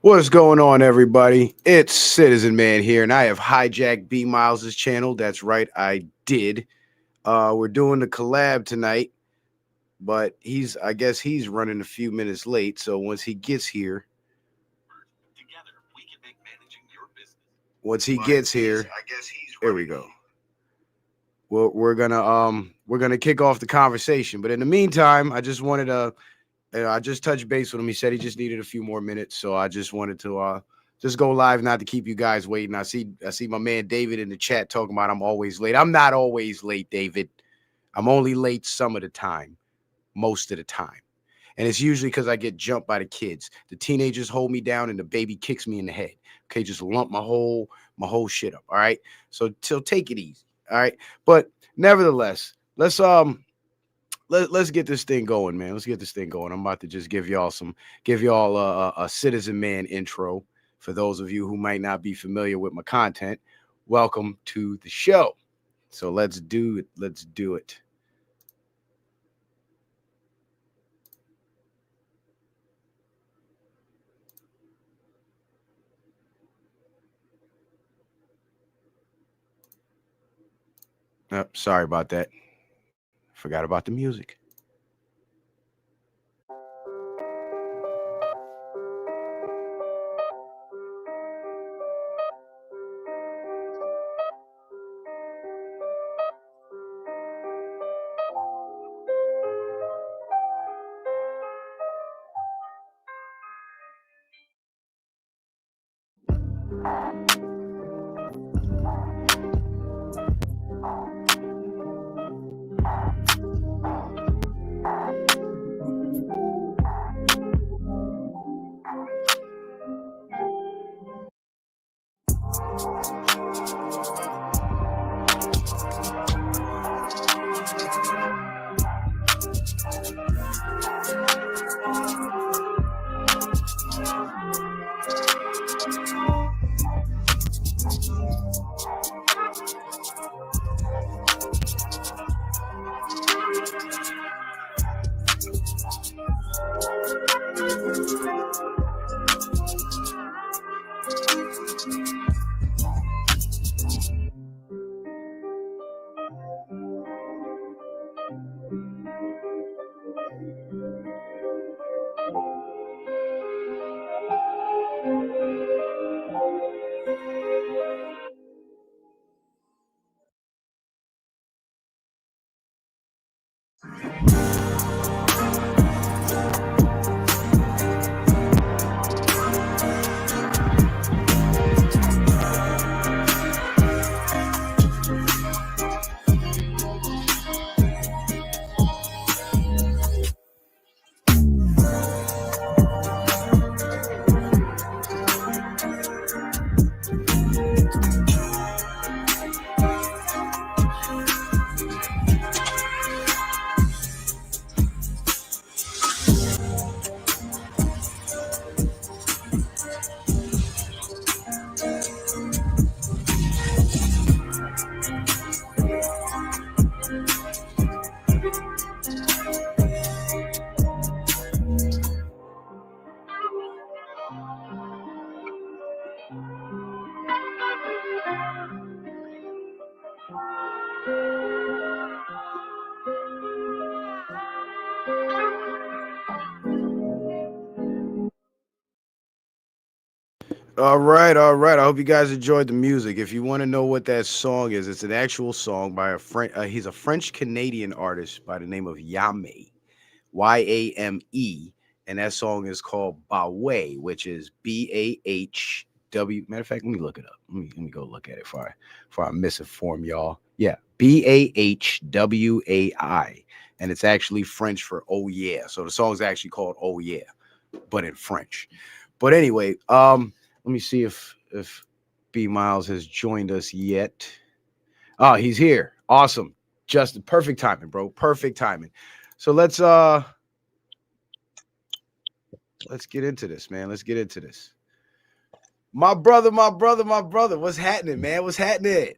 What's going on, everybody? It's Citizen Man here, and I have hijacked B Miles' channel. That's right, I did. We're doing the collab tonight, but I guess he's running a few minutes late. So once he gets here, there we go. Well, we're gonna kick off the conversation. But in the meantime, I just wanted to. I just touched base with him. He said he just needed a few more minutes, so I just wanted to just go live, not to keep you guys waiting. I see my man David in the chat talking about I'm always late. I'm not always late, David. I'm only late some of the time, most of the time, and it's usually because I get jumped by the kids. The teenagers hold me down, and the baby kicks me in the head. Okay, just lump my whole shit up. All right, so take it easy. All right, but nevertheless, let's get this thing going, man. Let's get this thing going. I'm about to just give y'all a Citizen Man intro for those of you who might not be familiar with my content. Welcome to the show. So let's do it. Let's do it. Oh, sorry about that. Forgot about the music. All right. I hope you guys enjoyed the music. If you want to know what that song is, it's an actual song by a French. He's a French Canadian artist by the name of Yame, Yame, and that song is called Bawe, which is Bahw. Matter of fact, let me look it up. Let me go look at it before I misinform y'all. Yeah, Bahwai, and it's actually French for oh yeah. So the song is actually called Oh Yeah, but in French. But anyway, let me see if B Miles has joined us yet. Oh, he's here. Awesome. Justin, perfect timing, bro. Perfect timing. So let's get into this, man. Let's get into this. My brother. What's happening, man? What's happening?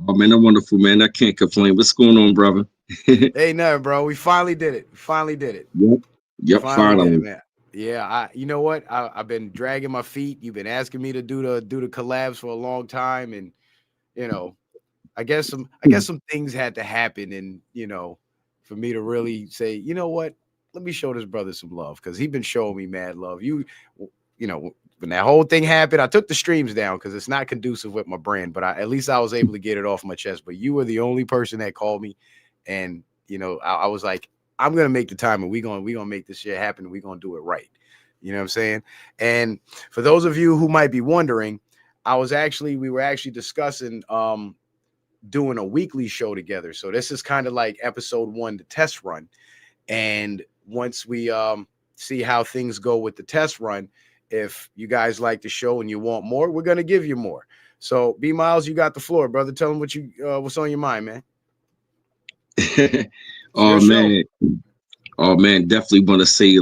Oh man, I'm wonderful, man. I can't complain. What's going on, brother? Hey, nothing, bro. We finally did it. Yep, finally. Man. Yeah, you know what? I've been dragging my feet. You've been asking me to do the collabs for a long time, and you know, I guess some things had to happen, and for me to really say, you know what, let me show this brother some love because he been showing me mad love. When that whole thing happened, I took the streams down because it's not conducive with my brand, but at least I was able to get it off my chest. But you were the only person that called me, and I was like, I'm gonna make the time, and we gonna make this shit happen, and we gonna do it right. You know what I'm saying? And for those of you who might be wondering, we were actually discussing doing a weekly show together. So this is kind of like episode 1, the test run. And once we see how things go with the test run, if you guys like the show and you want more, we're gonna give you more. So B Miles, you got the floor, brother. Tell them what's on your mind, man. It's your Oh show. man, oh man, definitely want to say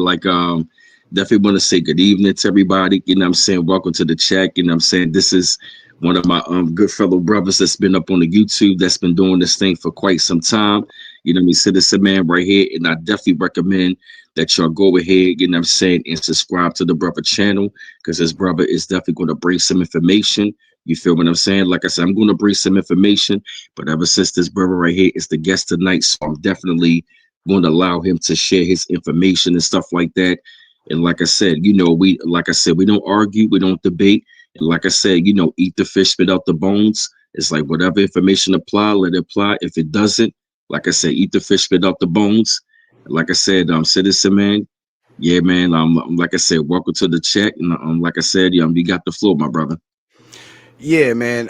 good evening to everybody. You know what I'm saying? Welcome to the chat. You know what I'm saying? This is one of my good fellow brothers that's been up on the YouTube that's been doing this thing for quite some time. You know what I mean? Citizen Man right here. And I definitely recommend that y'all go ahead, you know what I'm saying, and subscribe to the brother channel because this brother is definitely going to bring some information. You feel what I'm saying? Like I said, I'm going to bring some information, but ever since this brother right here is the guest tonight, so I'm definitely going to allow him to share his information and stuff like that. And like I said, we don't argue, we don't debate. And like I said, eat the fish, spit out the bones. It's like whatever information apply, let it apply. If it doesn't, like I said, eat the fish, spit out the bones. Like I said, Citizen Man, yeah, man. Like I said, welcome to the chat, and like I said, you got the floor, my brother. Yeah, man.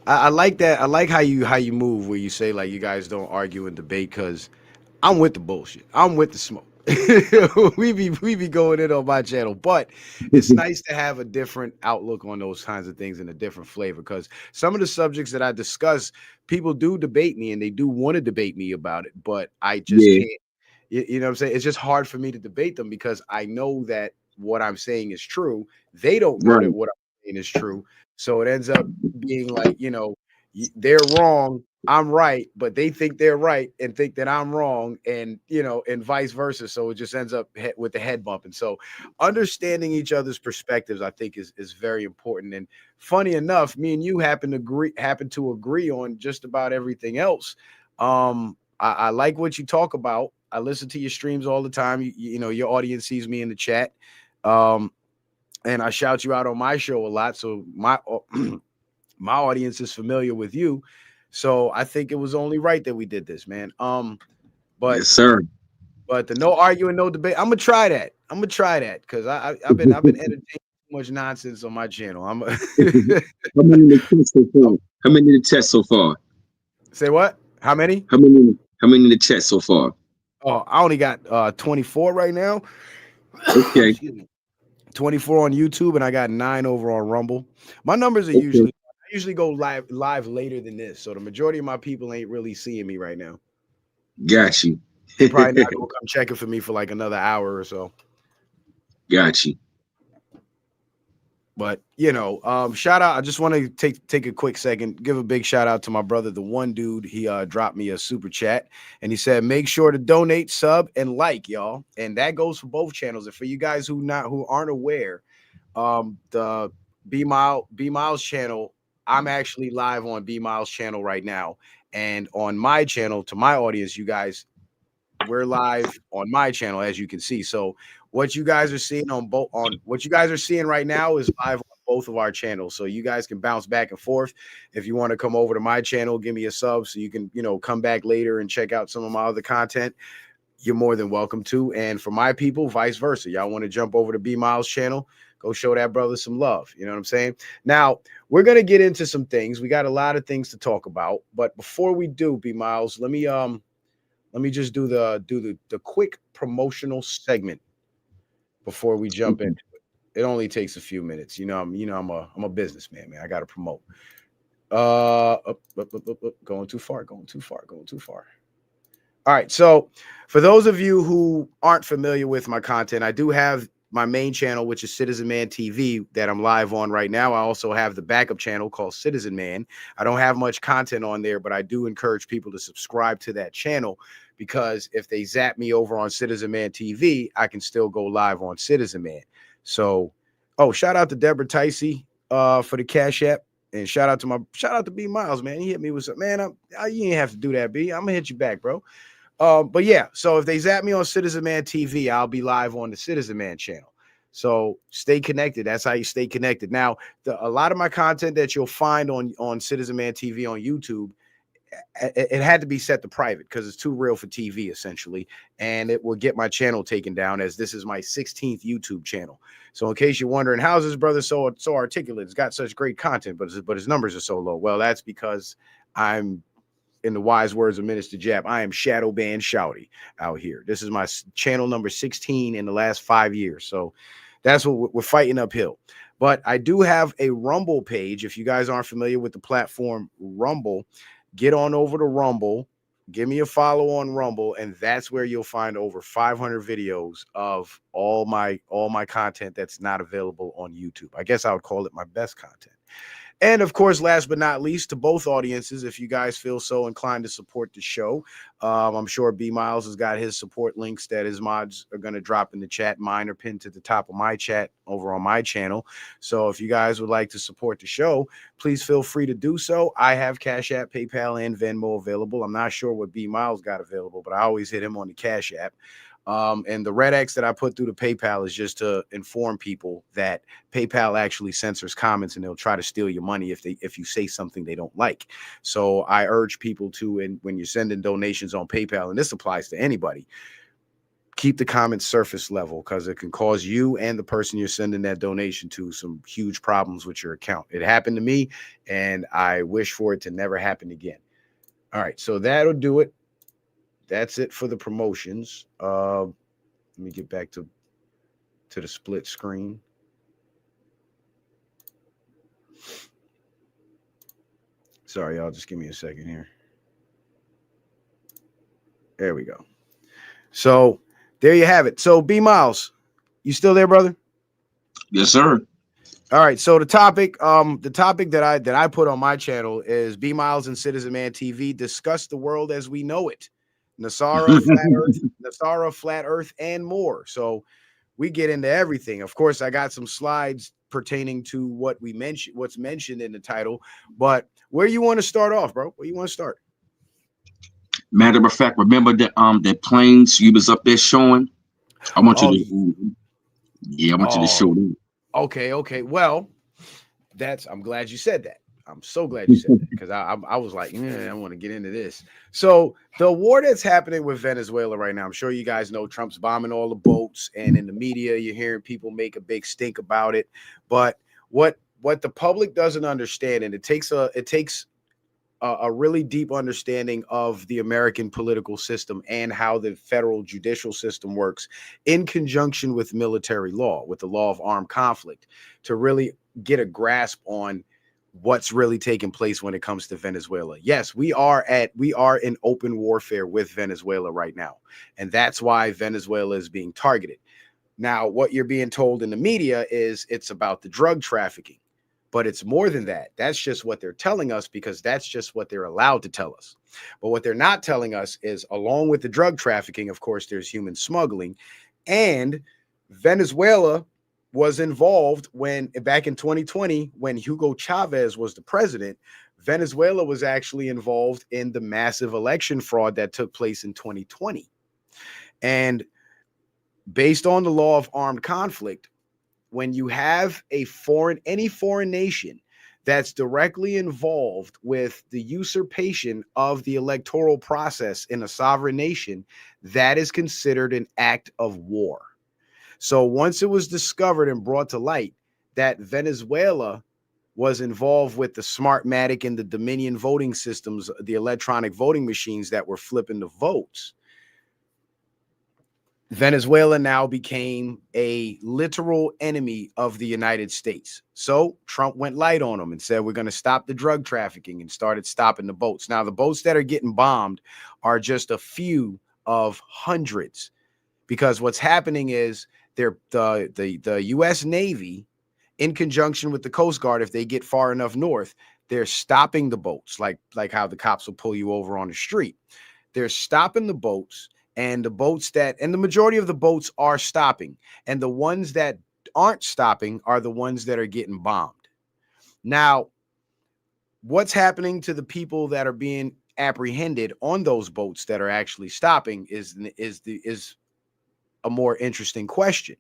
I like that. I like how you move where you say like you guys don't argue and debate because I'm with the bullshit. I'm with the smoke. we be going in on my channel, but it's nice to have a different outlook on those kinds of things and a different flavor because some of the subjects that I discuss, people do debate me and they do want to debate me about it, but I just Yeah, can't. You know what I'm saying? It's just hard for me to debate them because I know that what I'm saying is true. They don't know that right. what I'm saying is true. So it ends up being like, they're wrong, I'm right, but they think they're right and think that I'm wrong, and vice versa. So it just ends up with the head bump. And so understanding each other's perspectives, I think, is very important. And funny enough, me and you happen to agree on just about everything else. I like what you talk about. I listen to your streams all the time. Your audience sees me in the chat. Um, and I shout you out on my show a lot. So my audience is familiar with you. So I think it was only right that we did this, man. But Yes, sir. but the no arguing, no debate. I'm gonna try that. I'm gonna try that because I've been entertaining too much nonsense on my channel. How many in the test so far? How many in the test so far? Say what? How many? How many in the chat so far? Oh, I only got 24 right now. Okay, Excuse me. 24 on YouTube, and I got 9 over on Rumble. My numbers are okay, usually go live later than this, so the majority of my people ain't really seeing me right now. got you. They probably not gonna come checking for me for like another hour or so. Got you. But shout out. I just want to take a quick second, give a big shout out to my brother, the one dude. He dropped me a super chat and he said, make sure to donate, sub, and like, y'all. And that goes for both channels. And for you guys who aren't aware, the B Miles channel, I'm actually live on B Miles channel right now. And on my channel, to my audience, you guys, we're live on my channel, as you can see. So what you guys are seeing what you guys are seeing right now is live on both of our channels. So you guys can bounce back and forth. If you want to come over to my channel, give me a sub so you can, come back later and check out some of my other content. You're more than welcome to. And for my people, vice versa. Y'all want to jump over to B Miles channel, go show that brother some love. You know what I'm saying? Now, we're going to get into some things. We got a lot of things to talk about, but before we do, B Miles, let me just do the quick promotional segment before we jump Okay. into it. It only takes a few minutes. I'm a businessman, man. I got to promote. Going too far, going too far, going too far. All right. So, for those of you who aren't familiar with my content, I do have my main channel, which is Citizen Man TV, that I'm live on right now. I also have the backup channel called Citizen Man. I don't have much content on there, but I do encourage people to subscribe to that channel because if they zap me over on Citizen Man TV, I can still go live on Citizen Man. So, oh, shout out to Deborah Ticey for the Cash App. And shout out to B Miles, man. He hit me with some, man. You ain't have to do that, B. I'm gonna hit you back, bro. But yeah, so if they zap me on Citizen Man TV, I'll be live on the Citizen Man channel. So stay connected. That's how you stay connected. Now, a lot of my content that you'll find on Citizen Man TV on YouTube, it had to be set to private because it's too real for TV, essentially, and it will get my channel taken down, as this is my 16th YouTube channel. So in case you're wondering, how's this brother so articulate? It's got such great content, but his numbers are so low. Well, that's because I'm, in the wise words of Minister Jap, I am shadow banned shouty out here. This is my channel number 16 in the last 5 years. So that's what we're fighting uphill. But I do have a Rumble page. If you guys aren't familiar with the platform Rumble, get on over to Rumble, give me a follow on Rumble, and that's where you'll find over 500 videos of all my content that's not available on YouTube. I guess I would call it my best content. And of course, last but not least, to both audiences, if you guys feel so inclined to support the show, I'm sure B Miles has got his support links that his mods are going to drop in the chat. Mine are pinned to the top of my chat over on my channel. So if you guys would like to support the show, please feel free to do so. I have Cash App, PayPal, and Venmo available. I'm not sure what B Miles got available, but I always hit him on the Cash App. And the red X that I put through the PayPal is just to inform people that PayPal actually censors comments and they'll try to steal your money if you say something they don't like. So I urge people to, and when you're sending donations on PayPal, and this applies to anybody, keep the comments surface level, because it can cause you and the person you're sending that donation to some huge problems with your account. It happened to me, and I wish for it to never happen again. All right, so that'll do it. That's it for the promotions. Let me get back to the split screen. Sorry, y'all. Just give me a second here. There we go. So there you have it. So B Miles, you still there, brother? Yes, sir. All right. So the topic that I put on my channel is B Miles and Citizen Man TV discuss the world as we know it. NESARA, Flat Earth, and more. So we get into everything. Of course, I got some slides pertaining to what's mentioned in the title. But where you want to start off, bro? Where you want to start? Matter of fact, remember that planes you was up there showing? I want you to show them. Okay. Well, I'm glad you said that. I'm so glad you said that, because I was like, I want to get into this. So the war that's happening with Venezuela right now, I'm sure you guys know Trump's bombing all the boats, and in the media you're hearing people make a big stink about it. But what the public doesn't understand, and it takes a really deep understanding of the American political system and how the federal judicial system works in conjunction with military law, with the law of armed conflict, to really get a grasp on what's really taking place when it comes to Venezuela. Yes, we are in open warfare with Venezuela right now. And that's why Venezuela is being targeted. Now, what you're being told in the media is it's about the drug trafficking, but it's more than that. That's just what they're telling us, because that's just what they're allowed to tell us. But what they're not telling us is, along with the drug trafficking, of course, there's human smuggling. And Venezuela was involved back in 2020, when Hugo Chavez was the president. Venezuela was actually involved in the massive election fraud that took place in 2020. And based on the law of armed conflict, when you have any foreign nation that's directly involved with the usurpation of the electoral process in a sovereign nation, that is considered an act of war. So once it was discovered and brought to light that Venezuela was involved with the Smartmatic and the Dominion voting systems, the electronic voting machines that were flipping the votes, Venezuela now became a literal enemy of the United States. So Trump went light on them and said, we're going to stop the drug trafficking, and started stopping the boats. Now, the boats that are getting bombed are just a few of hundreds, because what's happening is the U.S. Navy, in conjunction with the Coast Guard, if they get far enough north, they're stopping the boats, like how the cops will pull you over on the street. they're stopping the boats, and the majority of the boats are stopping, and the ones that aren't stopping are the ones that are getting bombed. Now, what's happening to the people that are being apprehended on those boats that are actually stopping is a more interesting question,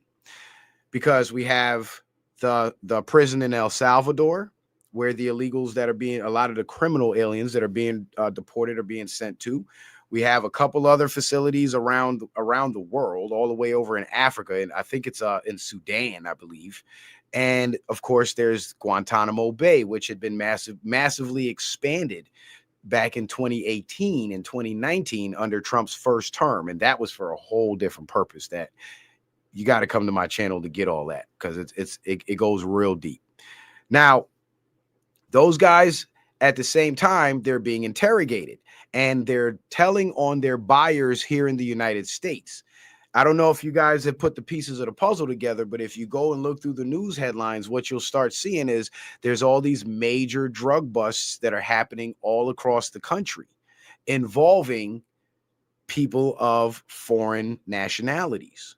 because we have the prison in El Salvador, where the illegals that are being, a lot of the criminal aliens that are being deported are being sent to. We have a couple other facilities around the world, all the way over in Africa, and I think it's in Sudan, I believe. And of course, there's Guantanamo Bay, which had been massively expanded back in 2018 and 2019 under Trump's first term, and that was for a whole different purpose. That you got to come to my channel to get all that, because it goes real deep. Now, those guys, at the same time, they're being interrogated, and they're telling on their buyers here in the United States. I don't know if you guys have put the pieces of the puzzle together, but if you go and look through the news headlines, what you'll start seeing is there's all these major drug busts that are happening all across the country involving people of foreign nationalities,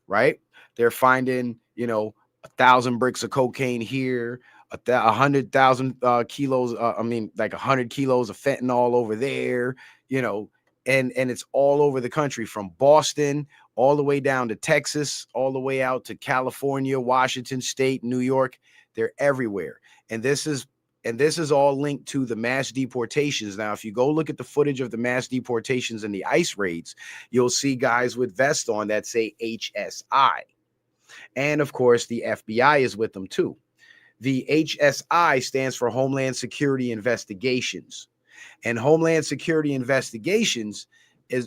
right? They're finding, 1,000 bricks of cocaine here, 100,000 kilos. Like 100 kilos of fentanyl over there, and it's all over the country, from Boston all the way down to Texas, all the way out to California, Washington State, New York. They're everywhere. And this is all linked to the mass deportations. Now, if you go look at the footage of the mass deportations and the ICE raids, you'll see guys with vests on that say HSI. And of course, the FBI is with them too. The HSI stands for Homeland Security Investigations. And Homeland Security Investigations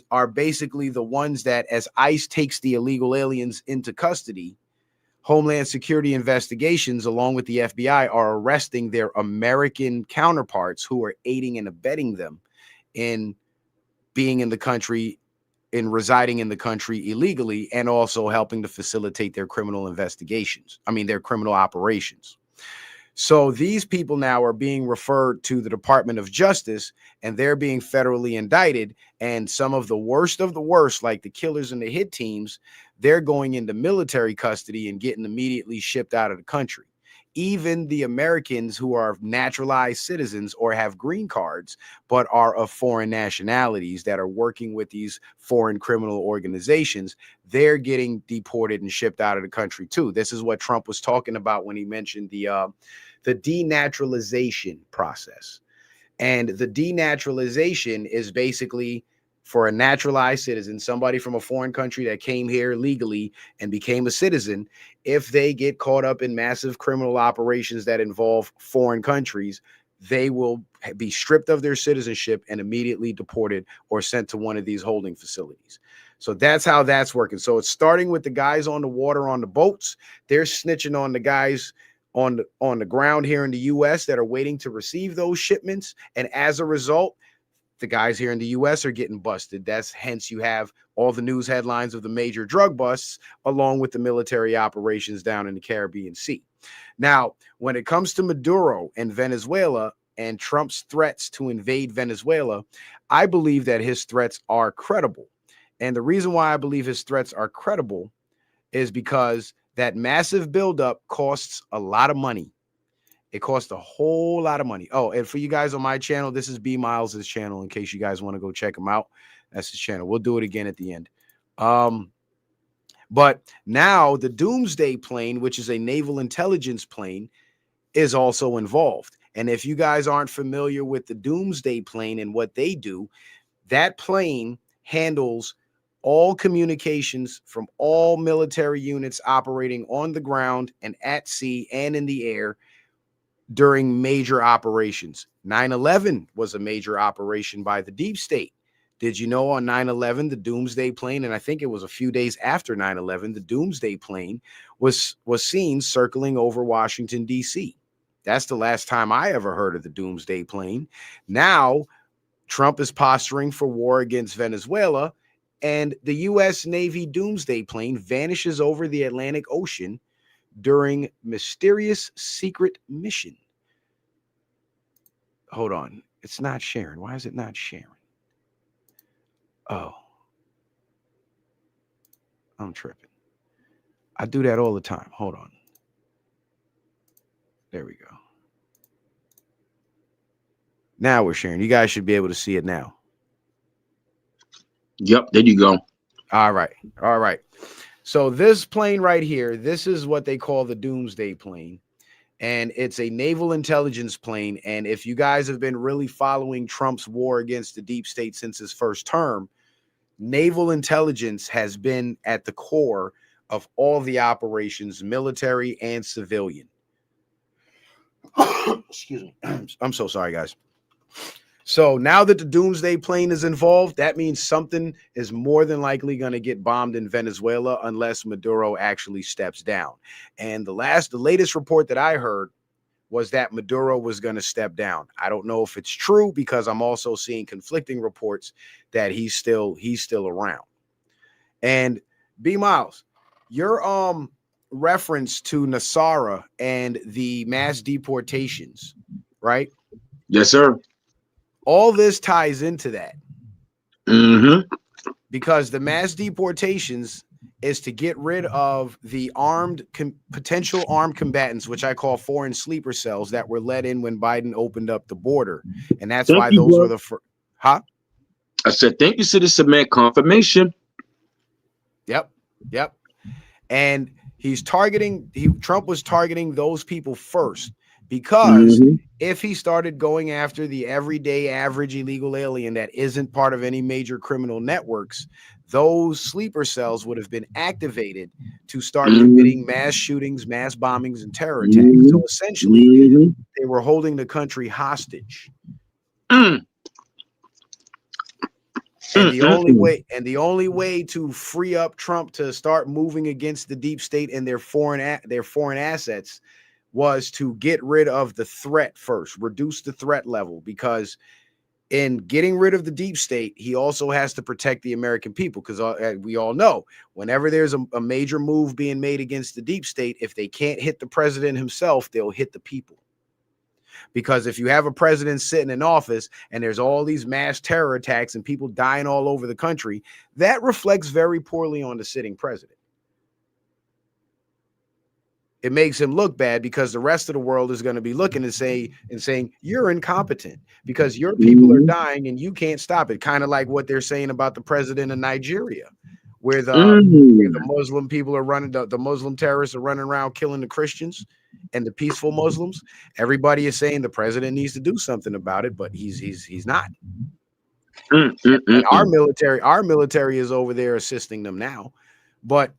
are basically the ones that, as ICE takes the illegal aliens into custody, Homeland Security Investigations, along with the FBI, are arresting their American counterparts who are aiding and abetting them in being in the country, in residing in the country illegally, and also helping to facilitate their criminal investigations. Their criminal operations. So these people now are being referred to the Department of Justice, and they're being federally indicted. And some of the worst, like the killers and the hit teams, they're going into military custody and getting immediately shipped out of the country. Even the Americans who are naturalized citizens or have green cards, but are of foreign nationalities that are working with these foreign criminal organizations, they're getting deported and shipped out of the country too. This is what Trump was talking about when he mentioned the denaturalization process. And the denaturalization is basically for a naturalized citizen, somebody from a foreign country that came here legally and became a citizen. If they get caught up in massive criminal operations that involve foreign countries, they will be stripped of their citizenship and immediately deported or sent to one of these holding facilities. So that's how that's working. So it's starting with the guys on the water, on the boats. They're snitching on the guys on the ground here in the U.S. that are waiting to receive those shipments. And as a result, the guys here in the U.S. are getting busted. That's hence you have all the news headlines of the major drug busts, along with the military operations down in the Caribbean Sea. Now, when it comes to Maduro and Venezuela and Trump's threats to invade Venezuela, I believe that his threats are credible. And the reason why I believe his threats are credible is because that massive buildup costs a lot of money. It costs a whole lot of money. Oh, and for you guys on my channel, this is B Miles' channel, in case you guys want to go check him out. That's his channel. We'll do it again at the end. But now the Doomsday plane, which is a naval intelligence plane, is also involved. And if you guys aren't familiar with the Doomsday plane and what they do, that plane handles all communications from all military units operating on the ground and at sea and in the air during major operations. 9/11 was a major operation by the deep state. Did you know on 9/11, the Doomsday plane, and I think it was a few days after 9/11, the Doomsday plane was seen circling over Washington, D.C. That's the last time I ever heard of the Doomsday plane. Now, Trump is posturing for war against Venezuela, and the U.S. Navy Doomsday plane vanishes over the Atlantic Ocean during mysterious secret mission. Hold on. It's not sharing. Why is it not sharing? Oh, I'm tripping. I do that all the time. Hold on. There we go. Now we're sharing. You guys should be able to see it now. Yep, there you go. All right. All right. So this plane right here, this is what they call the Doomsday plane. And it's a naval intelligence plane. And if you guys have been really following Trump's war against the deep state since his first term, naval intelligence has been at the core of all the operations, military and civilian. Excuse me. I'm so sorry, guys. So now that the Doomsday plane is involved, that means something is more than likely going to get bombed in Venezuela unless Maduro actually steps down. And the latest report that I heard was that Maduro was going to step down. I don't know if it's true because I'm also seeing conflicting reports that he's still around. And B Miles, your reference to Nasara and the mass deportations, right? Yes, sir. All this ties into that. Mm-hmm. Because the mass deportations is to get rid of the potential armed combatants, which I call foreign sleeper cells, that were let in when Biden opened up the border. And that's why those were the first. Huh? I said, thank you, Citizen Man. Confirmation. Yep. And Trump was targeting those people first. Because if he started going after the everyday average illegal alien that isn't part of any major criminal networks, those sleeper cells would have been activated to start committing mass shootings, mass bombings, and terror attacks. So essentially, they were holding the country hostage. And the only way to free up Trump to start moving against the deep state and their foreign assets was to get rid of the threat first, reduce the threat level, because in getting rid of the deep state, he also has to protect the American people, because we all know whenever there's a major move being made against the deep state, if they can't hit the president himself, they'll hit the people. Because if you have a president sitting in office and there's all these mass terror attacks and people dying all over the country, that reflects very poorly on the sitting president. It makes him look bad because the rest of the world is going to be looking and saying you're incompetent because your people are dying and you can't stop it. Kind of like what they're saying about the president of Nigeria, where the Muslim people are running, the Muslim terrorists are running around killing the Christians and the peaceful Muslims. Everybody is saying the president needs to do something about it, but he's not. And our military is over there assisting them now. But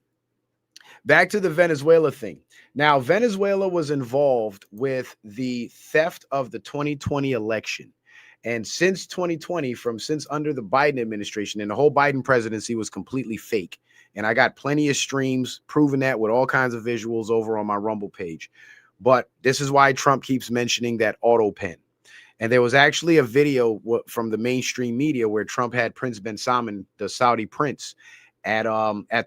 back to the Venezuela thing. Now, Venezuela was involved with the theft of the 2020 election. And since 2020, since under the Biden administration, and the whole Biden presidency was completely fake. And I got plenty of streams proving that with all kinds of visuals over on my Rumble page. But this is why Trump keeps mentioning that auto pen. And there was actually a video from the mainstream media where Trump had Prince bin Salman, the Saudi prince, at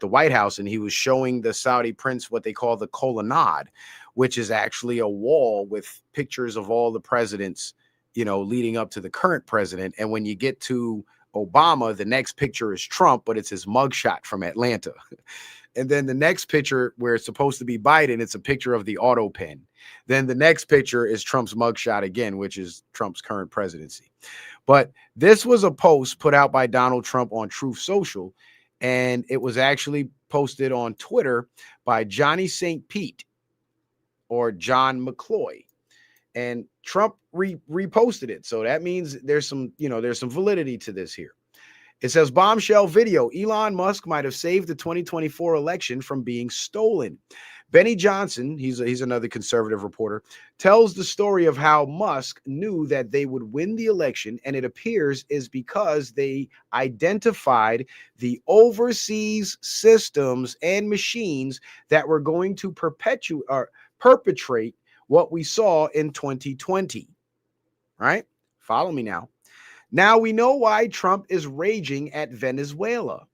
the White House, and he was showing the Saudi prince what they call the colonnade, which is actually a wall with pictures of all the presidents, leading up to the current president. And when you get to Obama, the next picture is Trump, but it's his mugshot from Atlanta. And then the next picture where it's supposed to be Biden, it's a picture of the auto pen. Then the next picture is Trump's mugshot again, which is Trump's current presidency. But this was a post put out by Donald Trump on Truth Social. And it was actually posted on Twitter by Johnny St. Pete or John McCloy. And Trump reposted it. So that means there's some validity to this here. It says, bombshell video. Elon Musk might have saved the 2024 election from being stolen. Benny Johnson, he's another conservative reporter, tells the story of how Musk knew that they would win the election, and it appears is because they identified the overseas systems and machines that were going to perpetrate what we saw in 2020. Right? Follow me now. Now we know why Trump is raging at Venezuela.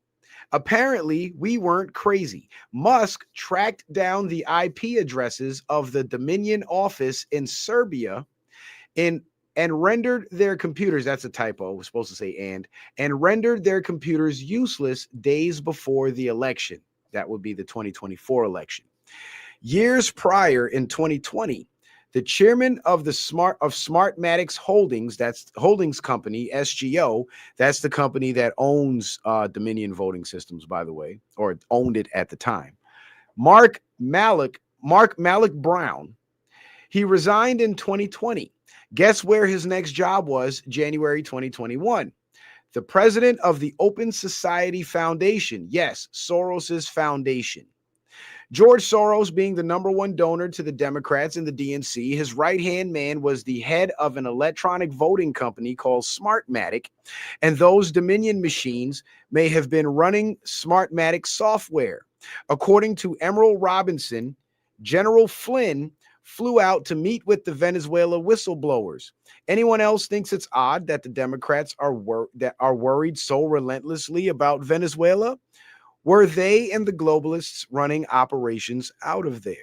Apparently, we weren't crazy. Musk tracked down the IP addresses of the Dominion office in Serbia in and rendered their computers, that's a typo, we're supposed to say and rendered their computers useless days before the election. That would be the 2024 election. Years prior, in 2020, the chairman of the Smartmatics Holdings, that's Holdings Company, SGO, that's the company that owns Dominion Voting Systems, by the way, or owned it at the time. Mark Malik Brown, he resigned in 2020. Guess where his next job was? January 2021. The president of the Open Society Foundation. Yes, Soros's foundation. George Soros being the number one donor to the Democrats and the DNC, his right-hand man was the head of an electronic voting company called Smartmatic, and those Dominion machines may have been running Smartmatic software. According to Emerald Robinson, General Flynn flew out to meet with the Venezuela whistleblowers. Anyone else thinks it's odd that the Democrats are worried so relentlessly about Venezuela? Were they and the globalists running operations out of there?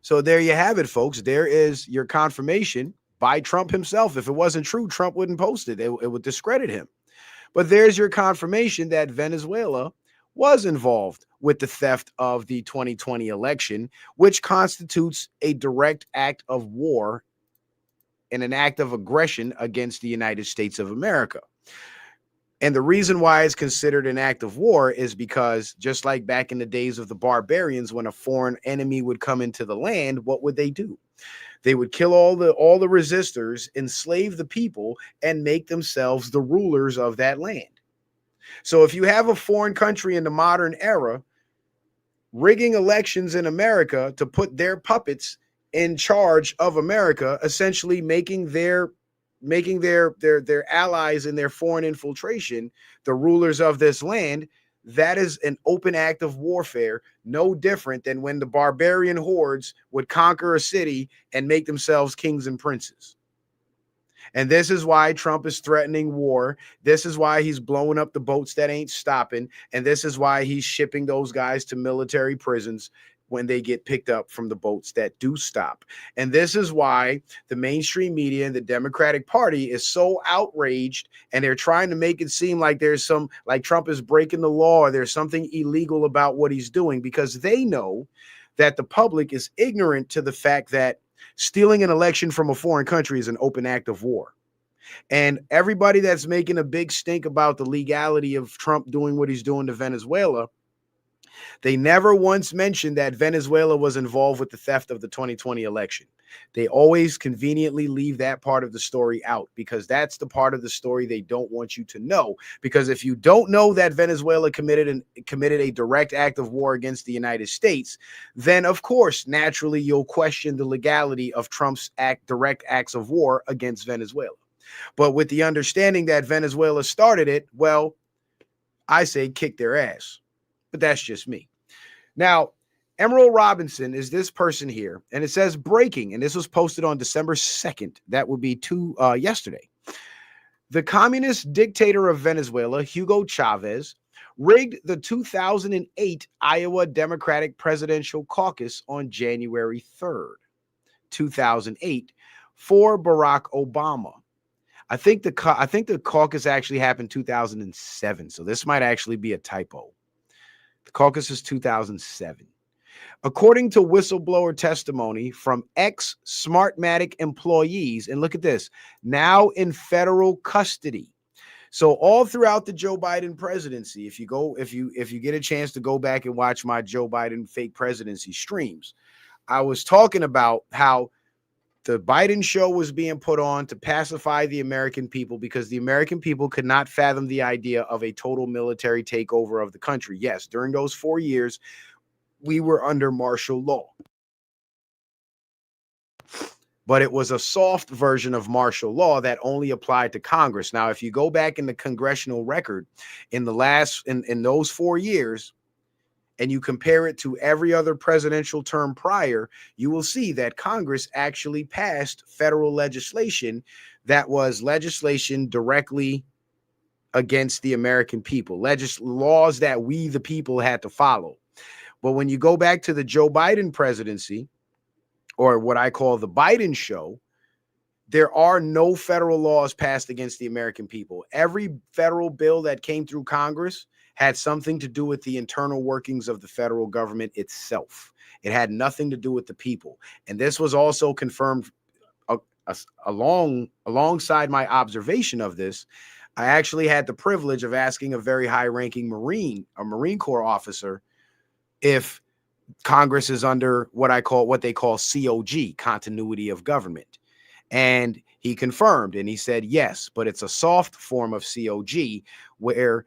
So there you have it, folks. There is your confirmation by Trump himself. If it wasn't true, Trump wouldn't post it. It would discredit him. But there's your confirmation that Venezuela was involved with the theft of the 2020 election, which constitutes a direct act of war and an act of aggression against the United States of America. And the reason why it's considered an act of war is because just like back in the days of the barbarians, when a foreign enemy would come into the land, what would they do? They would kill all the resistors, enslave the people, and make themselves the rulers of that land. So if you have a foreign country in the modern era rigging elections in America to put their puppets in charge of America, essentially making their allies in their foreign infiltration the rulers of this land, that is an open act of warfare, no different than when the barbarian hordes would conquer a city and make themselves kings and princes. And this is why Trump is threatening war. This is why he's blowing up the boats that ain't stopping. And this is why he's shipping those guys to military prisons when they get picked up from the boats that do stop. And this is why the mainstream media and the Democratic Party is so outraged, and they're trying to make it seem like there's some, like Trump is breaking the law or there's something illegal about what he's doing, because they know that the public is ignorant to the fact that stealing an election from a foreign country is an open act of war. And everybody that's making a big stink about the legality of Trump doing what he's doing to Venezuela, they never once mentioned that Venezuela was involved with the theft of the 2020 election. They always conveniently leave that part of the story out, because that's the part of the story they don't want you to know. Because if you don't know that Venezuela committed a direct act of war against the United States, then of course, naturally, you'll question the legality of Trump's direct acts of war against Venezuela. But with the understanding that Venezuela started it, well, I say kick their ass. But that's just me. Now, Emerald Robinson is this person here, and it says breaking, and this was posted on December 2nd. That would be yesterday. The communist dictator of Venezuela, Hugo Chavez, rigged the 2008 Iowa Democratic Presidential Caucus on January 3rd, 2008, for Barack Obama. I think the caucus actually happened 2007, so this might actually be a typo. The caucus is 2007. According to whistleblower testimony from ex-Smartmatic employees, and look at this, now in federal custody. So all throughout the Joe Biden presidency, if you get a chance to go back and watch my Joe Biden fake presidency streams, I was talking about how the Biden show was being put on to pacify the American people, because the American people could not fathom the idea of a total military takeover of the country. Yes, during those 4 years, we were under martial law. But it was a soft version of martial law that only applied to Congress. Now, if you go back in the congressional record in those 4 years, and you compare it to every other presidential term prior, you will see that Congress actually passed federal legislation that was legislation directly against the American people, laws that we, the people, had to follow. But when you go back to the Joe Biden presidency, or what I call the Biden show, there are no federal laws passed against the American people. Every federal bill that came through Congress had something to do with the internal workings of the federal government itself. It had nothing to do with the people. And this was also confirmed alongside my observation of this. I actually had the privilege of asking a very high-ranking a Marine Corps officer, if Congress is under what they call COG, continuity of government. And he confirmed, and he said, yes, but it's a soft form of COG where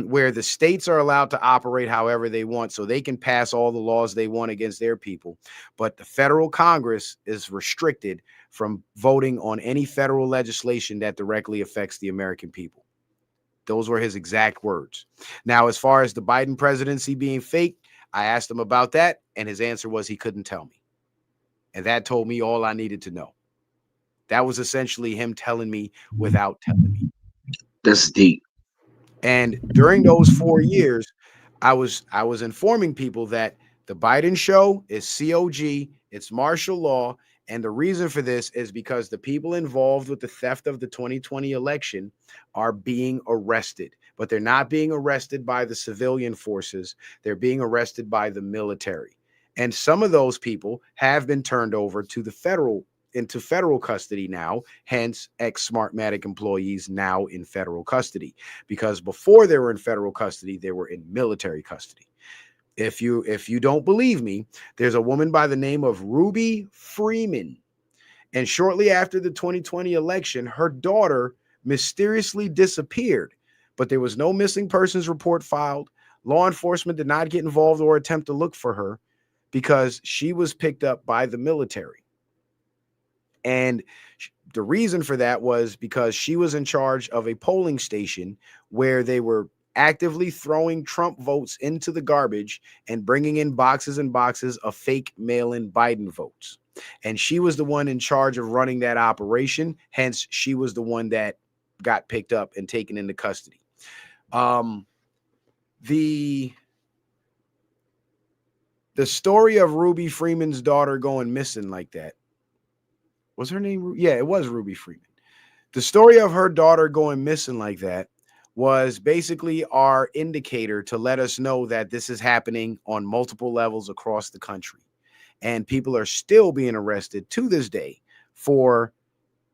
where the states are allowed to operate however they want, so they can pass all the laws they want against their people. But the federal Congress is restricted from voting on any federal legislation that directly affects the American people. Those were his exact words. Now, as far as the Biden presidency being fake, I asked him about that, and his answer was he couldn't tell me. And that told me all I needed to know. That was essentially him telling me without telling me. That's deep. And during those 4 years, I was informing people that the Biden show is COG, it's martial law, and the reason for this is because the people involved with the theft of the 2020 election are being arrested, but they're not being arrested by the civilian forces. They're being arrested by the military. And some of those people have been turned over to the into federal custody now, hence ex-Smartmatic employees now in federal custody, because before they were in federal custody, they were in military custody. If you don't believe me, there's a woman by the name of Ruby Freeman, and shortly after the 2020 election, her daughter mysteriously disappeared, but there was no missing persons report filed. Law enforcement did not get involved or attempt to look for her because she was picked up by the military. And the reason for that was because she was in charge of a polling station where they were actively throwing Trump votes into the garbage and bringing in boxes and boxes of fake mail-in Biden votes. And she was the one in charge of running that operation. Hence, she was the one that got picked up and taken into custody. The story of Ruby Freeman's daughter going missing like that, was her name? Yeah, it was Ruby Freeman. The story of her daughter going missing like that was basically our indicator to let us know that this is happening on multiple levels across the country. And people are still being arrested to this day for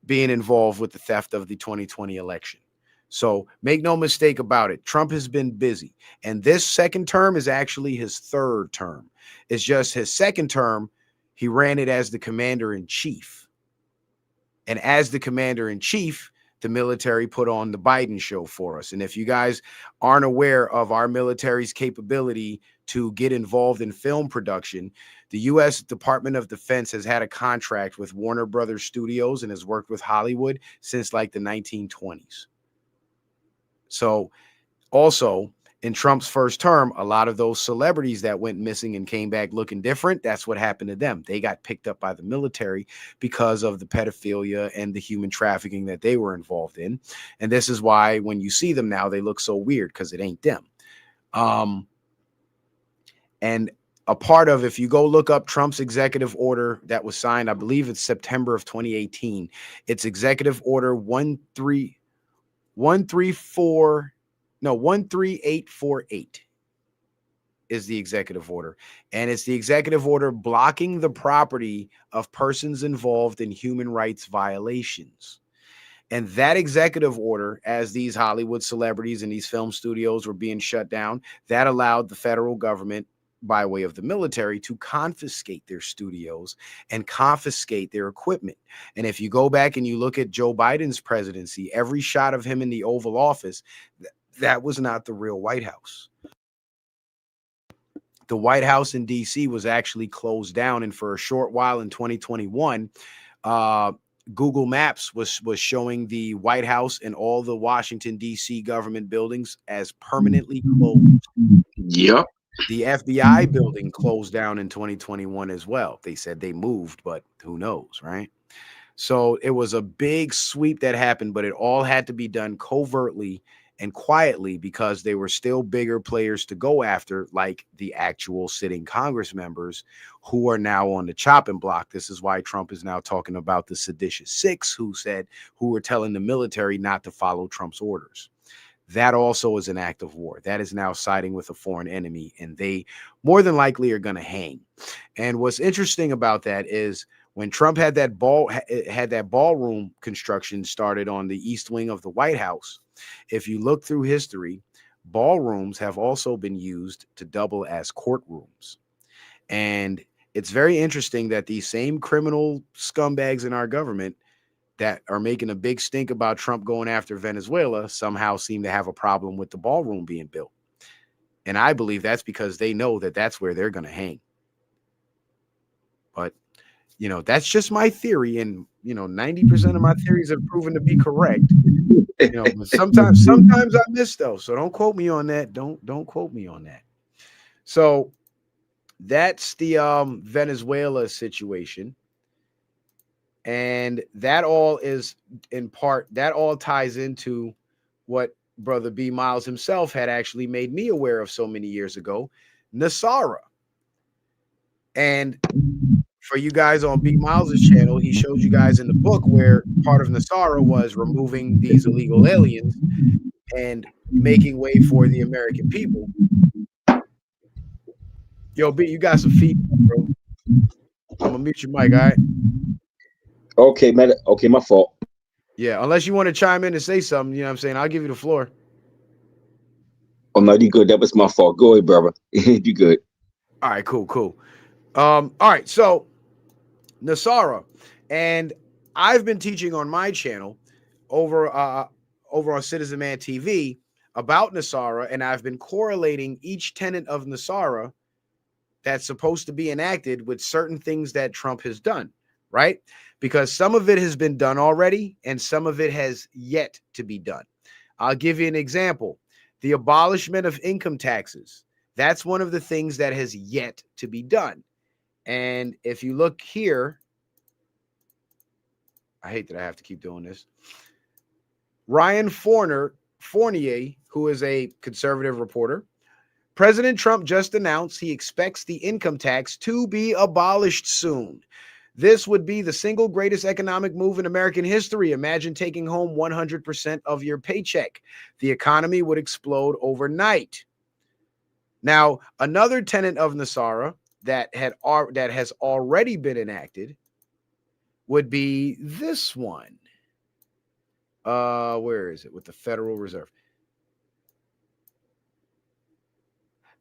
being involved with the theft of the 2020 election. So make no mistake about it. Trump has been busy. And this second term is actually his third term. It's just his second term, he ran it as the commander-in-chief. And as the commander-in-chief, the military put on the Biden show for us. And if you guys aren't aware of our military's capability to get involved in film production, the U.S. Department of Defense has had a contract with Warner Brothers Studios and has worked with Hollywood since like the 1920s. So also, in Trump's first term, a lot of those celebrities that went missing and came back looking different, that's what happened to them. They got picked up by the military because of the pedophilia and the human trafficking that they were involved in. And this is why when you see them now, they look so weird, because it ain't them. And a part of, if you go look up Trump's executive order that was signed, I believe it's September of 2018, it's executive order 13848 is the executive order. And it's the executive order blocking the property of persons involved in human rights violations. And that executive order, as these Hollywood celebrities and these film studios were being shut down, that allowed the federal government, by way of the military, to confiscate their studios and confiscate their equipment. And if you go back and you look at Joe Biden's presidency, every shot of him in the Oval Office, that was not the real White House. The White House in DC was actually closed down. And for a short while in 2021, Google Maps was showing the White House and all the Washington, D.C. government buildings as permanently closed. Yep. The FBI building closed down in 2021 as well. They said they moved, but who knows, right? So it was a big sweep that happened, but it all had to be done covertly and quietly, because they were still bigger players to go after, like the actual sitting Congress members who are now on the chopping block. This is why Trump is now talking about the seditious six who were telling the military not to follow Trump's orders. That also is an act of war. That is now siding with a foreign enemy, and they more than likely are going to hang. And what's interesting about that is when Trump had that ballroom construction started on the east wing of the White House, if you look through history, ballrooms have also been used to double as courtrooms. And it's very interesting that these same criminal scumbags in our government that are making a big stink about Trump going after Venezuela somehow seem to have a problem with the ballroom being built. And I believe that's because they know that that's where they're going to hang. But, you know, that's just my theory. And, you know, 90% of my theories have proven to be correct. You know, but sometimes I miss those. So don't quote me on that. Don't quote me on that. So that's the Venezuela situation. And that all is in part, that all ties into what Brother B. Miles himself had actually made me aware of so many years ago, NESARA. And for you guys on B. Miles' channel, he showed you guys in the book where part of NESARA was removing these illegal aliens and making way for the American people. Yo, B, you got some feedback, bro. I'm gonna mute your mic, all right? Okay, man. Okay, my fault. Yeah, unless you want to chime in and say something, you know what I'm saying? I'll give you the floor. Oh no, you good. That was my fault. Go ahead, brother. You good. All right, cool. All right, so NESARA, and I've been teaching on my channel over on Citizen Man TV about NESARA, and I've been correlating each tenet of NESARA that's supposed to be enacted with certain things that Trump has done, right? Because some of it has been done already and some of it has yet to be done. I'll give you an example. The abolishment of income taxes. That's one of the things that has yet to be done. And if you look here, I hate that I have to keep doing this. Ryan Fournier, who is a conservative reporter, President Trump just announced he expects the income tax to be abolished soon. This would be the single greatest economic move in American history. Imagine taking home 100% of your paycheck. The economy would explode overnight. Now, another tenet of NESARA that has already been enacted would be this one. Where is it? With the Federal Reserve.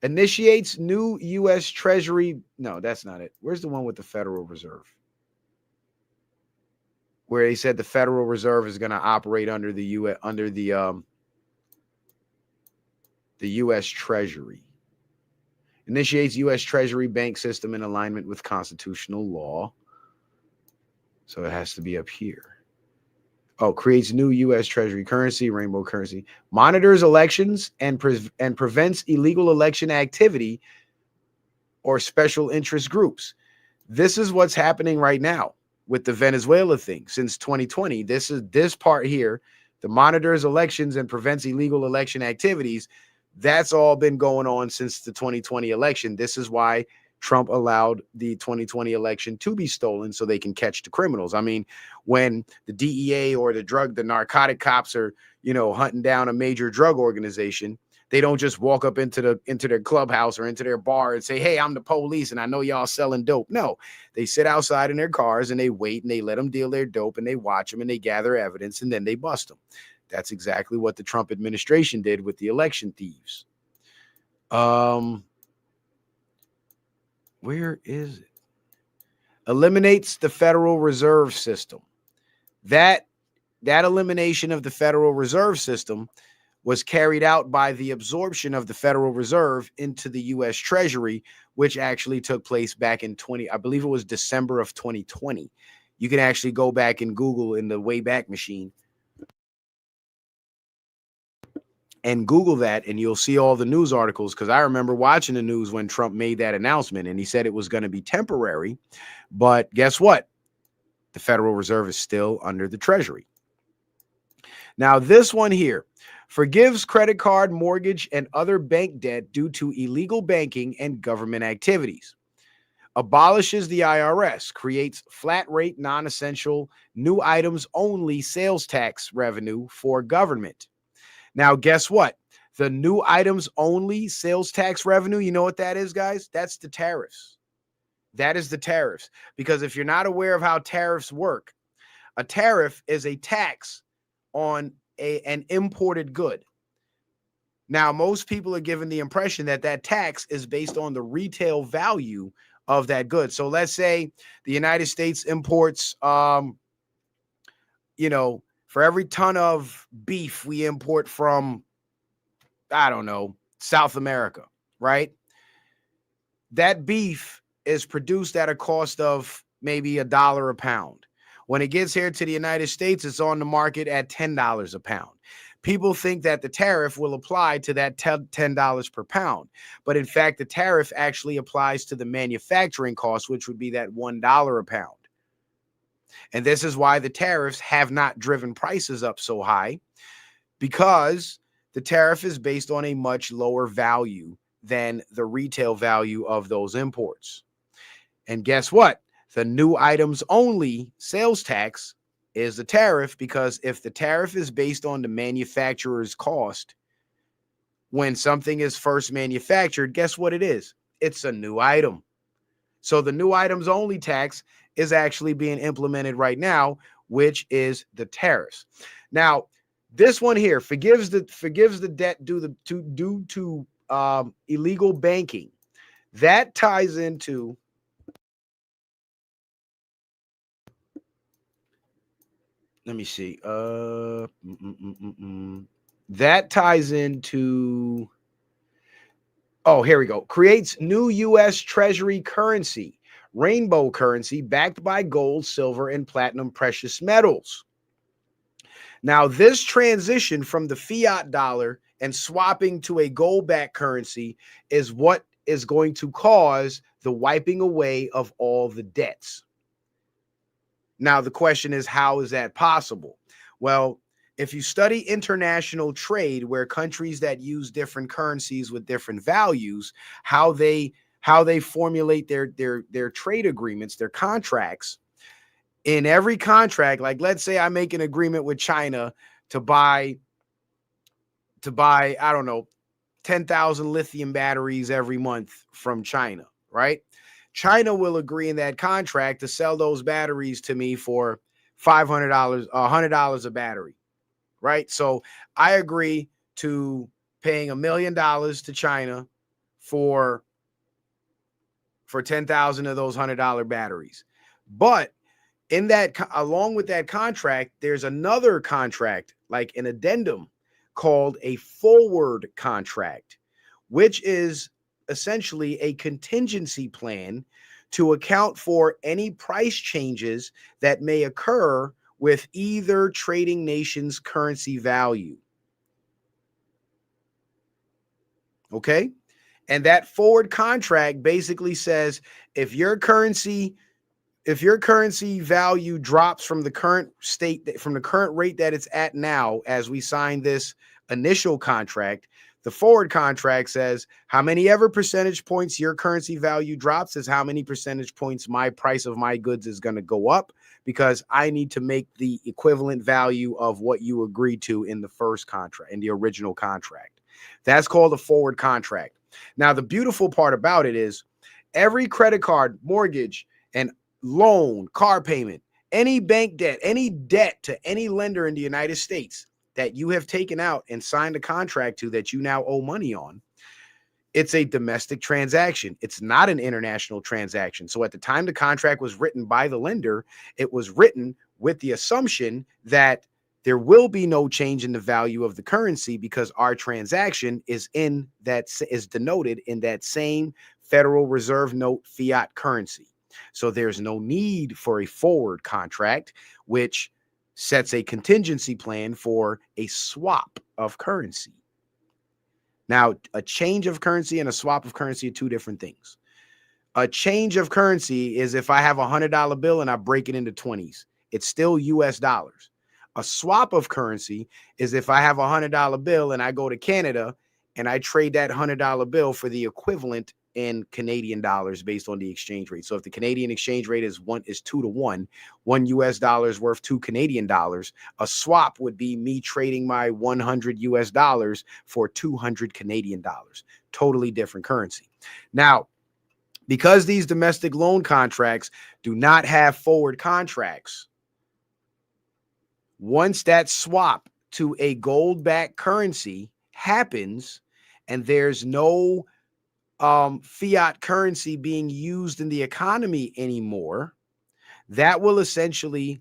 Initiates new U.S. Treasury. No, that's not it. Where's the one with the Federal Reserve? Where he said the Federal Reserve is going to operate under the U.S. Treasury. Initiates U.S. Treasury bank system in alignment with constitutional law. So it has to be up here. Oh, creates new U.S. Treasury currency, rainbow currency. Monitors elections and prevents illegal election activity or special interest groups. This is what's happening right now with the Venezuela thing since 2020. This part here, the monitors elections and prevents illegal election activities. That's all been going on since the 2020 election. This is why Trump allowed the 2020 election to be stolen so they can catch the criminals. I mean, when the DEA or the narcotic cops are, hunting down a major drug organization, they don't just walk up into their clubhouse or into their bar and say, "Hey, I'm the police and I know y'all selling dope." No, they sit outside in their cars and they wait and they let them deal their dope and they watch them and they gather evidence and then they bust them. That's exactly what the Trump administration did with the election thieves. Where is it? Eliminates the Federal Reserve System. That elimination of the Federal Reserve System was carried out by the absorption of the Federal Reserve into the U.S. Treasury, which actually took place back in I believe it was December of 2020. You can actually go back and Google in the Wayback Machine and Google that, and you'll see all the news articles, because I remember watching the news when Trump made that announcement, and he said it was going to be temporary. But guess what? The Federal Reserve is still under the Treasury. Now, this one here, Forgives credit card, mortgage, and other bank debt due to illegal banking and government activities. Abolishes the IRS, creates flat rate, non essential, new items only sales tax revenue for government. Now, guess what? The new items only sales tax revenue, you know what that is, guys? That's the tariffs. That is the tariffs. Because if you're not aware of how tariffs work, a tariff is a tax on an imported good. Now, most people are given the impression that that tax is based on the retail value of that good. So let's say the United States imports, for every ton of beef we import from, I don't know, South America, right? That beef is produced at a cost of maybe $1 a pound. When it gets here to the United States, it's on the market at $10 a pound. People think that the tariff will apply to that $10 per pound. But in fact, the tariff actually applies to the manufacturing cost, which would be that $1 a pound. And this is why the tariffs have not driven prices up so high, because the tariff is based on a much lower value than the retail value of those imports. And guess what? The new items only sales tax is the tariff, because if the tariff is based on the manufacturer's cost when something is first manufactured, guess what it is? It's a new item. So the new items only tax is actually being implemented right now, which is the tariffs. Now, this one here forgives the debt due to illegal banking. That ties into let me see. That ties into. Oh, here we go. Creates new U.S. Treasury currency, rainbow currency backed by gold, silver, and platinum precious metals. Now, this transition from the fiat dollar and swapping to a gold-backed currency is what is going to cause the wiping away of all the debts. Now, the question is, how is that possible? Well, if you study international trade, where countries that use different currencies with different values, how they formulate their trade agreements, their contracts, in every contract, like let's say I make an agreement with China to buy, I don't know, 10,000 lithium batteries every month from China, right? China will agree in that contract to sell those batteries to me for $500, $100 a battery, right? So I agree to paying $1 million to China for 10,000 of those $100 batteries. But in that, along with that contract, there's another contract, like an addendum, called a forward contract, which is essentially a contingency plan to account for any price changes that may occur with either trading nation's currency value. Okay? And that forward contract basically says if your currency value drops from the current state, from the current rate that it's at now, as we sign this initial contract, the forward contract says how many ever percentage points your currency value drops is how many percentage points my price of my goods is going to go up, because I need to make the equivalent value of what you agreed to in the first contract, in the original contract. That's called a forward contract. Now, the beautiful part about it is every credit card, mortgage, and loan, car payment, any bank debt, any debt to any lender in the United States that you have taken out and signed a contract to that you now owe money on, it's a domestic transaction. It's not an international transaction. So at the time the contract was written by the lender, it was written with the assumption that there will be no change in the value of the currency, because our transaction is denoted in that same Federal Reserve note fiat currency. So there's no need for a forward contract, which sets a contingency plan for a swap of currency. Now, a change of currency and a swap of currency are two different things. A change of currency is if I have a $100 bill and I break it into 20s. It's still US dollars. A swap of currency is if I have a $100 bill and I go to Canada and I trade that $100 bill for the equivalent in Canadian dollars based on the exchange rate. So if the Canadian exchange rate is 2 to 1, $1 is worth 2 Canadian dollars. A swap would be me trading my $100 for 200 Canadian dollars. Totally different currency. Now, because these domestic loan contracts do not have forward contracts, once that swap to a gold-backed currency happens and there's no fiat currency being used in the economy anymore, that will essentially,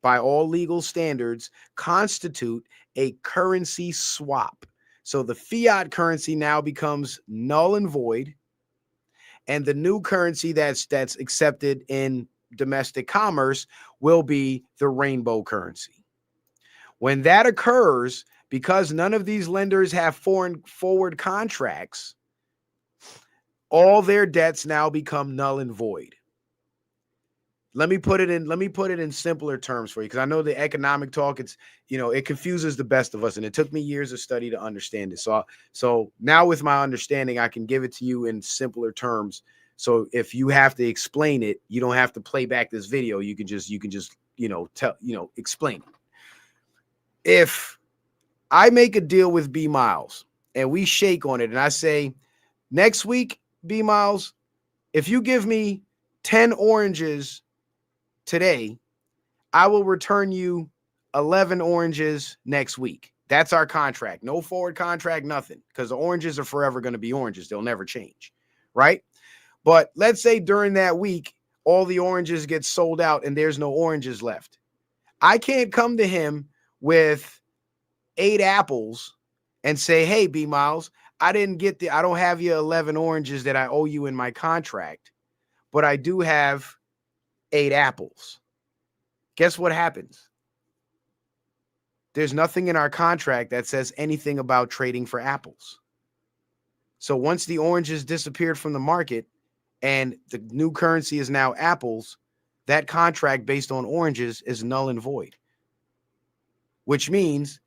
by all legal standards, constitute a currency swap. So the fiat currency now becomes null and void, and the new currency that's accepted in domestic commerce will be the rainbow currency. When that occurs, because none of these lenders have forward contracts, all their debts now become null and void. Let me put it in simpler terms for you, because I know the economic talk, it confuses the best of us, and it took me years of study to understand it. So now with my understanding, I can give it to you in simpler terms. So if you have to explain it, you don't have to play back this video. You can just explain it. If I make a deal with B Miles and we shake on it, and I say, next week, B Miles, if you give me 10 oranges today, I will return you 11 oranges next week. That's our contract. No forward contract, nothing, because the oranges are forever going to be oranges. They'll never change, right? But let's say during that week, all the oranges get sold out and there's no oranges left. I can't come to him with 8 apples and say, hey, B Miles, I don't have your 11 oranges that I owe you in my contract, but I do have 8 apples. Guess what happens? There's nothing in our contract that says anything about trading for apples. So once the oranges disappeared from the market and the new currency is now apples, that contract based on oranges is null and void, which means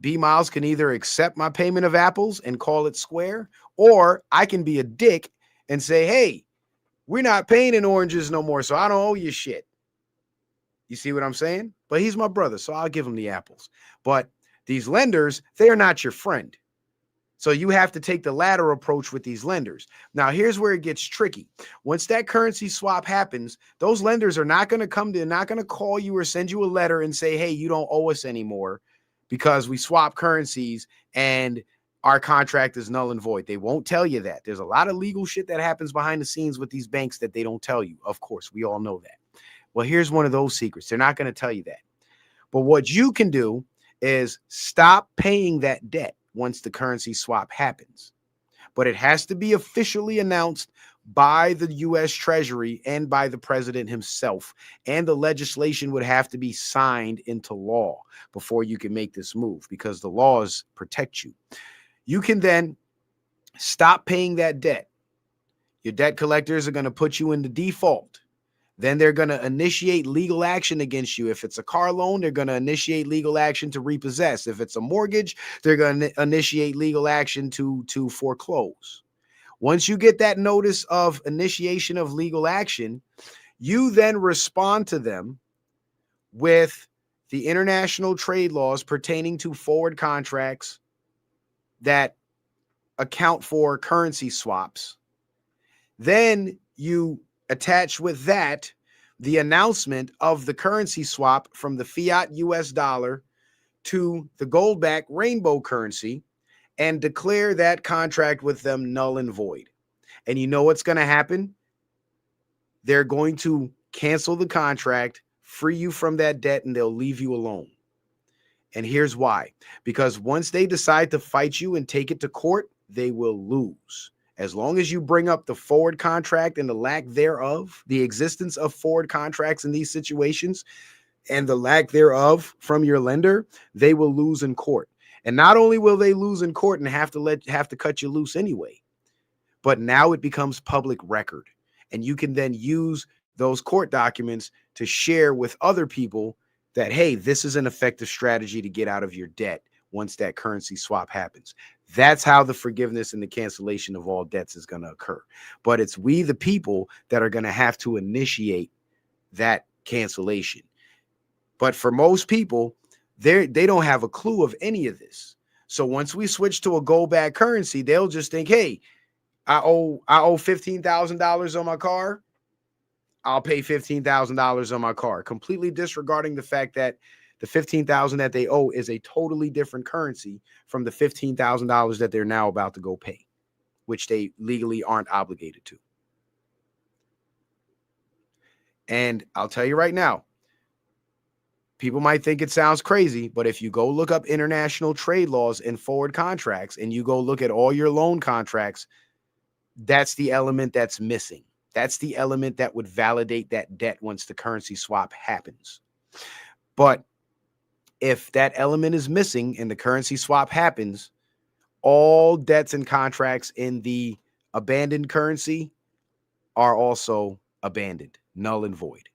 B Miles can either accept my payment of apples and call it square, or I can be a dick and say, hey, we're not paying in oranges no more, so I don't owe you shit. You see what I'm saying? But he's my brother, so I'll give him the apples. But these lenders, they are not your friend. So you have to take the latter approach with these lenders. Now, here's where it gets tricky. Once that currency swap happens, those lenders are not going to come to, they're not going to call you or send you a letter and say, hey, you don't owe us anymore because we swap currencies and our contract is null and void. They won't tell you that. There's a lot of legal shit that happens behind the scenes with these banks that they don't tell you. Of course, we all know that. Well, here's one of those secrets. They're not going to tell you that. But what you can do is stop paying that debt once the currency swap happens. But it has to be officially announced by the U.S. Treasury and by the president himself. And the legislation would have to be signed into law before you can make this move, because the laws protect you. You can then stop paying that debt. Your debt collectors are going to put you into default. Then they're going to initiate legal action against you. If it's a car loan, they're going to initiate legal action to repossess. If it's a mortgage, they're going to initiate legal action to foreclose. Once you get that notice of initiation of legal action, you then respond to them with the international trade laws pertaining to forward contracts that account for currency swaps. Then you attach with that the announcement of the currency swap from the fiat US dollar to the gold-backed rainbow currency and declare that contract with them null and void. And you know what's going to happen? They're going to cancel the contract, free you from that debt, and they'll leave you alone. And here's why. Because once they decide to fight you and take it to court, they will lose. As long as you bring up the forward contract and the lack thereof, the existence of forward contracts in these situations and the lack thereof from your lender, they will lose in court. And not only will they lose in court and have to cut you loose anyway, but now it becomes public record. And you can then use those court documents to share with other people that, hey, this is an effective strategy to get out of your debt once that currency swap happens. That's how the forgiveness and the cancellation of all debts is going to occur. But it's we, the people, that are going to have to initiate that cancellation. But for most people, they don't have a clue of any of this. So once we switch to a gold backed currency, they'll just think, hey, I owe $15,000 on my car. I'll pay $15,000 on my car, completely disregarding the fact that the $15,000 that they owe is a totally different currency from the $15,000 that they're now about to go pay, which they legally aren't obligated to. And I'll tell you right now, people might think it sounds crazy, but if you go look up international trade laws and forward contracts and you go look at all your loan contracts, that's the element that's missing. That's the element that would validate that debt once the currency swap happens. But if that element is missing and the currency swap happens, all debts and contracts in the abandoned currency are also abandoned, null and void.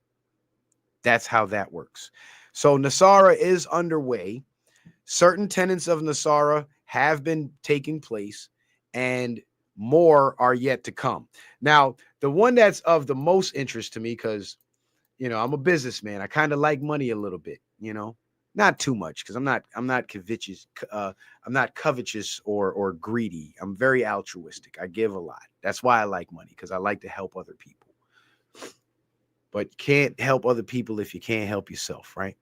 That's how that works. So NESARA is underway. Certain tenets of NESARA have been taking place, and more are yet to come. Now, the one that's of the most interest to me, because, you know, I'm a businessman. I kind of like money a little bit, you know, not too much, because I'm not covetous. I'm not covetous or greedy. I'm very altruistic. I give a lot. That's why I like money, because I like to help other people. But you can't help other people if you can't help yourself, right?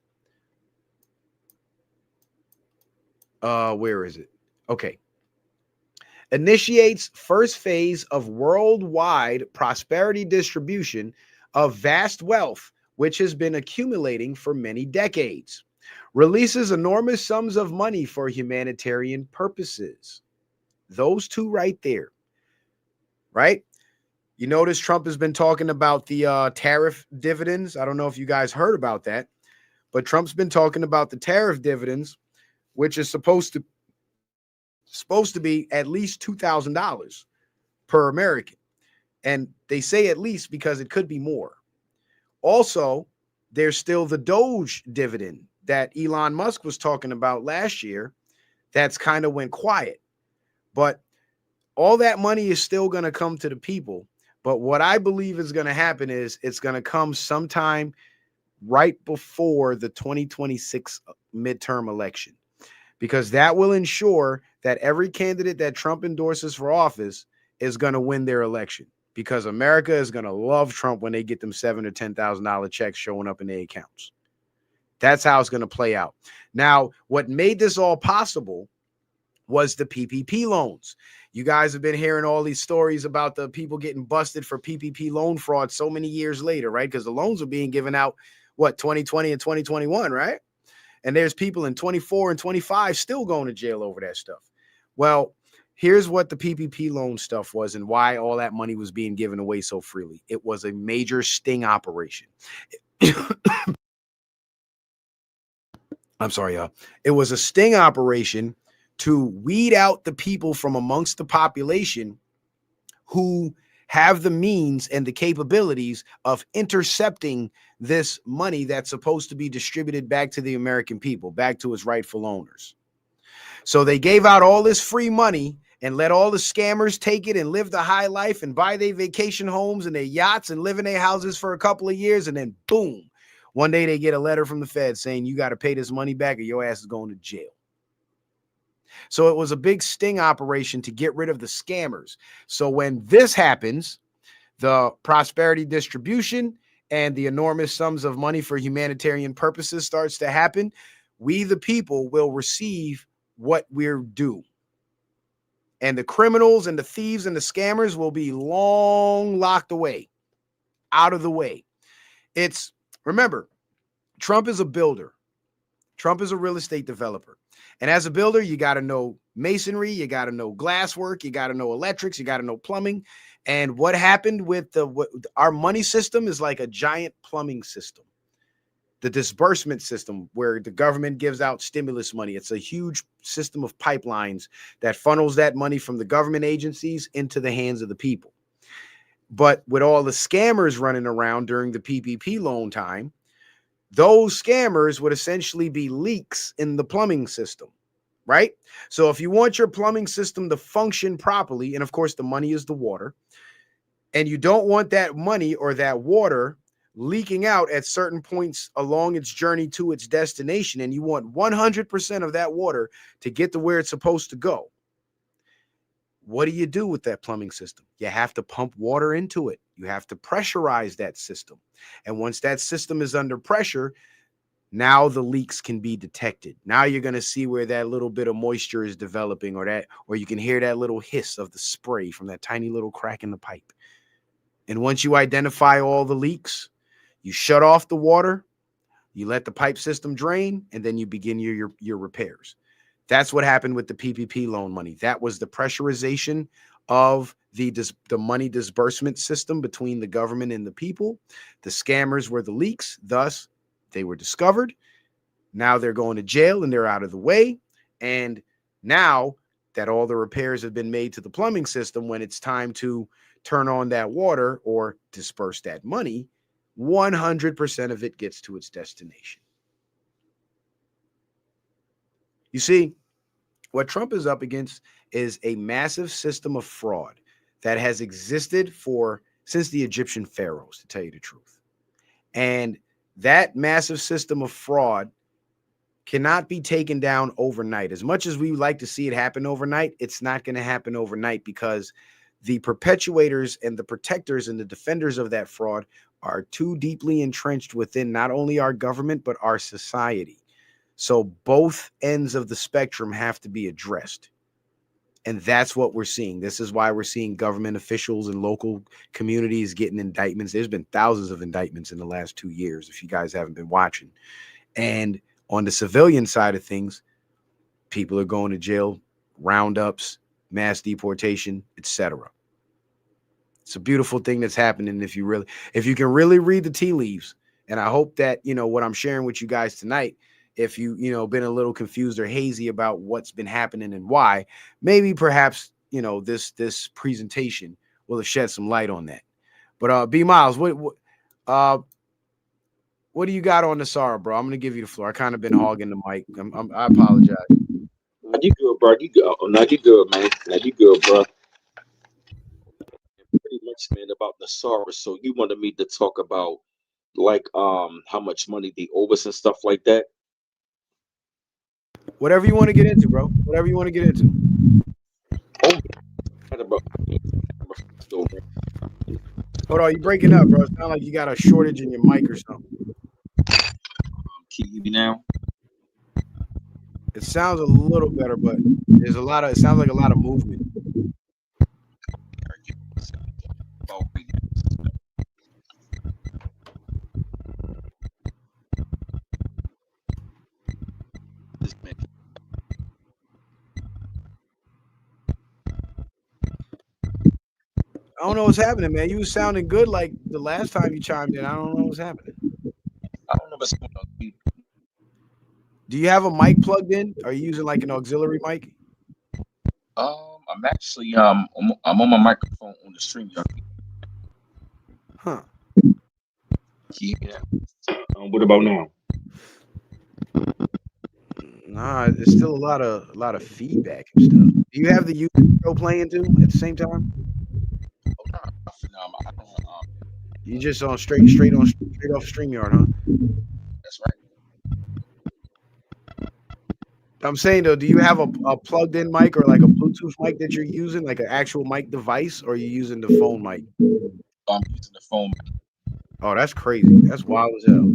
Where is it? Okay. Initiates first phase of worldwide prosperity distribution of vast wealth, which has been accumulating for many decades. Releases enormous sums of money for humanitarian purposes. Those two right there, right? You notice Trump has been talking about the tariff dividends. I don't know if you guys heard about that, but Trump's been talking about the tariff dividends, which is supposed to be at least $2,000 per American. And they say at least because it could be more. Also, there's still the Doge dividend that Elon Musk was talking about last year. That's kind of went quiet. But all that money is still going to come to the people. But what I believe is going to happen is it's going to come sometime right before the 2026 midterm election, because that will ensure that every candidate that Trump endorses for office is going to win their election, because America is going to love Trump when they get them $7,000 or $10,000 checks showing up in their accounts. That's how it's going to play out. Now, what made this all possible was the PPP loans. You guys have been hearing all these stories about the people getting busted for PPP loan fraud so many years later, right? Because the loans are being given out, 2020 and 2021, right? And there's people in 24 and 25 still going to jail over that stuff. Well, here's what the PPP loan stuff was and why all that money was being given away so freely. It was a major sting operation. I'm sorry, y'all. It was a sting operation to weed out the people from amongst the population who have the means and the capabilities of intercepting this money that's supposed to be distributed back to the American people, back to its rightful owners. So they gave out all this free money and let all the scammers take it and live the high life and buy their vacation homes and their yachts and live in their houses for a couple of years. And then boom, one day they get a letter from the Fed saying you got to pay this money back or your ass is going to jail. So it was a big sting operation to get rid of the scammers. So when this happens, the prosperity distribution and the enormous sums of money for humanitarian purposes starts to happen, we the people will receive what we're due. And the criminals and the thieves and the scammers will be long locked away, out of the way. Remember, Trump is a builder. Trump is a real estate developer. And as a builder, you got to know masonry, you got to know glasswork, you got to know electrics, you got to know plumbing. And what happened with our money system is like a giant plumbing system. The disbursement system where the government gives out stimulus money. It's a huge system of pipelines that funnels that money from the government agencies into the hands of the people. But with all the scammers running around during the PPP loan time, those scammers would essentially be leaks in the plumbing system, right? So if you want your plumbing system to function properly, and of course the money is the water, and you don't want that money or that water leaking out at certain points along its journey to its destination, and you want 100% of that water to get to where it's supposed to go, what do you do with that plumbing system? You have to pump water into it. You have to pressurize that system. And once that system is under pressure, now the leaks can be detected. Now you're going to see where that little bit of moisture is developing, or you can hear that little hiss of the spray from that tiny little crack in the pipe. And once you identify all the leaks, you shut off the water, you let the pipe system drain, and then you begin your repairs. That's what happened with the PPP loan money. That was the pressurization of the money disbursement system between the government and the people. The scammers were the leaks. Thus, they were discovered. Now they're going to jail and they're out of the way. And now that all the repairs have been made to the plumbing system, when it's time to turn on that water or disperse that money, 100% of it gets to its destination. You see, what Trump is up against is a massive system of fraud that has existed since the Egyptian pharaohs, to tell you the truth. And that massive system of fraud cannot be taken down overnight. As much as we like to see it happen overnight, it's not going to happen overnight, because the perpetuators and the protectors and the defenders of that fraud are too deeply entrenched within not only our government, but our society. So both ends of the spectrum have to be addressed. And that's what we're seeing. This is why we're seeing government officials and local communities getting indictments. There's been thousands of indictments in the last 2 years, if you guys haven't been watching. And on the civilian side of things, people are going to jail, roundups, mass deportation, etc. It's a beautiful thing that's happening if you can really read the tea leaves. And I hope that, what I'm sharing with you guys tonight, if been a little confused or hazy about what's been happening and why, maybe perhaps, this presentation will have shed some light on that. But B Miles, what do you got on Nasara, bro? I'm going to give you the floor. I kind of been hogging the mic. I apologize. Now you good, bro. You good. Now you good, man. Now you good, bro. Pretty much, man, about Nasara. So you wanted me to talk about how much money they owe us and stuff like that. Whatever you want to get into, bro. Whatever you want to get into. Oh, hold on, you breaking up, bro. It sounds like you got a shortage in your mic or something. Can you hear me now? It sounds a little better, but it sounds like a lot of movement. I don't know what's happening, man. You was sounding good like the last time you chimed in. I don't know what's happening. I don't know what's going on. Do you have a mic plugged in? Are you using like an auxiliary mic? I'm actually I'm on my microphone on the stream. Huh. Yeah. What about now? Nah, there's still a lot of feedback and stuff. Do you have the YouTube show playing too at the same time? You just on straight off StreamYard, huh? That's right. I'm saying though, do you have a plugged in mic or like a Bluetooth mic that you're using, like an actual mic device, or are you using the phone mic? I'm using the phone mic. Oh, that's crazy. That's wild as hell.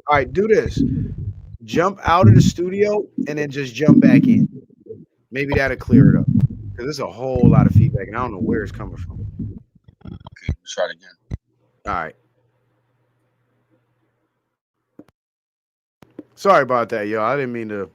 All right, do this. Jump out of the studio and then just jump back in. Maybe that'll clear it up. Because there's a whole lot of feedback and I don't know where it's coming from. Okay, let's try it again. All right. Sorry about that, yo. I didn't mean to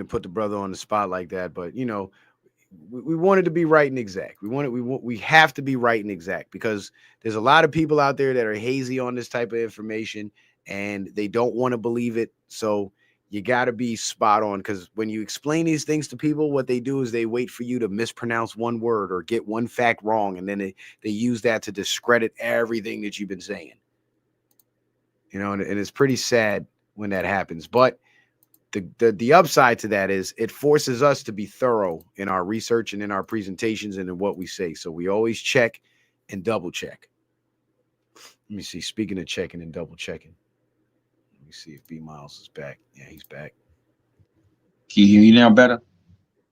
put the brother on the spot like that, but we wanted to be right and exact. We have to be right and exact, because there's a lot of people out there that are hazy on this type of information and they don't want to believe it. So you got to be spot on, because when you explain these things to people, what they do is they wait for you to mispronounce one word or get one fact wrong, and then they use that to discredit everything that you've been saying. you know, and it's pretty sad when that happens. But the upside to that is it forces us to be thorough in our research and in our presentations and in what we say. So we always check and double check. Let me see. Speaking of checking and double checking, let me see if B Miles is back. Yeah, he's back. Can you hear me now better?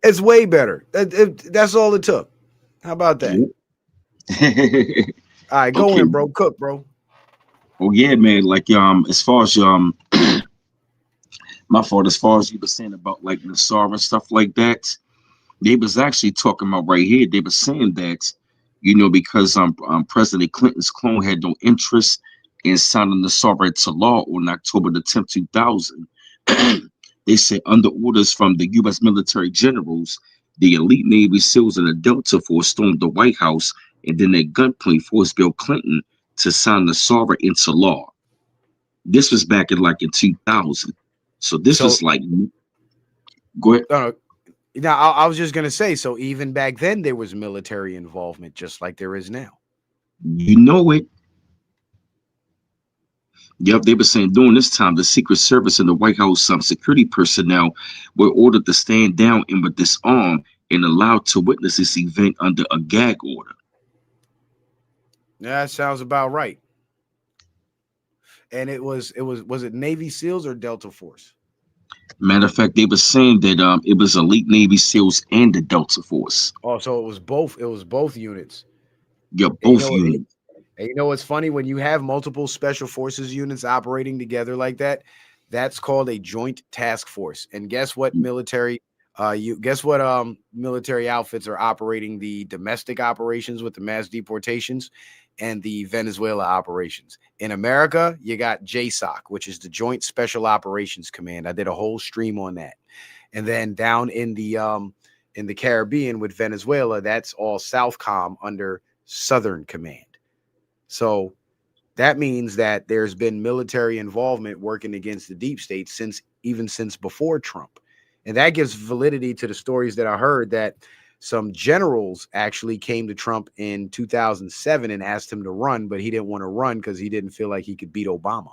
It's way better. That's all it took. How about that? All right, go Okay. in, bro. Cook, bro. Well, yeah, man. Like as far as my fault. As far as you were saying about like Nassar and stuff like that, they was actually talking about right here. They were saying that, because President Clinton's clone had no interest in signing Nassar into law on October the 10th, 2000. They said under orders from the U.S. military generals, the elite Navy SEALs and the Delta Force stormed the White House and then at gunpoint forced Bill Clinton to sign Nassar into law. This was back in 2000. So this was like, go ahead. Now, I was just gonna say, so even back then there was military involvement, just like there is now. You know it. Yep, they were saying during this time, the Secret Service and the White House security personnel were ordered to stand down and were disarmed and allowed to witness this event under a gag order. Yeah, that sounds about right. And was it Navy SEALs or Delta Force? Matter of fact, they were saying that it was elite Navy SEALs and the Delta Force. Oh, so it was both. It was both units. Yeah, both units. And you know what's funny? When you have multiple special forces units operating together like that, that's called a joint task force. And guess what military military outfits are operating the domestic operations with the mass deportations and the Venezuela operations. In America, you got JSOC, which is the Joint Special Operations Command. I did a whole stream on that. And then down in the Caribbean with Venezuela, that's all Southcom under Southern Command. So that means that there's been military involvement working against the deep state since before Trump. And that gives validity to the stories that I heard that some generals actually came to Trump in 2007 and asked him to run, but he didn't want to run because he didn't feel like he could beat Obama.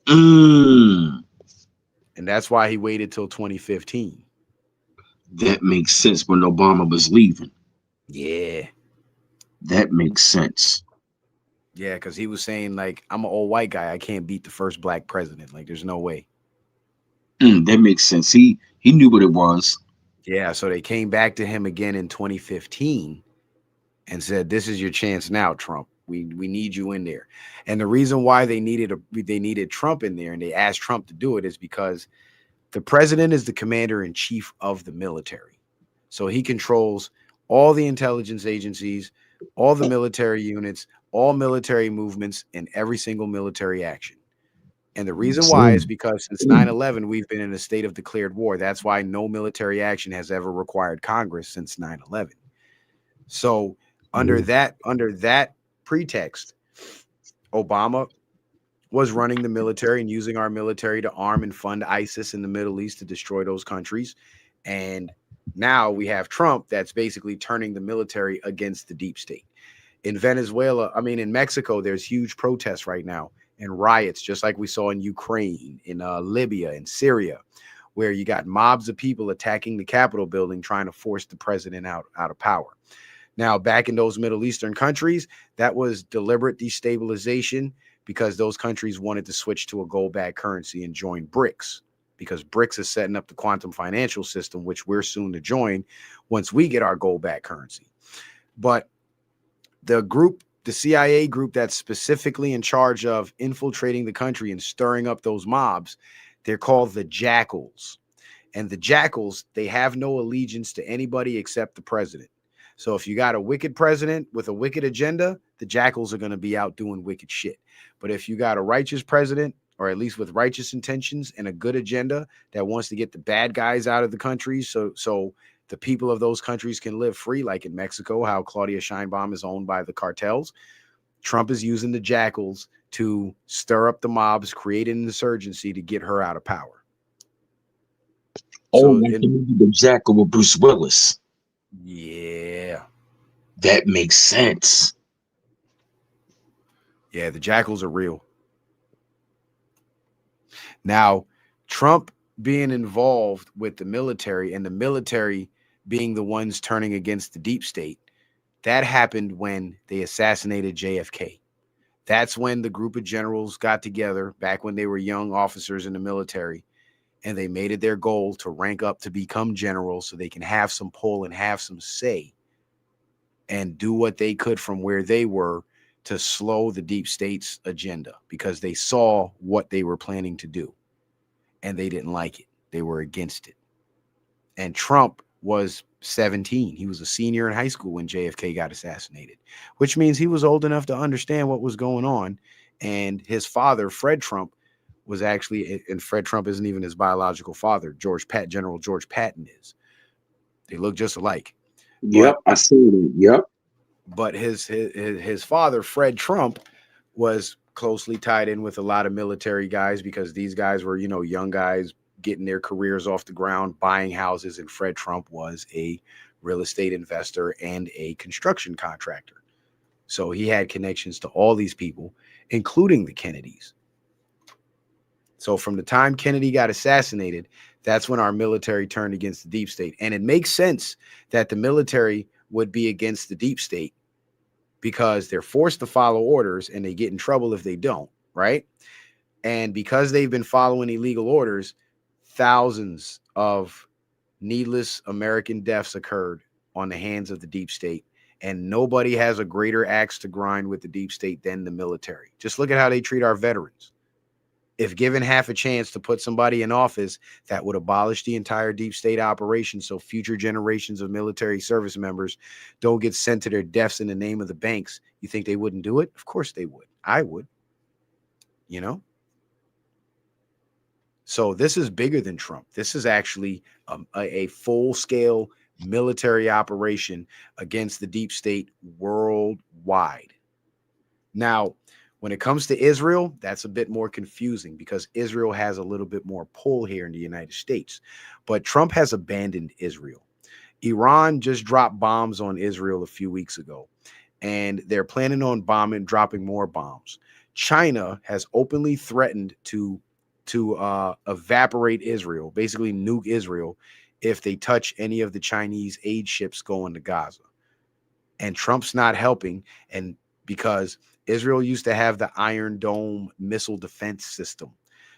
And that's why he waited till 2015. That makes sense when Obama was leaving. Yeah. That makes sense. Yeah, because he was saying, like, I'm an old white guy. I can't beat the first black president. Like, there's no way. That makes sense. He knew what it was. Yeah, so they came back to him again in 2015 and said, this is your chance now, Trump. We need you in there. And the reason why they needed Trump in there and they asked Trump to do it is because the president is the commander in chief of the military. So he controls all the intelligence agencies, all the military units, all military movements, and every single military action. And the reason why is because since 9/11, we've been in a state of declared war. That's why no military action has ever required Congress since 9/11. So under that pretext, Obama was running the military and using our military to arm and fund ISIS in the Middle East to destroy those countries. And now we have Trump that's basically turning the military against the deep state. In in Mexico, there's huge protests right now and riots, just like we saw in Ukraine, in Libya, and Syria, where you got mobs of people attacking the Capitol building, trying to force the president out of power. Now, back in those Middle Eastern countries, that was deliberate destabilization because those countries wanted to switch to a gold-backed currency and join BRICS, because BRICS is setting up the quantum financial system, which we're soon to join once we get our gold-backed currency. But the CIA group that's specifically in charge of infiltrating the country and stirring up those mobs, they're called the Jackals. And the Jackals, they have no allegiance to anybody except the president. So if you got a wicked president with a wicked agenda, the Jackals are going to be out doing wicked shit. But if you got a righteous president, or at least with righteous intentions and a good agenda that wants to get the bad guys out of the country so the people of those countries can live free, like in Mexico, how Claudia Sheinbaum is owned by the cartels, Trump is using the Jackals to stir up the mobs, create an insurgency to get her out of power. Oh, like the Jackal with Bruce Willis. Yeah. That makes sense. Yeah, the Jackals are real. Now, Trump being involved with the military and the military being the ones turning against the deep state, that happened when they assassinated JFK. That's when the group of generals got together back when they were young officers in the military, and they made it their goal to rank up to become generals so they can have some pull and have some say and do what they could from where they were to slow the deep state's agenda, because they saw what they were planning to do and they didn't like it. They were against it. And Trump was 17. He was a senior in high school when JFK got assassinated, which means he was old enough to understand what was going on. And his father, Fred Trump, was actually, and Fred Trump isn't even his biological father. General George Patton is. They look just alike. Yep, I see it. Yep. But his father, Fred Trump, was closely tied in with a lot of military guys, because these guys were, young guys getting their careers off the ground, buying houses. And Fred Trump was a real estate investor and a construction contractor. So he had connections to all these people, including the Kennedys. So from the time Kennedy got assassinated, that's when our military turned against the deep state. And it makes sense that the military would be against the deep state, because they're forced to follow orders and they get in trouble if they don't, right? And because they've been following illegal orders, thousands of needless American deaths occurred on the hands of the deep state. And nobody has a greater axe to grind with the deep state than the military. Just look at how they treat our veterans. If given half a chance to put somebody in office that would abolish the entire deep state operation so future generations of military service members don't get sent to their deaths in the name of the banks, you think they wouldn't do it? Of course they would. I would. So this is bigger than Trump. This is actually a full-scale military operation against the deep state worldwide. Now, when it comes to Israel, that's a bit more confusing, because Israel has a little bit more pull here in the United States. But Trump has abandoned Israel. Iran just dropped bombs on Israel a few weeks ago, and they're planning on dropping more bombs. China has openly threatened to evaporate Israel, basically nuke Israel, if they touch any of the Chinese aid ships going to Gaza. And Trump's not helping, and because Israel used to have the Iron Dome missile defense system.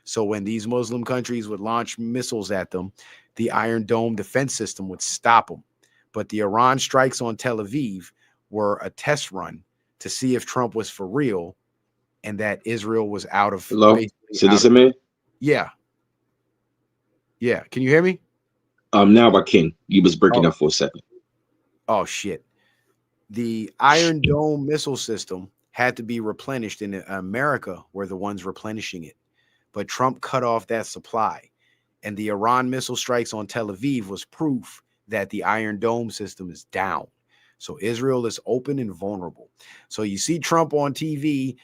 So when these Muslim countries would launch missiles at them, the Iron Dome defense system would stop them. But the Iran strikes on Tel Aviv were a test run to see if Trump was for real and that Israel was out of... Hello? Citizen Man? Yeah. Yeah. Can you hear me? Now I can. You was breaking up for a second. Oh, shit. The Iron Dome missile system had to be replenished, in America were the ones replenishing it. But Trump cut off that supply. And the Iran missile strikes on Tel Aviv was proof that the Iron Dome system is down. So Israel is open and vulnerable. So you see Trump on TV,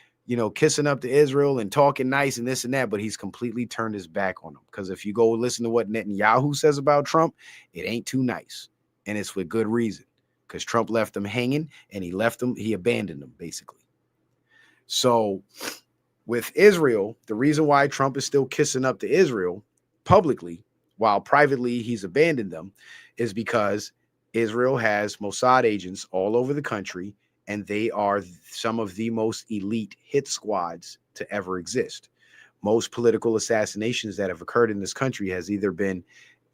kissing up to Israel and talking nice and this and that, but he's completely turned his back on them. Because if you go listen to what Netanyahu says about Trump, it ain't too nice. And it's with good reason, because Trump left them hanging, and he abandoned them, basically. So with Israel, the reason why Trump is still kissing up to Israel publicly, while privately he's abandoned them, is because Israel has Mossad agents all over the country, and they are some of the most elite hit squads to ever exist. Most political assassinations that have occurred in this country has either been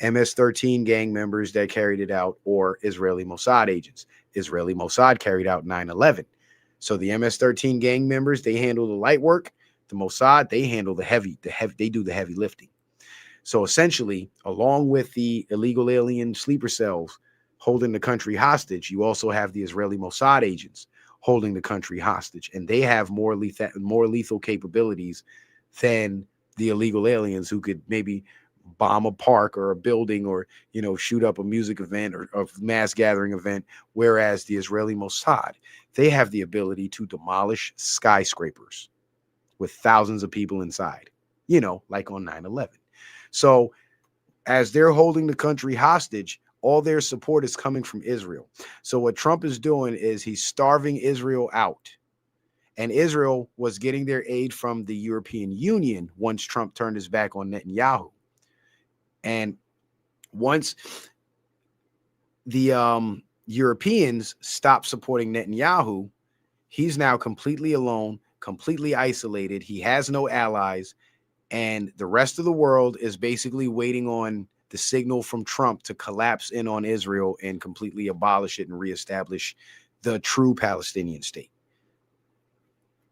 MS-13 gang members that carried it out, or Israeli Mossad agents. Israeli Mossad carried out 9/11. So the MS-13 gang members, they handle the light work. The Mossad, they handle the heavy, they do the heavy lifting. So essentially, along with the illegal alien sleeper cells holding the country hostage, you also have the Israeli Mossad agents holding the country hostage, and they have more lethal capabilities than the illegal aliens, who could maybe bomb a park or a building, or shoot up a music event or a mass gathering event. Whereas the Israeli Mossad, they have the ability to demolish skyscrapers with thousands of people inside, like on 9/11. So as they're holding the country hostage, all their support is coming from Israel. So what Trump is doing is he's starving Israel out. And Israel was getting their aid from the European Union once Trump turned his back on Netanyahu. And once the Europeans stopped supporting Netanyahu, he's now completely alone, completely isolated. He has no allies. And the rest of the world is basically waiting on the signal from Trump to collapse in on Israel and completely abolish it and reestablish the true Palestinian state.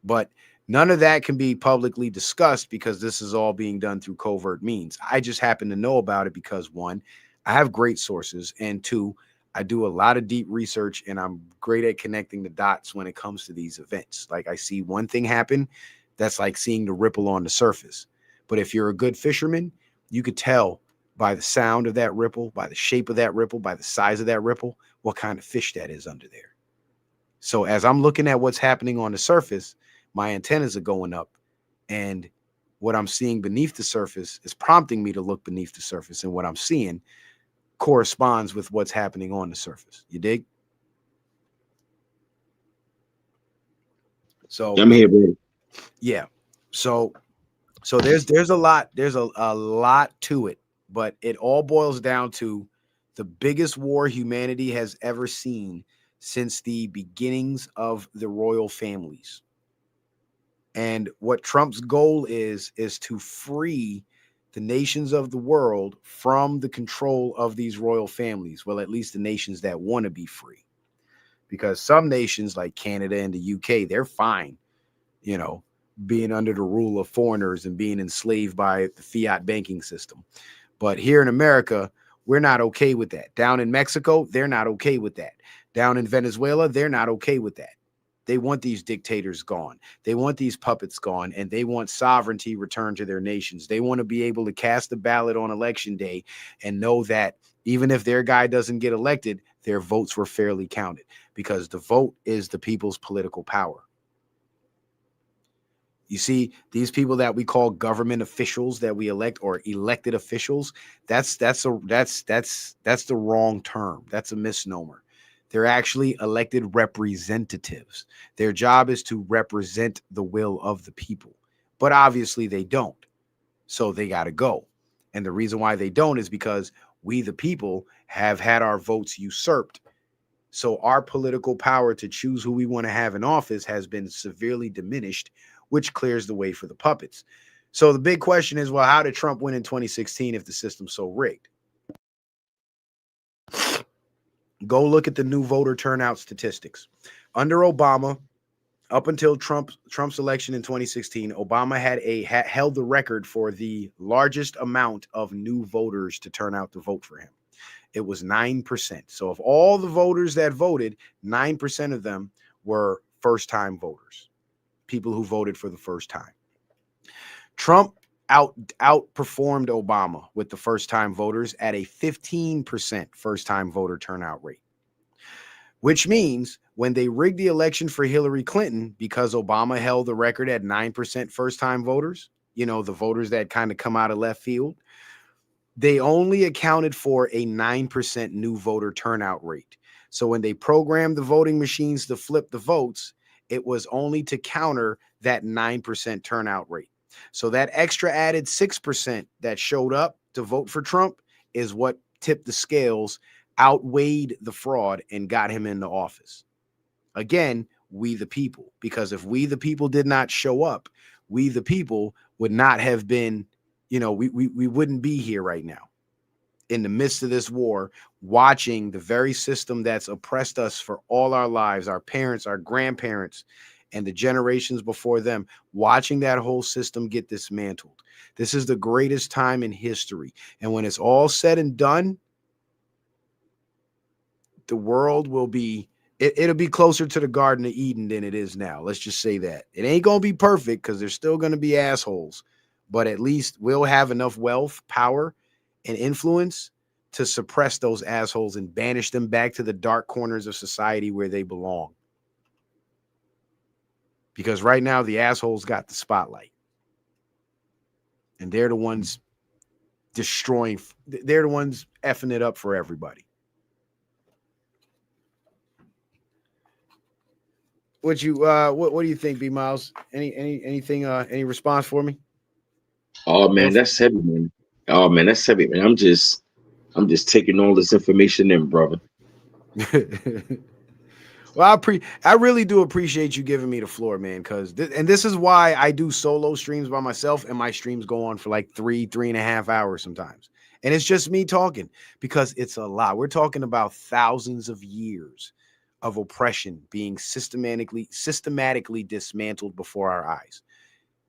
But none of that can be publicly discussed because this is all being done through covert means. I just happen to know about it because, one, I have great sources, and two, I do a lot of deep research and I'm great at connecting the dots when it comes to these events. Like, I see one thing happen, that's like seeing the ripple on the surface. But if you're a good fisherman, you could tell by the sound of that ripple, by the shape of that ripple, by the size of that ripple, what kind of fish that is under there. So as I'm looking at what's happening on the surface, my antennas are going up, and what I'm seeing beneath the surface is prompting me to look beneath the surface, and what I'm seeing corresponds with what's happening on the surface. You dig? So I'm here, bro. yeah. So there's a lot to it, but it all boils down to the biggest war humanity has ever seen since the beginnings of the royal families. And what Trump's goal is to free the nations of the world from the control of these royal families. Well, at least the nations that want to be free, because some nations like Canada and the UK, they're fine, being under the rule of foreigners and being enslaved by the fiat banking system. But here in America, we're not okay with that. Down in Mexico, they're not okay with that. Down in Venezuela, they're not okay with that. They want these dictators gone. They want these puppets gone, and they want sovereignty returned to their nations. They want to be able to cast a ballot on election day and know that even if their guy doesn't get elected, their votes were fairly counted, because the vote is the people's political power. You see, these people that we call government officials that we elect, or elected officials, that's the wrong term. That's a misnomer. They're actually elected representatives. Their job is to represent the will of the people. But obviously they don't. So they got to go. And the reason why they don't is because we, the people, have had our votes usurped. So our political power to choose who we want to have in office has been severely diminished, which clears the way for the puppets. So the big question is, well, how did Trump win in 2016 if the system's so rigged? Go look at the new voter turnout statistics. Under Obama, up until Trump's election in 2016, Obama held the record for the largest amount of new voters to turn out to vote for him. It was 9%. So of all the voters that voted, 9% of them were first-time voters, people who voted for the first time. Trump outperformed Obama with the first-time voters at a 15% first-time voter turnout rate, which means when they rigged the election for Hillary Clinton, because Obama held the record at 9% first-time voters, the voters that kind of come out of left field, they only accounted for a 9% new voter turnout rate. So when they programmed the voting machines to flip the votes, it was only to counter that 9% turnout rate. So that extra added 6% that showed up to vote for Trump is what tipped the scales, outweighed the fraud, and got him into office. Again, we the people, because if we the people did not show up, we the people would not have been, we wouldn't be here right now in the midst of this war, watching the very system that's oppressed us for all our lives, our parents, our grandparents, and the generations before them, watching that whole system get dismantled. This is the greatest time in history. And when it's all said and done, the world will be, it'll be closer to the Garden of Eden than it is now. Let's just say that. It ain't going to be perfect because there's still going to be assholes, but at least we'll have enough wealth, power, and influence to suppress those assholes and banish them back to the dark corners of society where they belong. Because right now, the assholes got the spotlight. And they're the ones destroying, they're the ones effing it up for everybody. what do you think, B Miles? Anything any response for me? Oh Or man, that's heavy, man. Oh man, that's heavy, man. I'm just taking all this information in, brother. well, I really do appreciate you giving me the floor, man. Because and this is why I do solo streams by myself, and my streams go on for like 3.5 hours sometimes, and it's just me talking because it's a lot. We're talking about thousands of years of oppression being systematically dismantled before our eyes.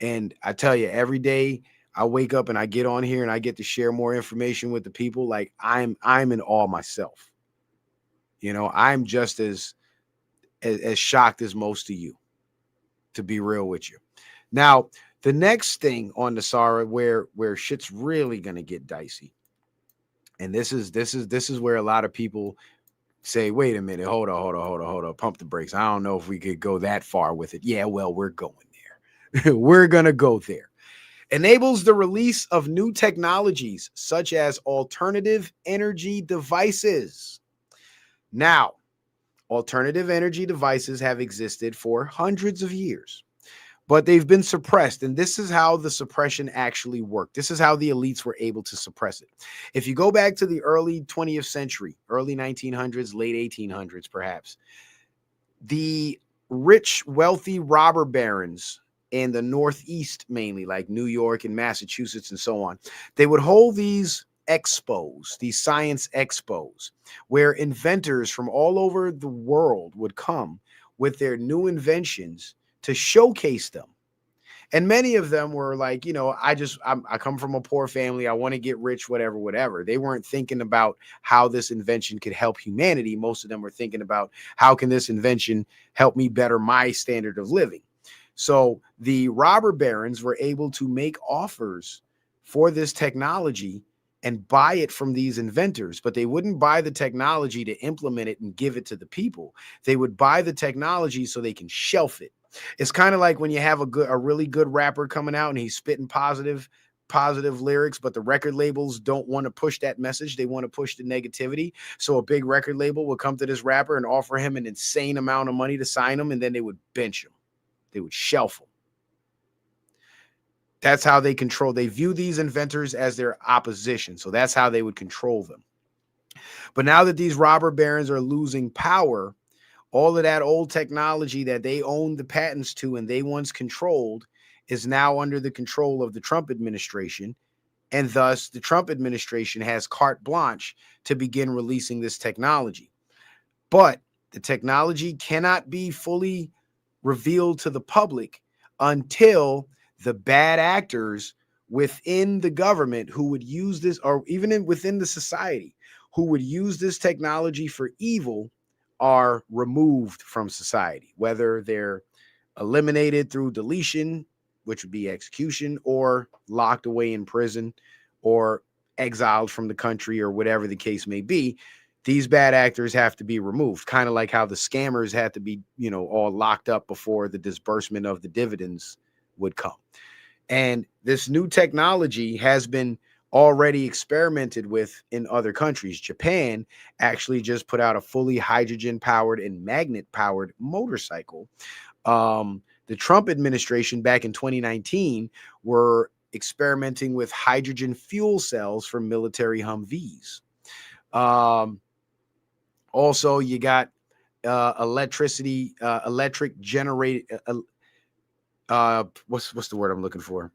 And I tell you, every day I wake up and I get on here and I get to share more information with the people. Like I'm in awe myself. I'm just as shocked as most of you, to be real with you. Now, the next thing on the Sarah where shit's really gonna get dicey, and this is where a lot of people say, wait a minute, hold on, pump the brakes. I don't know if we could go that far with it. Yeah, well, we're going there. We're gonna go there. Enables the release of new technologies such as alternative energy devices. Now, alternative energy devices have existed for hundreds of years, but they've been suppressed. And this is how the suppression actually worked. This is how the elites were able to suppress it. If you go back to the early 20th century, early 1900s, late 1800s, perhaps, the rich, wealthy robber barons in the Northeast, mainly like New York and Massachusetts and so on, they would hold these expos, these science expos, where inventors from all over the world would come with their new inventions to showcase them. And many of them were like, I come from a poor family. I want to get rich, whatever, whatever. They weren't thinking about how this invention could help humanity. Most of them were thinking about how can this invention help me better my standard of living. So the robber barons were able to make offers for this technology and buy it from these inventors, but they wouldn't buy the technology to implement it and give it to the people. They would buy the technology so they can shelf it. It's kind of like when you have a really good rapper coming out and he's spitting positive lyrics, but the record labels don't want to push that message. They want to push the negativity. So a big record label will come to this rapper and offer him an insane amount of money to sign him, and then they would bench him. They would shelf him. That's how they control. They view these inventors as their opposition. So that's how they would control them. But now that these robber barons are losing power, all of that old technology that they owned the patents to and they once controlled is now under the control of the Trump administration. And thus, the Trump administration has carte blanche to begin releasing this technology. But the technology cannot be fully revealed to the public until the bad actors within the government who would use this, or even within the society, who would use this technology for evil, are removed from society, whether they're eliminated through deletion, which would be execution, or locked away in prison, or exiled from the country, or whatever the case may be. These bad actors have to be removed, kind of like how the scammers had to be, all locked up before the disbursement of the dividends would come. And this new technology has been already experimented with in other countries. Japan actually just put out a fully hydrogen powered and magnet powered motorcycle. The Trump administration back in 2019 were experimenting with hydrogen fuel cells for military Humvees. Also, you got electric generate. What's the word I'm looking for?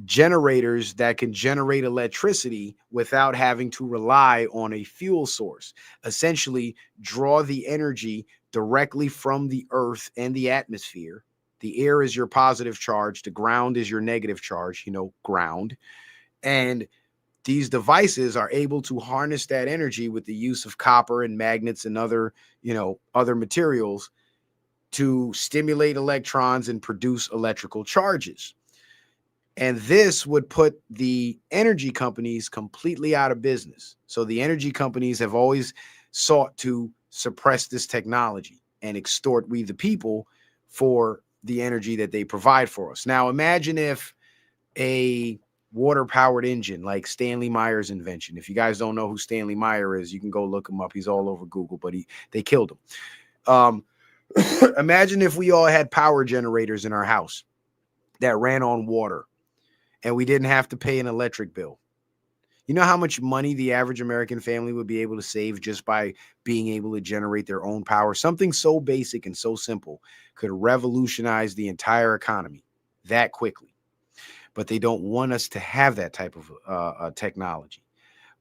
Generators that can generate electricity without having to rely on a fuel source. Essentially, draw the energy directly from the earth and the atmosphere. The air is your positive charge. The ground is your negative charge, ground. And these devices are able to harness that energy with the use of copper and magnets and other materials to stimulate electrons and produce electrical charges. And this would put the energy companies completely out of business. So the energy companies have always sought to suppress this technology and extort we the people for the energy that they provide for us. Now, imagine if a water-powered engine like Stanley Meyer's invention. If you guys don't know who Stanley Meyer is, you can go look him up. He's all over Google, but they killed him. Imagine if we all had power generators in our house that ran on water and we didn't have to pay an electric bill. You know how much money the average American family would be able to save just by being able to generate their own power? Something so basic and so simple could revolutionize the entire economy that quickly. But they don't want us to have that type of technology.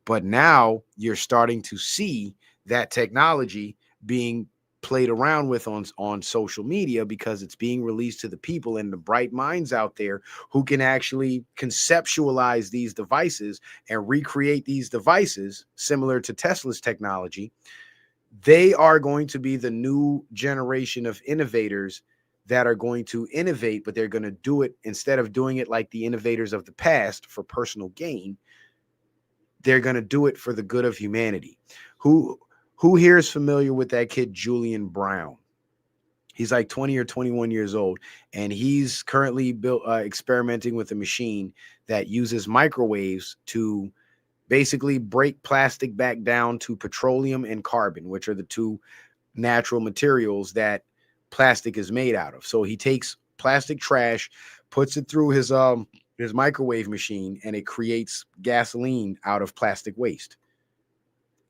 But now you're starting to see that technology being played around with on social media because it's being released to the people and the bright minds out there who can actually conceptualize these devices and recreate these devices similar to Tesla's technology. They are going to be the new generation of innovators that are going to innovate, but they're going to do it instead of doing it like the innovators of the past for personal gain. They're going to do it for the good of humanity. Who here is familiar with that kid, Julian Brown? He's like 20 or 21 years old, and he's currently experimenting with a machine that uses microwaves to basically break plastic back down to petroleum and carbon, which are the two natural materials that plastic is made out of. So he takes plastic trash, puts it through his microwave machine, and it creates gasoline out of plastic waste.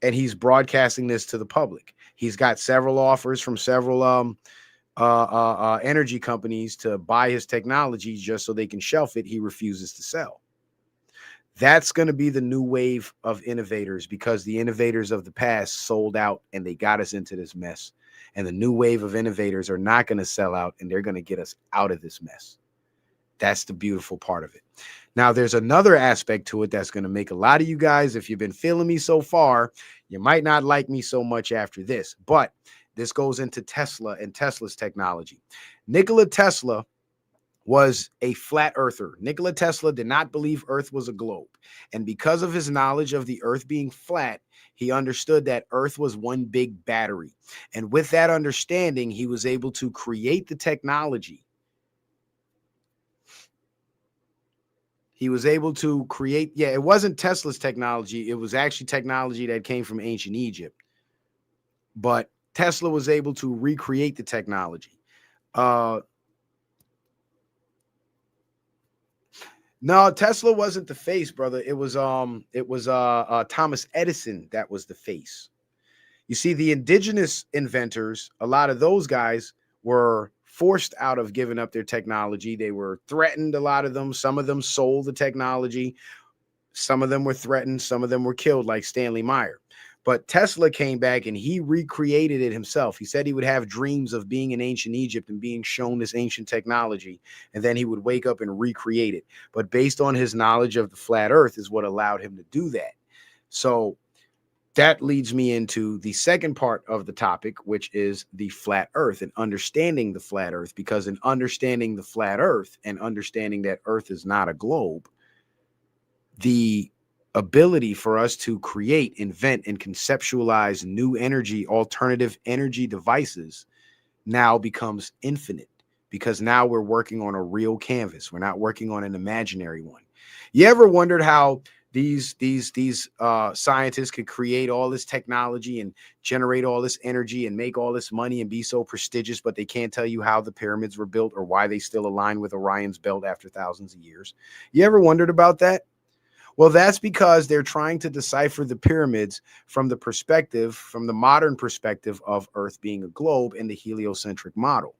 And he's broadcasting this to the public. He's got several offers from several energy companies to buy his technology just so they can shelf it. He refuses to sell. That's going to be the new wave of innovators because the innovators of the past sold out and they got us into this mess. And the new wave of innovators are not going to sell out and they're going to get us out of this mess. That's the beautiful part of it. Now, there's another aspect to it that's going to make a lot of you guys, if you've been feeling me so far, you might not like me so much after this. But this goes into Tesla and Tesla's technology. Nikola Tesla was a flat earther. Nikola Tesla did not believe Earth was a globe. And because of his knowledge of the Earth being flat, he understood that Earth was one big battery. And with that understanding, he was able to create the technology. He was able to create, it wasn't Tesla's technology. It was actually technology that came from ancient Egypt. But Tesla was able to recreate the technology. No, Tesla wasn't the face, brother. It was Thomas Edison that was the face. You see, the indigenous inventors, a lot of those guys were forced out of giving up their technology. They were threatened, a lot of them. Some of them sold the technology. Some of them were threatened. Some of them were killed, like Stanley Meyer. But Tesla came back and he recreated it himself. He said he would have dreams of being in ancient Egypt and being shown this ancient technology, and then he would wake up and recreate it. But based on his knowledge of the flat earth is what allowed him to do that. So that leads me into the second part of the topic, which is the flat earth and understanding the flat earth, because in understanding the flat earth and understanding that earth is not a globe, the ability for us to create, invent, and conceptualize new energy, alternative energy devices now becomes infinite, because now we're working on a real canvas. We're not working on an imaginary one. You ever wondered how these scientists could create all this technology and generate all this energy and make all this money and be so prestigious, but they can't tell you how the pyramids were built or why they still align with Orion's belt after thousands of years? You ever wondered about that? Well, that's because they're trying to decipher the pyramids from the modern perspective of Earth being a globe and the heliocentric model.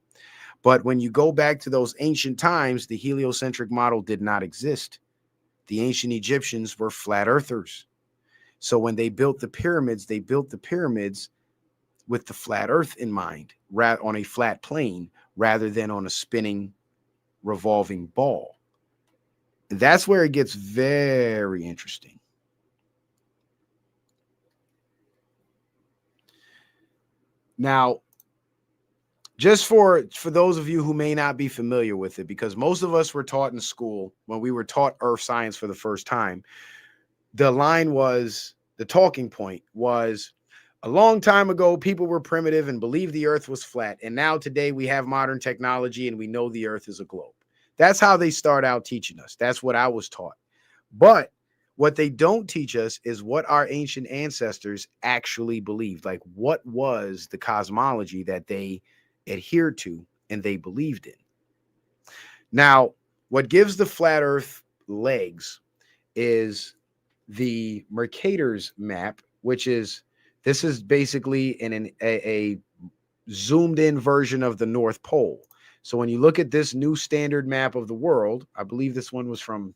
But when you go back to those ancient times, the heliocentric model did not exist. The ancient Egyptians were flat earthers. So when they built the pyramids with the flat earth in mind, on a flat plane rather than on a spinning, revolving ball. And that's where it gets very interesting. Now, just for those of you who may not be familiar with it, because most of us were taught in school, when we were taught earth science for the first time, the talking point was, a long time ago, people were primitive and believed the earth was flat. And now today we have modern technology and we know the earth is a globe. That's how they start out teaching us. That's what I was taught. But what they don't teach us is what our ancient ancestors actually believed. Like, what was the cosmology that they adhered to and they believed in. Now, what gives the flat earth legs is the Mercator's map, which is this is basically a zoomed in version of the North Pole. So when you look at this new standard map of the world, I believe this one was from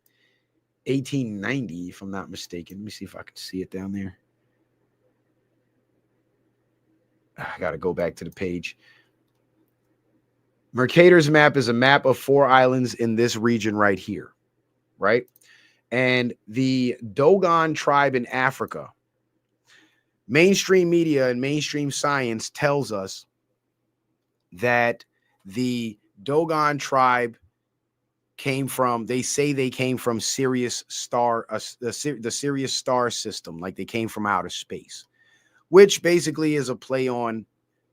1890, if I'm not mistaken. Let me see if I can see it down there. I got to go back to the page. Mercator's map is a map of 4 islands in this region right here, right? And the Dogon tribe in Africa, mainstream media and mainstream science tells us that the Dogon tribe came from, they say they came from Sirius star, the Sirius star system, like they came from outer space, which basically is a play on,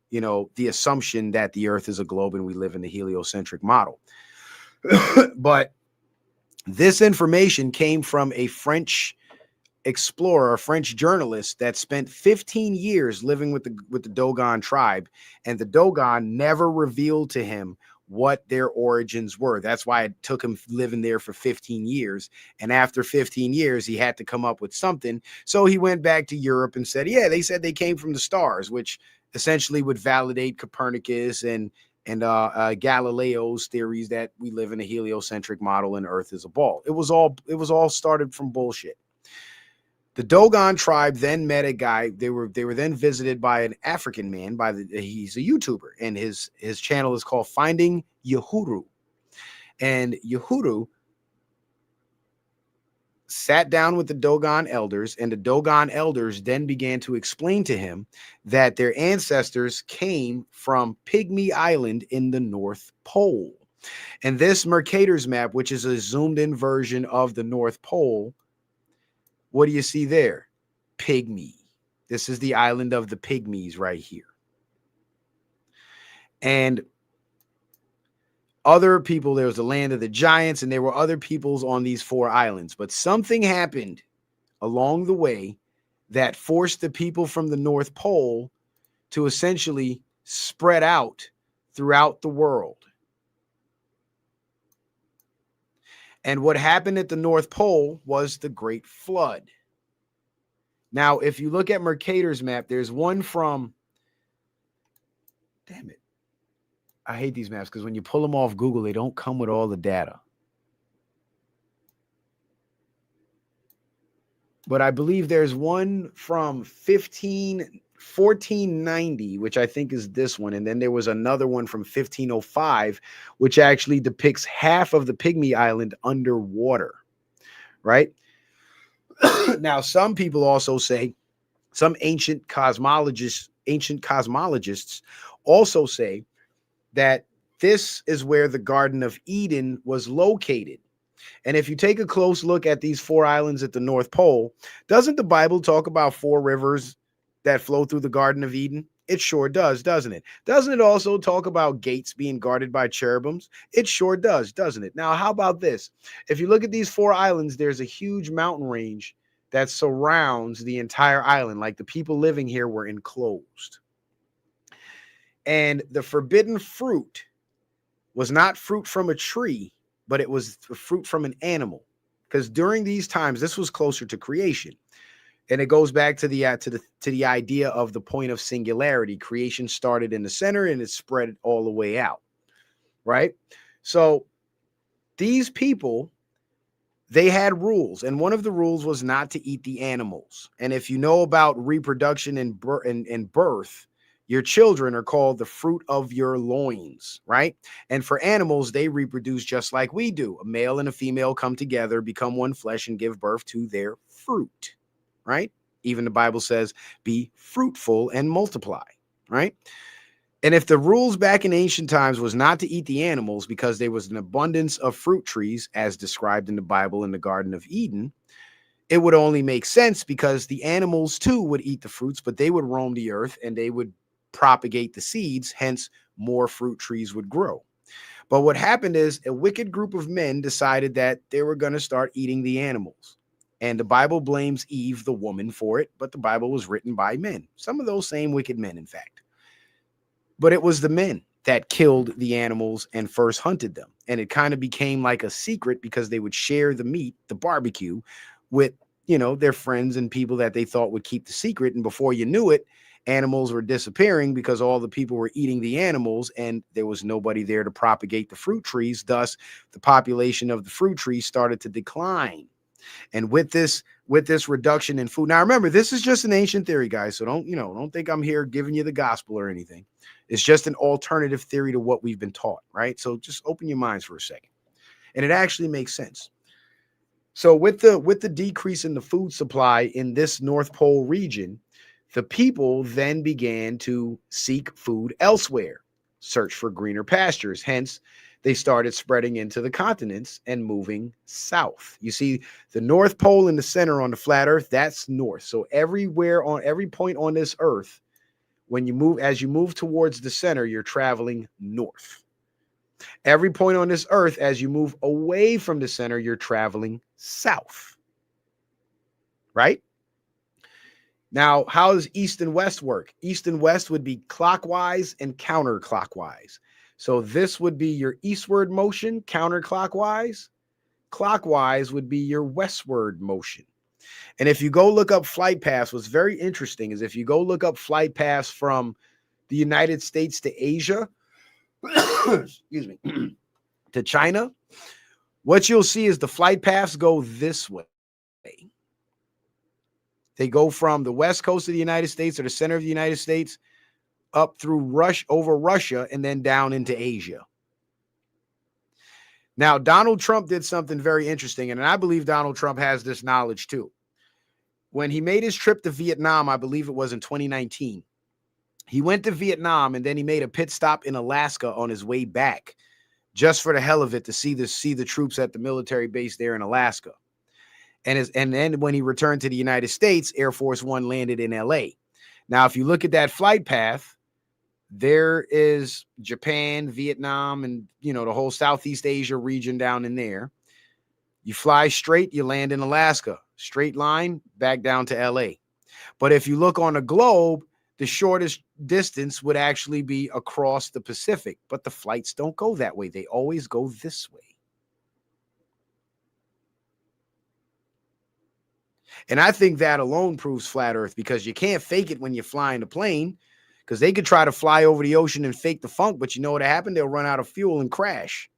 you know, the assumption that the earth is a globe and we live in the heliocentric model. But this information came from a French explorer, a French journalist that spent 15 years living with the Dogon tribe, and the Dogon never revealed to him what their origins were. That's why it took him living there for 15 years. And after 15 years, he had to come up with something. So he went back to Europe and said, yeah, they said they came from the stars, which essentially would validate Copernicus and Galileo's theories that we live in a heliocentric model and Earth is a ball. It was all started from bullshit. The Dogon tribe then met a guy. They were then visited by an African man. He's a YouTuber, and his channel is called Finding Uhuru. And Uhuru sat down with the Dogon elders, and the Dogon elders then began to explain to him that their ancestors came from Pygmy Island in the North Pole. And this Mercator's map, which is a zoomed in version of the North Pole, what do you see there? Pygmy. This is the island of the Pygmies right here. And other people, there was the land of the giants, and there were other peoples on these 4 islands. But something happened along the way that forced the people from the North Pole to essentially spread out throughout the world. And what happened at the North Pole was the Great Flood. Now, if you look at Mercator's map, there's one from, damn it, I hate these maps because when you pull them off Google, they don't come with all the data. But I believe there's one from 1490, which I think is this one. And then there was another one from 1505, which actually depicts half of the Pygmy Island underwater, right? Now, some people also say, some ancient cosmologists also say that this is where the Garden of Eden was located. And if you take a close look at these 4 islands at the North Pole, doesn't the Bible talk about 4 rivers that flow through the Garden of Eden? It sure does, doesn't it? Doesn't it also talk about gates being guarded by cherubims? It sure does, doesn't it? Now, how about this? If you look at these 4 islands, there's a huge mountain range that surrounds the entire island. Like the people living here were enclosed. And the forbidden fruit was not fruit from a tree, but it was fruit from an animal. Because during these times, this was closer to creation. And it goes back to the idea of the point of singularity. Creation started in the center and it spread all the way out, right? So these people, they had rules, and one of the rules was not to eat the animals. And if you know about reproduction and birth, your children are called the fruit of your loins, right? And for animals, they reproduce just like we do. A male and a female come together, become one flesh, and give birth to their fruit, right? Even the Bible says, be fruitful and multiply, right? And if the rules back in ancient times was not to eat the animals because there was an abundance of fruit trees, as described in the Bible in the Garden of Eden, it would only make sense because the animals too would eat the fruits, but they would roam the earth and they would propagate the seeds, hence more fruit trees would grow. But what happened is a wicked group of men decided that they were going to start eating the animals. And the Bible blames Eve, the woman, for it, but the Bible was written by men. Some of those same wicked men, in fact. But it was the men. that killed the animals and first hunted them. And it kind of became like a secret because they would share the meat, the barbecue, with, you know, their friends and people that they thought would keep the secret. And before you knew it, animals were disappearing because all the people were eating the animals and there was nobody there to propagate the fruit trees. Thus, the population of the fruit trees started to decline. And with this reduction in food, now remember, this is just an ancient theory, guys. So don't think I'm here giving you the gospel or anything. It's just an alternative theory to what we've been taught, right? So just open your minds for a second. And it actually makes sense. So with the decrease in the food supply in this North Pole region, the people then began to seek food elsewhere, search for greener pastures. Hence, they started spreading into the continents and moving south. You see, the North Pole in the center on the flat Earth, that's north. So everywhere on every point on this Earth, as you move towards the center, you're traveling north. Every point on this Earth, as you move away from the center, you're traveling south. Right? Now, how does east and west work? East and west would be clockwise and counterclockwise. So this would be your eastward motion, counterclockwise. Clockwise would be your westward motion. And if you go look up flight paths, what's very interesting is if you go look up flight paths from the United States to Asia, excuse me, to China, what you'll see is the flight paths go this way. They go from the west coast of the United States or the center of the United States up through over Russia and then down into Asia. Now, Donald Trump did something very interesting, and I believe Donald Trump has this knowledge too. When he made his trip to Vietnam, I believe it was in 2019, he went to Vietnam and then he made a pit stop in Alaska on his way back, just for the hell of it, to see the troops at the military base there in Alaska. And then when he returned to the United States, Air Force One landed in LA. Now, if you look at that flight path, there is Japan, Vietnam, and the whole Southeast Asia region down in there. You fly straight, you land in Alaska, straight line back down to LA. But if you look on a globe, the shortest distance would actually be across the Pacific, but the flights don't go that way. They always go this way. And I think that alone proves flat Earth, because you can't fake it when you're flying a plane, because they could try to fly over the ocean and fake the funk, but you know what happened? They'll run out of fuel and crash.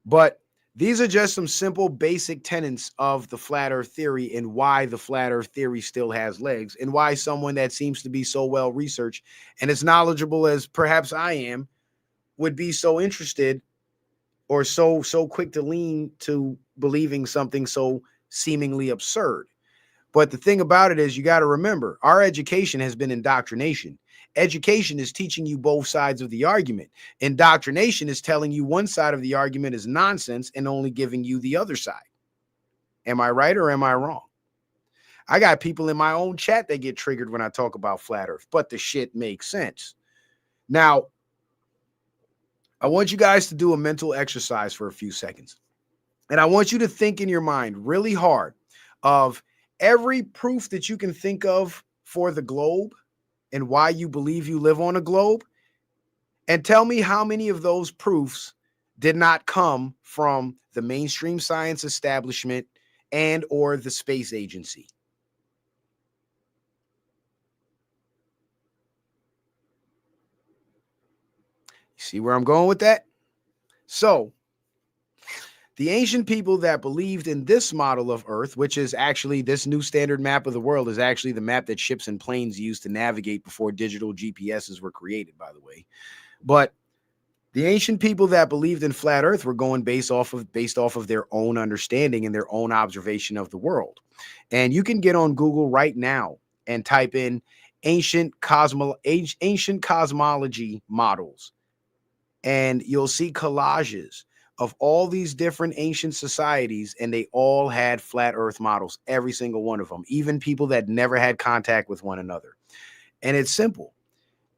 But these are just some simple basic tenets of the flat Earth theory and why the flat Earth theory still has legs, and why someone that seems to be so well researched and as knowledgeable as perhaps I am would be so interested or so quick to lean to believing something so seemingly absurd. But the thing about it is, you got to remember, our education has been indoctrination. Education is teaching you both sides of the argument. Indoctrination is telling you one side of the argument is nonsense and only giving you the other side. Am I right or am I wrong? I got people in my own chat that get triggered when I talk about flat Earth, but the shit makes sense. Now, I want you guys to do a mental exercise for a few seconds. And I want you to think in your mind really hard of every proof that you can think of for the globe and why you believe you live on a globe. And tell me how many of those proofs did not come from the mainstream science establishment and or the space agency. See where I'm going with that? So, the ancient people that believed in this model of Earth, which is actually this new standard map of the world, is actually the map that ships and planes used to navigate before digital GPSs were created, by the way. But the ancient people that believed in flat Earth were going based off of their own understanding and their own observation of the world. And you can get on Google right now and type in ancient cosmology models, and you'll see collages of all these different ancient societies, and they all had flat Earth models, every single one of them, even people that never had contact with one another. And it's simple,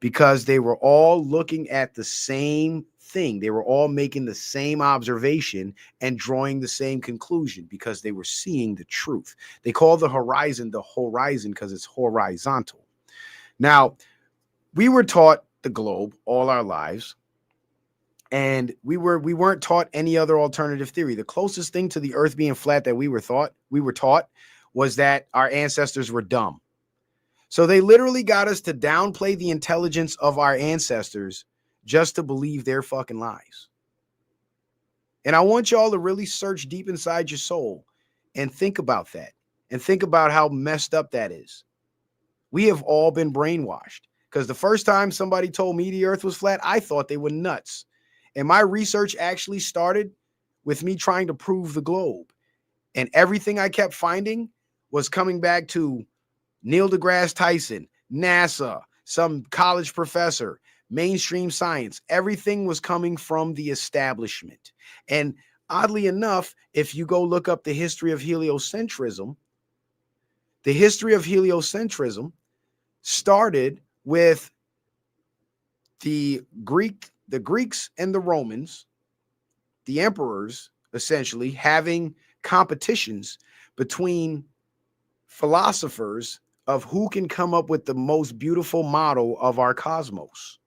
because they were all looking at the same thing. They were all making the same observation and drawing the same conclusion, because they were seeing the truth. They call the horizon because it's horizontal. Now, we were taught the globe all our lives, and we weren't taught any other alternative theory. The closest thing to the earth being flat that we were taught was that our ancestors were dumb. So they literally got us to downplay the intelligence of our ancestors just to believe their fucking lies. And I want y'all to really search deep inside your soul and think about that, and think about how messed up that is. We have all been brainwashed, because the first time somebody told me the earth was flat, I thought they were nuts. And my research actually started with me trying to prove the globe. And everything I kept finding was coming back to Neil deGrasse Tyson, NASA, some college professor, mainstream science. Everything was coming from the establishment. And oddly enough, if you go look up the history of heliocentrism started with the Greeks and the Romans, the emperors, essentially having competitions between philosophers of who can come up with the most beautiful model of our cosmos.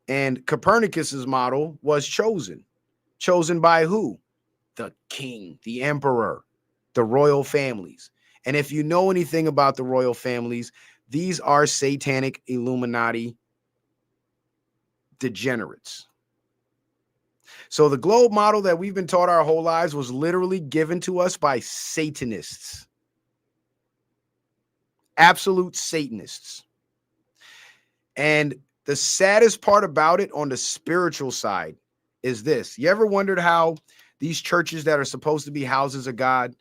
And Copernicus's model was chosen by who? The king, the emperor, the royal families. And if you know anything about the royal families, these are satanic Illuminati degenerates. So the globe model that we've been taught our whole lives was literally given to us by Satanists. Absolute Satanists. And the saddest part about it on the spiritual side is this. You ever wondered how these churches that are supposed to be houses of God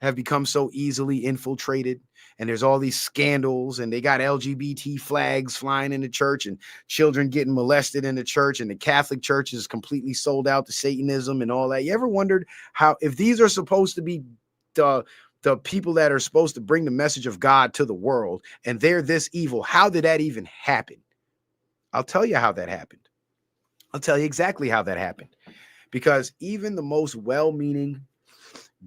have become so easily infiltrated? And there's all these scandals, and they got LGBT flags flying in the church, and children getting molested in the church, and the Catholic Church is completely sold out to Satanism and all that. You ever wondered how, if these are supposed to be the people that are supposed to bring the message of God to the world, and they're this evil, how did that even happen? I'll tell you how that happened. I'll tell you exactly how that happened. Because even the most well-meaning,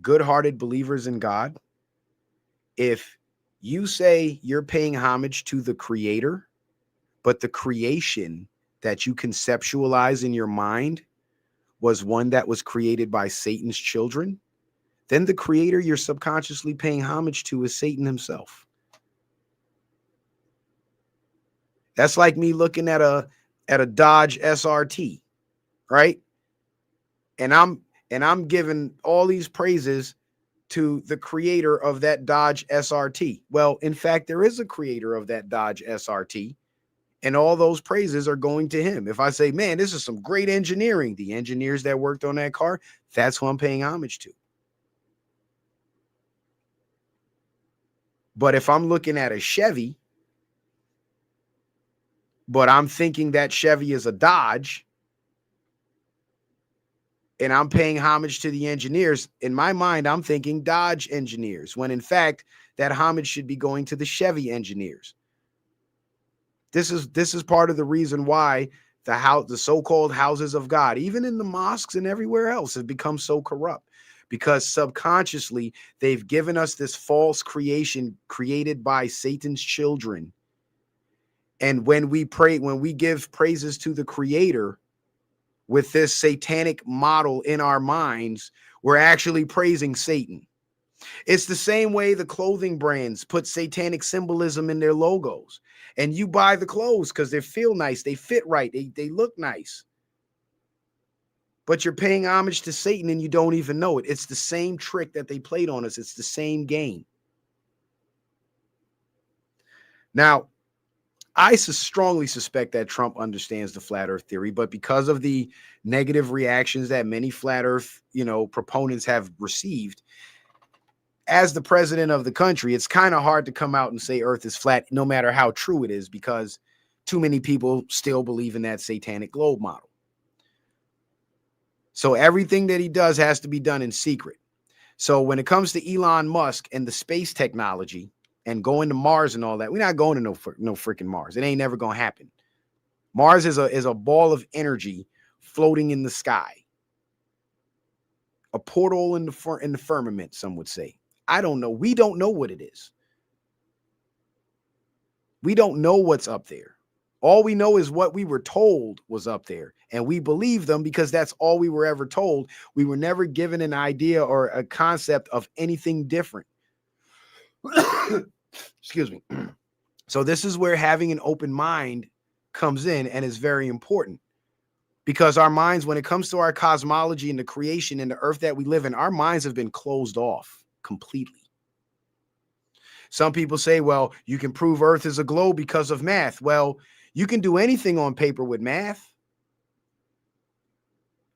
good-hearted believers in God, if you say you're paying homage to the creator, but the creation that you conceptualize in your mind was one that was created by Satan's children, then the creator you're subconsciously paying homage to is Satan himself. That's like me looking at a Dodge SRT, right? And I'm giving all these praises to the creator of that Dodge SRT. Well, in fact, there is a creator of that Dodge SRT, and all those praises are going to him. If I say, man, this is some great engineering, the engineers that worked on that car, that's who I'm paying homage to. But if I'm looking at a Chevy, but I'm thinking that Chevy is a Dodge, and I'm paying homage to the engineers, in my mind, I'm thinking Dodge engineers, when in fact, that homage should be going to the Chevy engineers. This is part of the reason why the so-called houses of God, even in the mosques and everywhere else, have become so corrupt, because subconsciously they've given us this false creation created by Satan's children. And when we give praises to the creator with this satanic model in our minds, we're actually praising Satan. It's the same way the clothing brands put satanic symbolism in their logos. And you buy the clothes because they feel nice, they fit right, they look nice. But you're paying homage to Satan and you don't even know it. It's the same trick that they played on us. It's the same game. Now, I strongly suspect that Trump understands the flat earth theory, but because of the negative reactions that many flat earth, proponents have received, as the president of the country, it's kind of hard to come out and say earth is flat, no matter how true it is, because too many people still believe in that satanic globe model. So everything that he does has to be done in secret. So when it comes to Elon Musk and the space technology and going to Mars and all that, we're not going to no freaking Mars. It ain't never going to happen. Mars is a ball of energy floating in the sky. A portal in the firmament, some would say. I don't know. We don't know what it is. We don't know what's up there. All we know is what we were told was up there, and we believe them because that's all we were ever told. We were never given an idea or a concept of anything different. Excuse me. So this is where having an open mind comes in and is very important, because our minds, when it comes to our cosmology and the creation and the earth that we live in, our minds have been closed off completely. Some people say, well, you can prove earth is a globe because of math. Well, you can do anything on paper with math,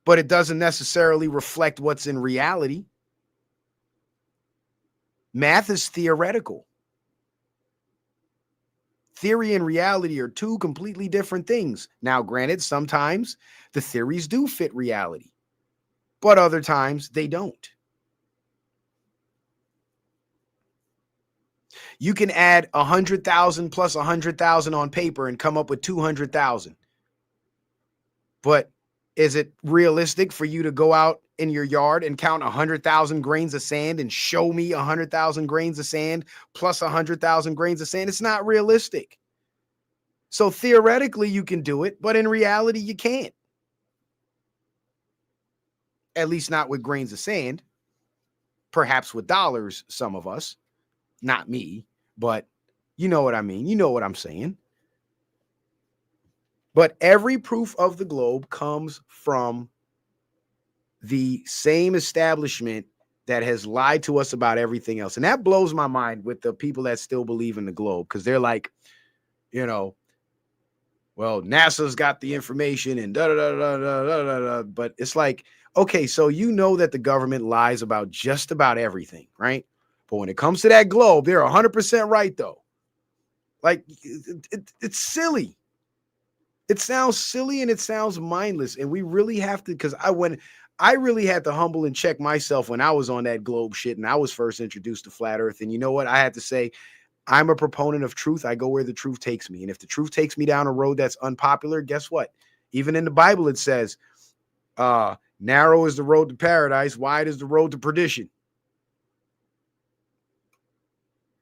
but it doesn't necessarily reflect what's in reality. Math is theoretical. Theory and reality are two completely different things. Now, granted, sometimes the theories do fit reality, but other times they don't. You can add 100,000 plus 100,000 on paper and come up with 200,000. But is it realistic for you to go out in your yard and count 100,000 grains of sand and show me 100,000 grains of sand plus 100,000 grains of sand? It's not realistic. So theoretically you can do it, but in reality you can't. At least not with grains of sand. Perhaps with dollars, some of us. Not me, but you know what I mean. You know what I'm saying. But every proof of the globe comes from the same establishment that has lied to us about everything else. And that blows my mind with the people that still believe in the globe, because they're like, you know, well, NASA's got the information and da da da da da da da. But it's like, okay, so you know that the government lies about just about everything, right? But when it comes to that globe, they're 100% right, though. Like, it's silly. It sounds silly and it sounds mindless. And we really have to, because I really had to humble and check myself when I was on that globe shit and I was first introduced to flat earth. And you know what? I had to say, I'm a proponent of truth. I go where the truth takes me. And if the truth takes me down a road that's unpopular, guess what? Even in the Bible, it says, narrow is the road to paradise, wide is the road to perdition.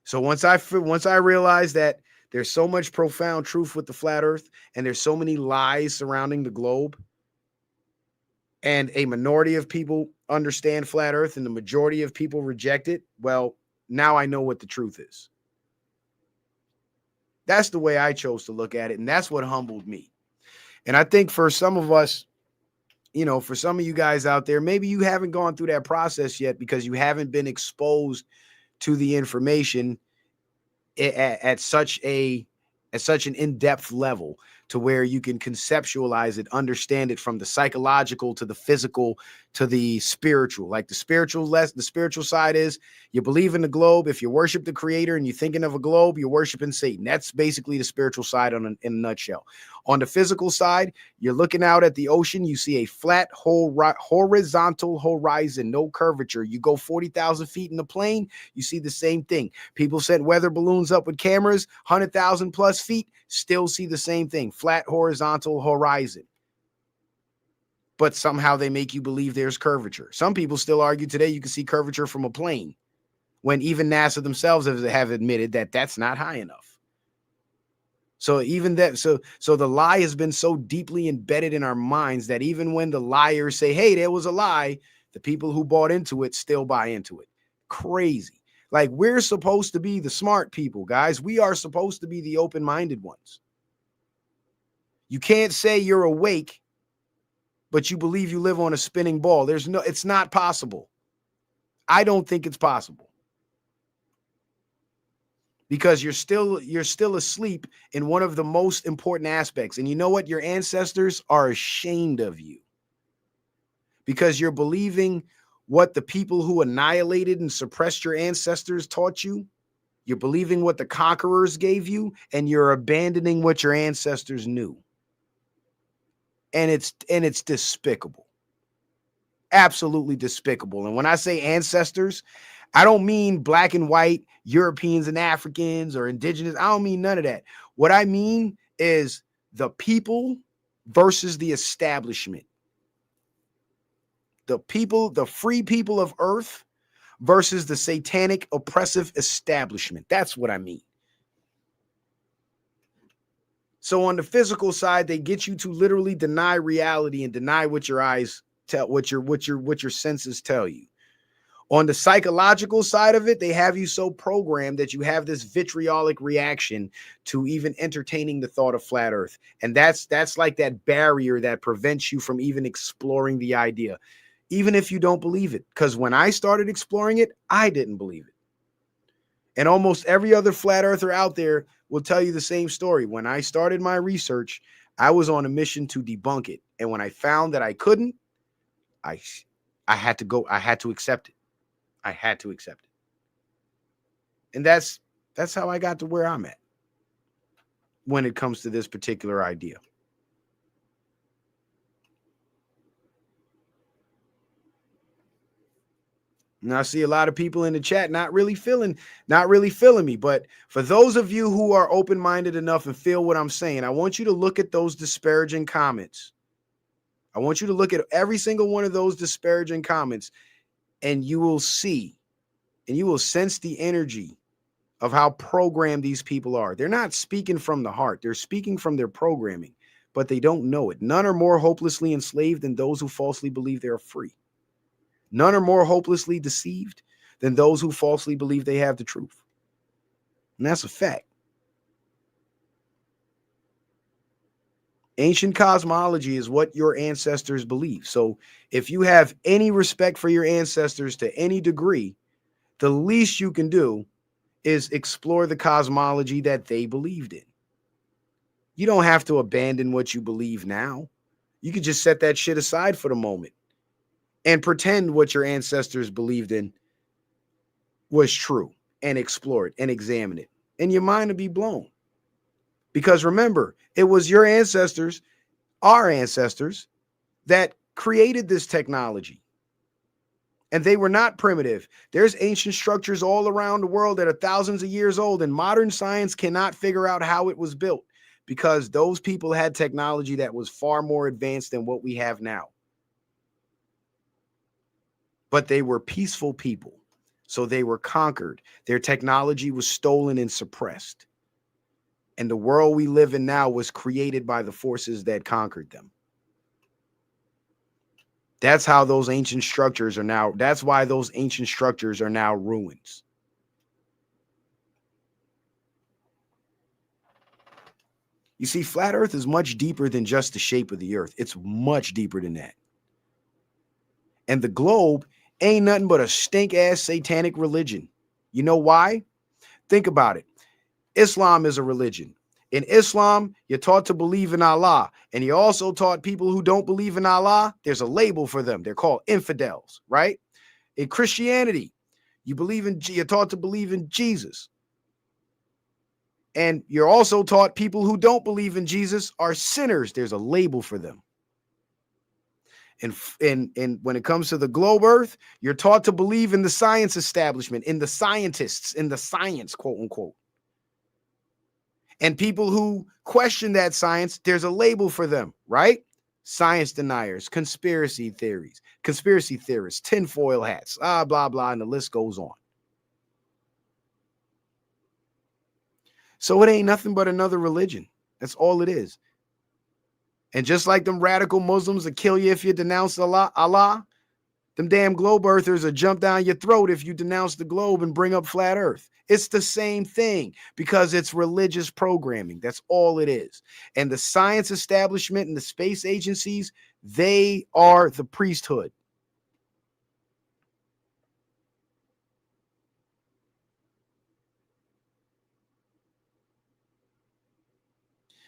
So once I realized that there's so much profound truth with the flat earth and there's so many lies surrounding the globe, and a minority of people understand flat earth and the majority of people reject it, well, now I know what the truth is. That's the way I chose to look at it, and that's what humbled me. And I think for some of us, you know, for some of you guys out there, maybe you haven't gone through that process yet because you haven't been exposed to the information at such an in-depth level to where you can conceptualize it, understand it from the psychological to the physical to the spiritual. Like the spiritual side is you believe in the globe. If you worship the creator and you're thinking of a globe, you're worshiping Satan. That's basically the spiritual side in a nutshell. On the physical side, you're looking out at the ocean. You see a flat, horizontal horizon, no curvature. You go 40,000 feet in the plane, you see the same thing. People sent weather balloons up with cameras, 100,000 plus feet, still see the same thing. Flat, horizontal horizon. But somehow they make you believe there's curvature. Some people still argue today you can see curvature from a plane, when even NASA themselves have admitted that that's not high enough. So even that, so the lie has been so deeply embedded in our minds that even when the liars say, hey, there was a lie, the people who bought into it still buy into it. Crazy. Like, we're supposed to be the smart people, guys. We are supposed to be the open-minded ones. You can't say you're awake, but you believe you live on a spinning ball. It's not possible. I don't think it's possible. Because you're still asleep in one of the most important aspects. And you know what? Your ancestors are ashamed of you. Because you're believing what the people who annihilated and suppressed your ancestors taught you. You're believing what the conquerors gave you, and you're abandoning what your ancestors knew. And it's despicable. Absolutely despicable. And when I say ancestors, I don't mean black and white, Europeans and Africans or indigenous. I don't mean none of that. What I mean is the people versus the establishment. The people, the free people of earth versus the satanic oppressive establishment. That's what I mean. So on the physical side, they get you to literally deny reality and deny what your eyes tell, what your senses tell you. On the psychological side of it, they have you so programmed that you have this vitriolic reaction to even entertaining the thought of flat earth. And that's like that barrier that prevents you from even exploring the idea, even if you don't believe it. Because when I started exploring it, I didn't believe it. And almost every other flat earther out there will tell you the same story. When I started my research, I was on a mission to debunk it. And when I found that I couldn't, I had to go, I had to accept it. I had to accept it. And that's how I got to where I'm at when it comes to this particular idea. And I see a lot of people in the chat not really feeling me. But for those of you who are open-minded enough and feel what I'm saying, I want you to look at those disparaging comments. I want you to look at every single one of those disparaging comments, and you will see and you will sense the energy of how programmed these people are. They're not speaking from the heart. They're speaking from their programming, but they don't know it. None are more hopelessly enslaved than those who falsely believe they are free. None are more hopelessly deceived than those who falsely believe they have the truth. And that's a fact. Ancient cosmology is what your ancestors believe. So if you have any respect for your ancestors to any degree, the least you can do is explore the cosmology that they believed in. You don't have to abandon what you believe now. You could just set that shit aside for the moment and pretend what your ancestors believed in was true and explore it and examine it. And your mind will be blown. Because remember, it was your ancestors, our ancestors, that created this technology. And they were not primitive. There's ancient structures all around the world that are thousands of years old, and modern science cannot figure out how it was built because those people had technology that was far more advanced than what we have now. But they were peaceful people, so they were conquered. Their technology was stolen and suppressed. And the world we live in now was created by the forces that conquered them. That's how those ancient structures are now. That's why those ancient structures are now ruins. You see, flat earth is much deeper than just the shape of the earth. It's much deeper than that. And the globe ain't nothing but a stink-ass satanic religion. You know why? Think about it. Islam is a religion. In Islam, you're taught to believe in Allah. And you're also taught people who don't believe in Allah, there's a label for them. They're called infidels, right? In Christianity, you're taught to believe in Jesus. And you're also taught people who don't believe in Jesus are sinners. There's a label for them. And when it comes to the globe earth, you're taught to believe in the science establishment, in the scientists, in the science, quote unquote. And people who question that science, there's a label for them, right? Science deniers, conspiracy theorists, tinfoil hats, blah, blah, and the list goes on. So it ain't nothing but another religion. That's all it is. And just like them radical Muslims that kill you if you denounce Allah, them damn globe earthers will jump down your throat if you denounce the globe and bring up flat earth. It's the same thing because it's religious programming. That's all it is. And the science establishment and the space agencies, they are the priesthood.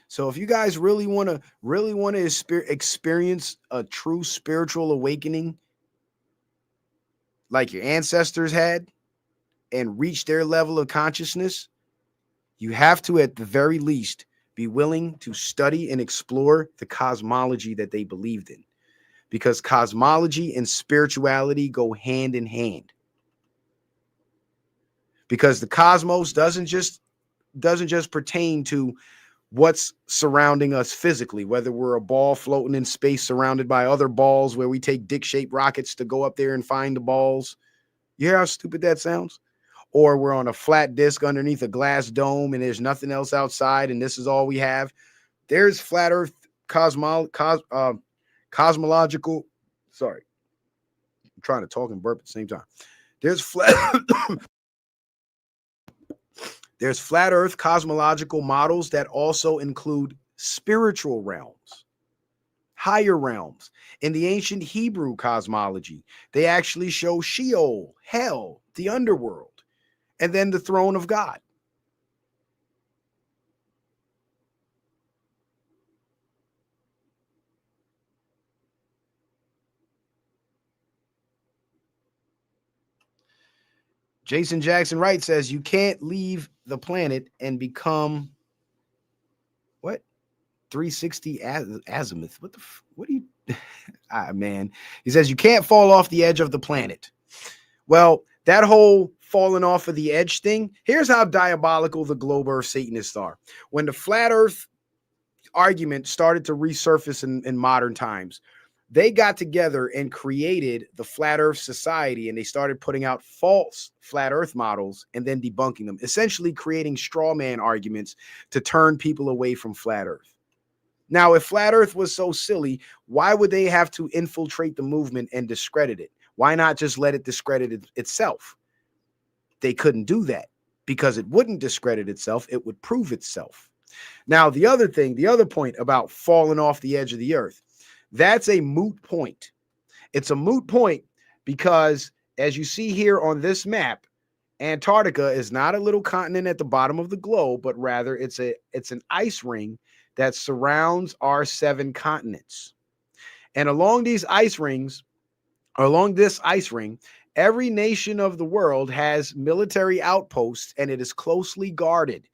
So if you guys really want to experience a true spiritual awakening like your ancestors had and reach their level of consciousness, you have to, at the very least, be willing to study and explore the cosmology that they believed in, because cosmology and spirituality go hand in hand. Because the cosmos doesn't just pertain to what's surrounding us physically, whether we're a ball floating in space surrounded by other balls where we take dick-shaped rockets to go up there and find the balls. You hear how stupid that sounds? Or we're on a flat disc underneath a glass dome and there's nothing else outside and this is all we have. There's flat Earth cosmological. Sorry, I'm trying to talk and burp at the same time. There's flat. There's flat Earth cosmological models that also include spiritual realms, higher realms. In the ancient Hebrew cosmology, they actually show Sheol, hell, the underworld, and then the throne of God. Jason Jackson Wright says you can't leave the planet and become what? 360 azimuth. What do you man? He says you can't fall off the edge of the planet. Well, that whole falling off of the edge thing, here's how diabolical the globe earth Satanists are. When the flat earth argument started to resurface in modern times, they got together and created the Flat Earth Society, and they started putting out false flat earth models and then debunking them, essentially creating straw man arguments to turn people away from flat earth. Now, if flat earth was so silly, why would they have to infiltrate the movement and discredit it? Why not just let it discredit itself? They couldn't do that because it wouldn't discredit itself. It would prove itself. Now, the other point about falling off the edge of the earth, that's a moot point. It's a moot point because, as you see here on this map, Antarctica is not a little continent at the bottom of the globe, but rather it's an ice ring that surrounds our 7 continents. And along this ice ring, every nation of the world has military outposts, and it is closely guarded.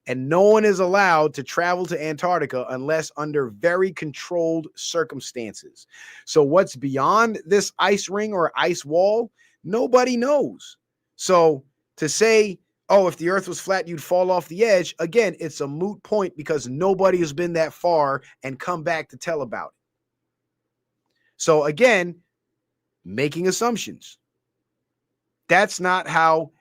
And no one is allowed to travel to Antarctica unless under very controlled circumstances. So what's beyond this ice ring or ice wall, nobody knows. So to say, oh, if the earth was flat, you'd fall off the edge, again, it's a moot point because nobody has been that far and come back to tell about it. So again, making assumptions. That's not how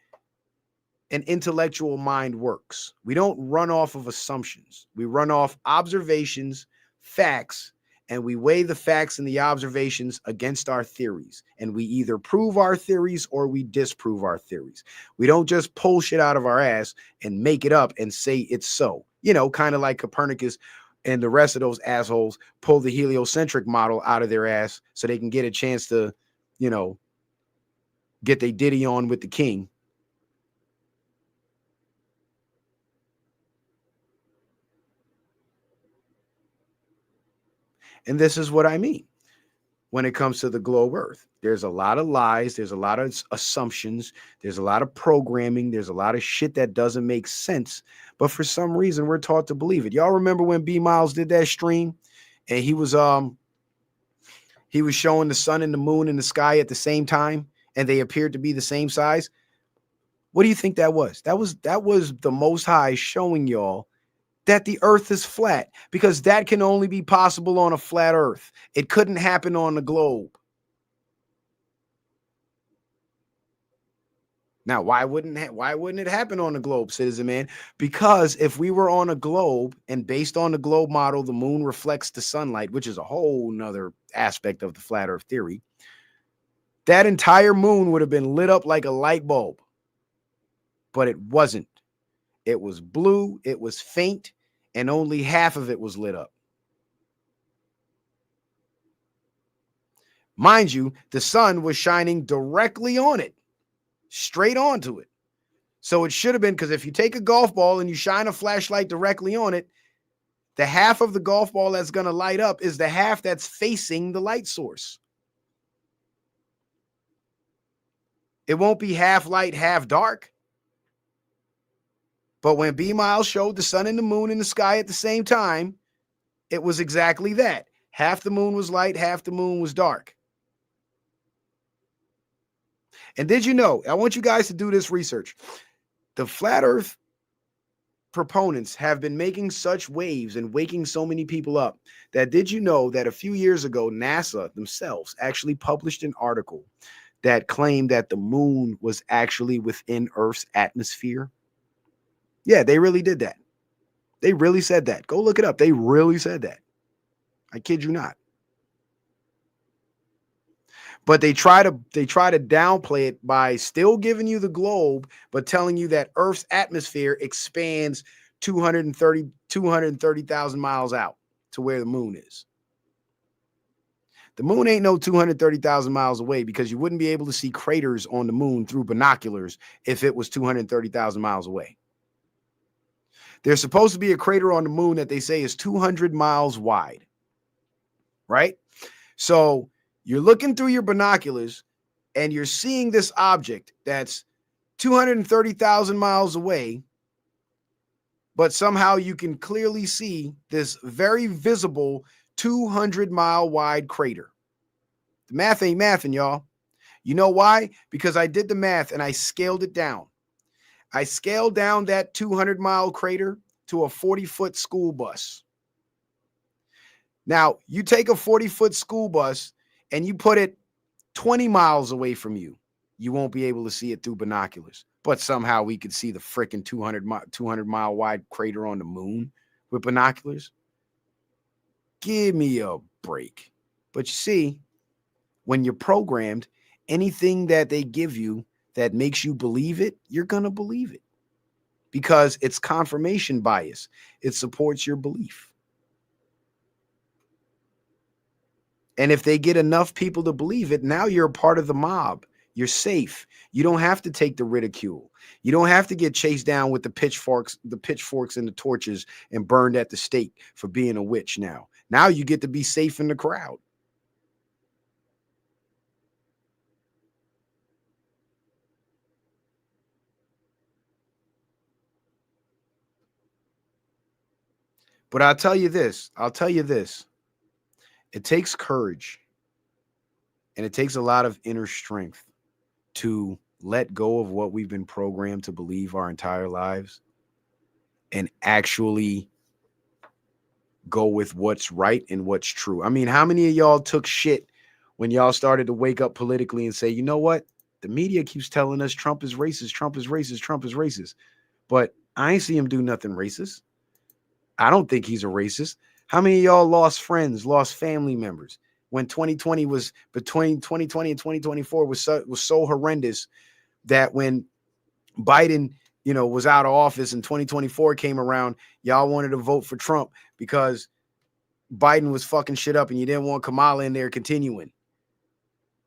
an intellectual mind works. We don't run off of assumptions. We run off observations, facts, and we weigh the facts and the observations against our theories. And we either prove our theories or we disprove our theories. We don't just pull shit out of our ass and make it up and say it's so. You know, kind of like Copernicus and the rest of those assholes pull the heliocentric model out of their ass so they can get a chance to, you know, get their ditty on with the king. And this is what I mean when it comes to the globe earth. There's a lot of lies. There's a lot of assumptions. There's a lot of programming. There's a lot of shit that doesn't make sense. But for some reason, we're taught to believe it. Y'all remember when B Miles did that stream and he was showing the sun and the moon in the sky at the same time and they appeared to be the same size? What do you think that was? That was the Most High showing y'all that the earth is flat, because that can only be possible on a flat earth. It couldn't happen on the globe. Now, why wouldn't it happen on the globe, Citizen Man? Because if we were on a globe and based on the globe model, the moon reflects the sunlight, which is a whole nother aspect of the flat earth theory, that entire moon would have been lit up like a light bulb. But it wasn't. It was blue, it was faint, and only half of it was lit up. Mind you, the sun was shining directly on it, straight onto it. So it should have been, because if you take a golf ball and you shine a flashlight directly on it, the half of the golf ball that's going to light up is the half that's facing the light source. It won't be half light, half dark. But when B Miles showed the sun and the moon in the sky at the same time, it was exactly that. Half the moon was light, half the moon was dark. And did you know, I want you guys to do this research. The flat earth proponents have been making such waves and waking so many people up that did you know that a few years ago, NASA themselves actually published an article that claimed that the moon was actually within Earth's atmosphere? Yeah, they really did that. They really said that. Go look it up. They really said that. I kid you not. But they try to downplay it by still giving you the globe, but telling you that Earth's atmosphere expands 230,000 miles out to where the moon is. The moon ain't no 230,000 miles away, because you wouldn't be able to see craters on the moon through binoculars if it was 230,000 miles away. There's supposed to be a crater on the moon that they say is 200 miles wide, right? So you're looking through your binoculars and you're seeing this object that's 230,000 miles away, but somehow you can clearly see this very visible 200-mile wide crater. The math ain't mathing, y'all. You know why? Because I did the math and I scaled it down. I scaled down that 200-mile crater to a 40-foot school bus. Now, you take a 40-foot school bus and you put it 20 miles away from you, you won't be able to see it through binoculars. But somehow we could see the freaking 200-mile wide crater on the moon with binoculars. Give me a break. But you see, when you're programmed, anything that they give you that makes you believe it, you're going to believe it, because it's confirmation bias. It supports your belief. And if they get enough people to believe it, now you're a part of the mob. You're safe. You don't have to take the ridicule. You don't have to get chased down with the pitchforks and the torches and burned at the stake for being a witch now. Now you get to be safe in the crowd. But I'll tell you this. It takes courage and it takes a lot of inner strength to let go of what we've been programmed to believe our entire lives and actually go with what's right and what's true. I mean, how many of y'all took shit when y'all started to wake up politically and say, you know what? The media keeps telling us Trump is racist, Trump is racist, Trump is racist. But I ain't see him do nothing racist. I don't think he's a racist. How many of y'all lost friends, lost family members when 2020 was between 2020 and 2024 was so horrendous that when Biden, was out of office and 2024 came around, y'all wanted to vote for Trump because Biden was fucking shit up and you didn't want Kamala in there continuing.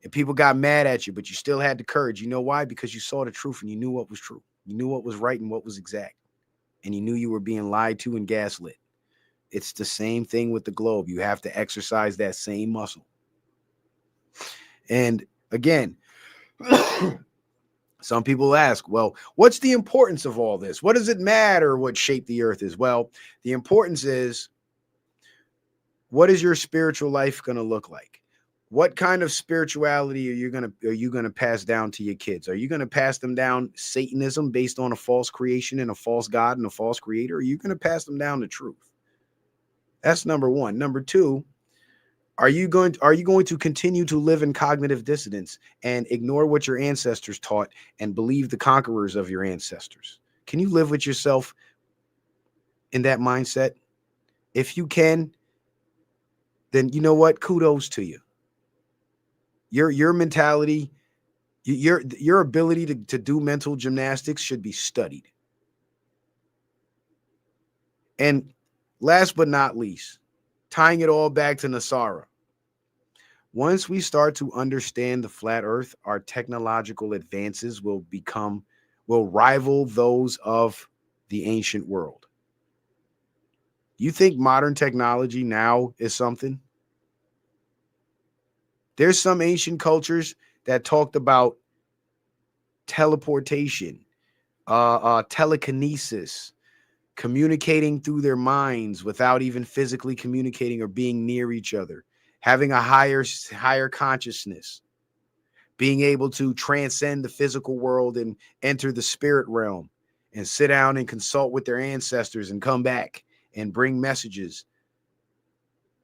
And people got mad at you, but you still had the courage. You know why? Because you saw the truth and you knew what was true. You knew what was right and what was exact. And you knew you were being lied to and gaslit. It's the same thing with the globe. You have to exercise that same muscle. And again, some people ask, well, what's the importance of all this? What does it matter what shape the earth is? Well, the importance is, what is your spiritual life going to look like? What kind of spirituality are you going to pass down to your kids? Are you going to pass them down Satanism based on a false creation and a false God and a false creator? Or are you going to pass them down the truth? That's number one. Number two, are you going to continue to live in cognitive dissonance and ignore what your ancestors taught and believe the conquerors of your ancestors? Can you live with yourself in that mindset? If you can, then you know what? Kudos to you. Your mentality, your ability to do mental gymnastics should be studied. And last but not least, tying it all back to Nasara. Once we start to understand the flat earth, our technological advances will rival those of the ancient world. You think modern technology now is something? There's some ancient cultures that talked about teleportation, telekinesis, communicating through their minds without even physically communicating or being near each other, having a higher consciousness, being able to transcend the physical world and enter the spirit realm and sit down and consult with their ancestors and come back and bring messages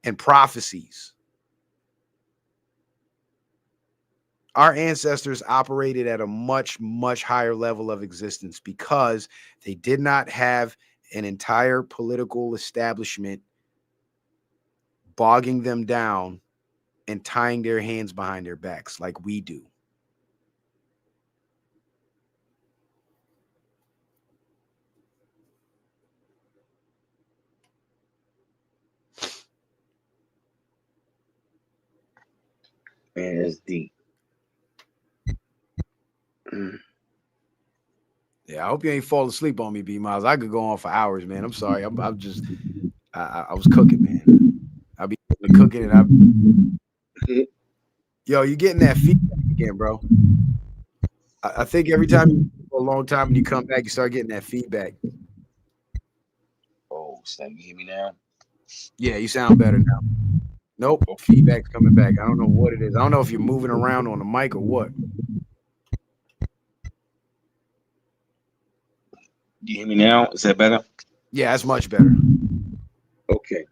and prophecies. Our ancestors operated at a much, much higher level of existence because they did not have an entire political establishment bogging them down and tying their hands behind their backs like we do. Man, that's deep. Yeah, I hope you ain't fall asleep on me, B Miles. I could go on for hours, man. I'm sorry. I'm just I was cooking, man. I'll be cooking and yo, you getting that feedback again, bro. I think every time you for a long time and you come back, you start getting that feedback. Oh, snap! You hear me now? Yeah, you sound better now. Nope, feedback's coming back. I don't know what it is. I don't know if you're moving around on the mic or what. Do you hear me now? Is that better? Yeah, that's much better. Okay.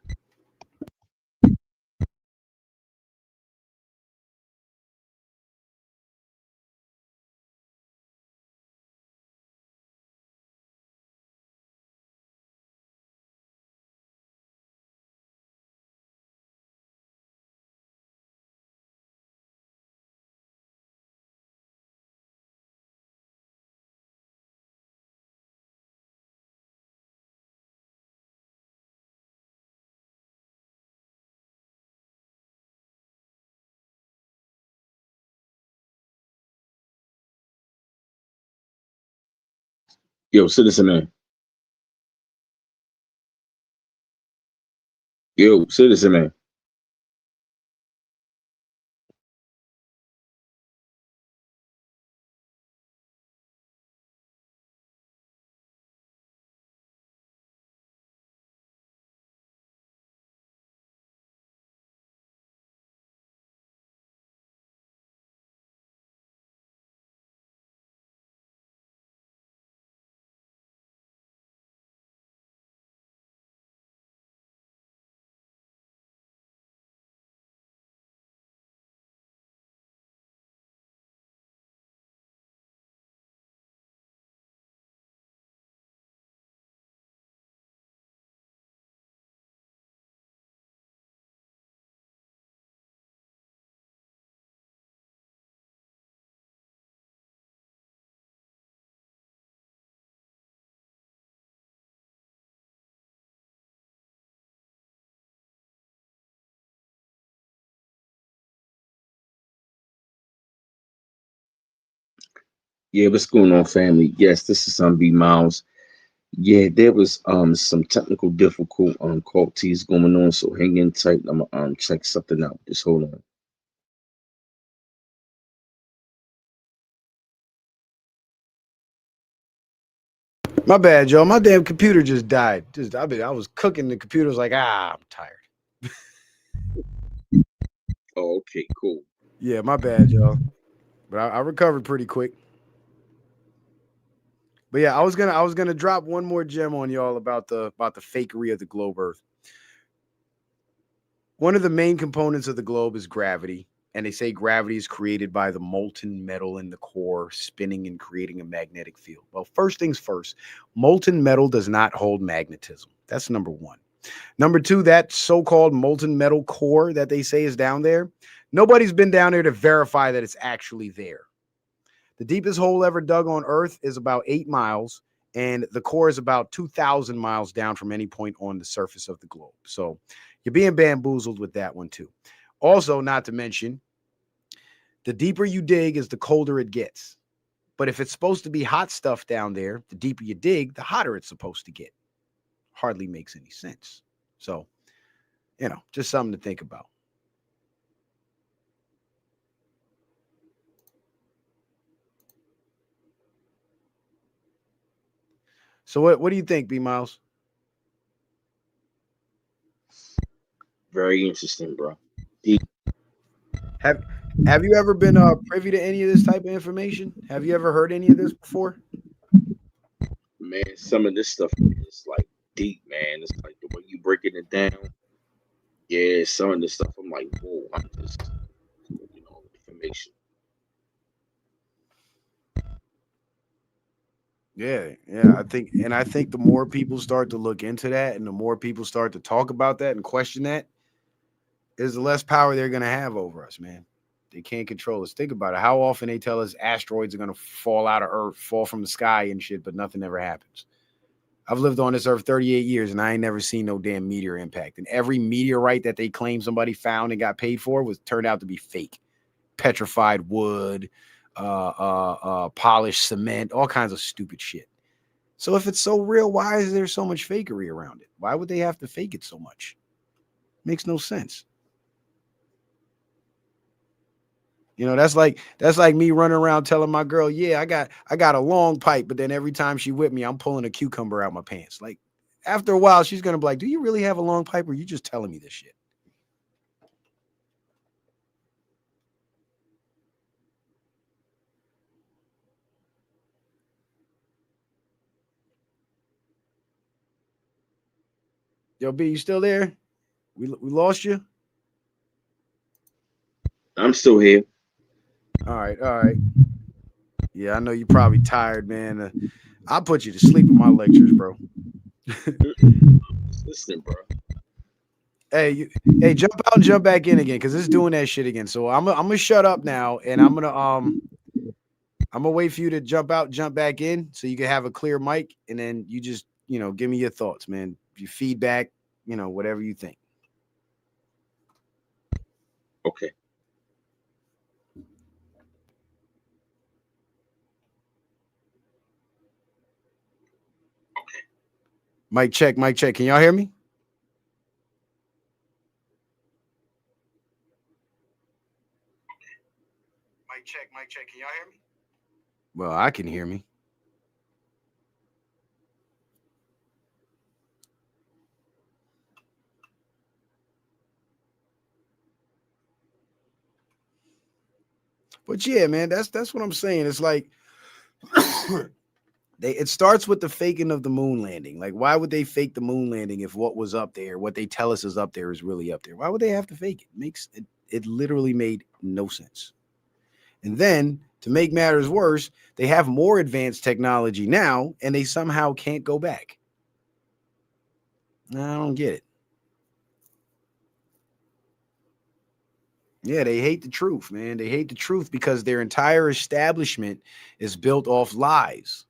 Yo, citizen man. Yo, citizen man. Yeah, what's going on, family? Yes, this is B Miles. Yeah, there was some technical difficulties going on, so hang in tight. I'm gonna check something out. Just hold on. My bad, Joe. My damn computer just died. I was cooking. The computer was like, I'm tired. Oh, okay, cool. Yeah, my bad, Joe. But I recovered pretty quick. But yeah, I was gonna drop one more gem on y'all about the fakery of the globe Earth. One of the main components of the globe is gravity, and they say gravity is created by the molten metal in the core spinning and creating a magnetic field. Well, first things first, molten metal does not hold magnetism. That's number one. Number two, that so-called molten metal core that they say is down there, nobody's been down there to verify that it's actually there. The deepest hole ever dug on Earth is about 8 miles, and the core is about 2,000 miles down from any point on the surface of the globe. So you're being bamboozled with that one too. Also, not to mention, the deeper you dig is the colder it gets. But if it's supposed to be hot stuff down there, the deeper you dig, the hotter it's supposed to get. Hardly makes any sense. So, just something to think about. So what do you think, B Miles? Very interesting, bro. Deep. Have have you ever been privy to any of this type of information? Have you ever heard any of this before? Man, some of this stuff is like deep, man. It's like the way you breaking it down. Yeah, some of this stuff I'm like, whoa, I'm just, information. Yeah, I think the more people start to look into that, and the more people start to talk about that and question that, is the less power they're gonna have over us, man. They can't control us. Think about it. How often they tell us asteroids are gonna fall out of Earth, fall from the sky and shit, but nothing ever happens. I've lived on this earth 38 years and I ain't never seen no damn meteor impact. And every meteorite that they claim somebody found and got paid for was turned out to be fake. Petrified wood, polished cement, all kinds of stupid shit. So if it's so real, why is there so much fakery around it? Why would they have to fake it so much? Makes no sense. You know, that's like me running around telling my girl, yeah, I got a long pipe, but then every time she with me, I'm pulling a cucumber out my pants. Like after a while, she's gonna be like, do you really have a long pipe or are you just telling me this shit? Yo, B, you still there? We lost you? I'm still here. All right, all right. Yeah, I know you're probably tired, man. I'll put you to sleep with my lectures, bro. Listen, bro. Hey, hey, jump out and jump back in again because it's doing that shit again. So I'm gonna shut up now and I'm gonna wait for you to jump out, jump back in, so you can have a clear mic, and then you just give me your thoughts, man. Your feedback, whatever you think. Okay. Mic check, mic check. Can y'all hear me? Mic check, mic check. Can y'all hear me? Well, I can hear me. But yeah, man, that's what I'm saying. It's like it starts with the faking of the moon landing. Like, why would they fake the moon landing if what was up there, what they tell us is up there, is really up there? Why would they have to fake it? It literally made no sense. And then to make matters worse, they have more advanced technology now, and they somehow can't go back. I don't get it. Yeah, they hate the truth, man. They hate the truth because their entire establishment is built off lies.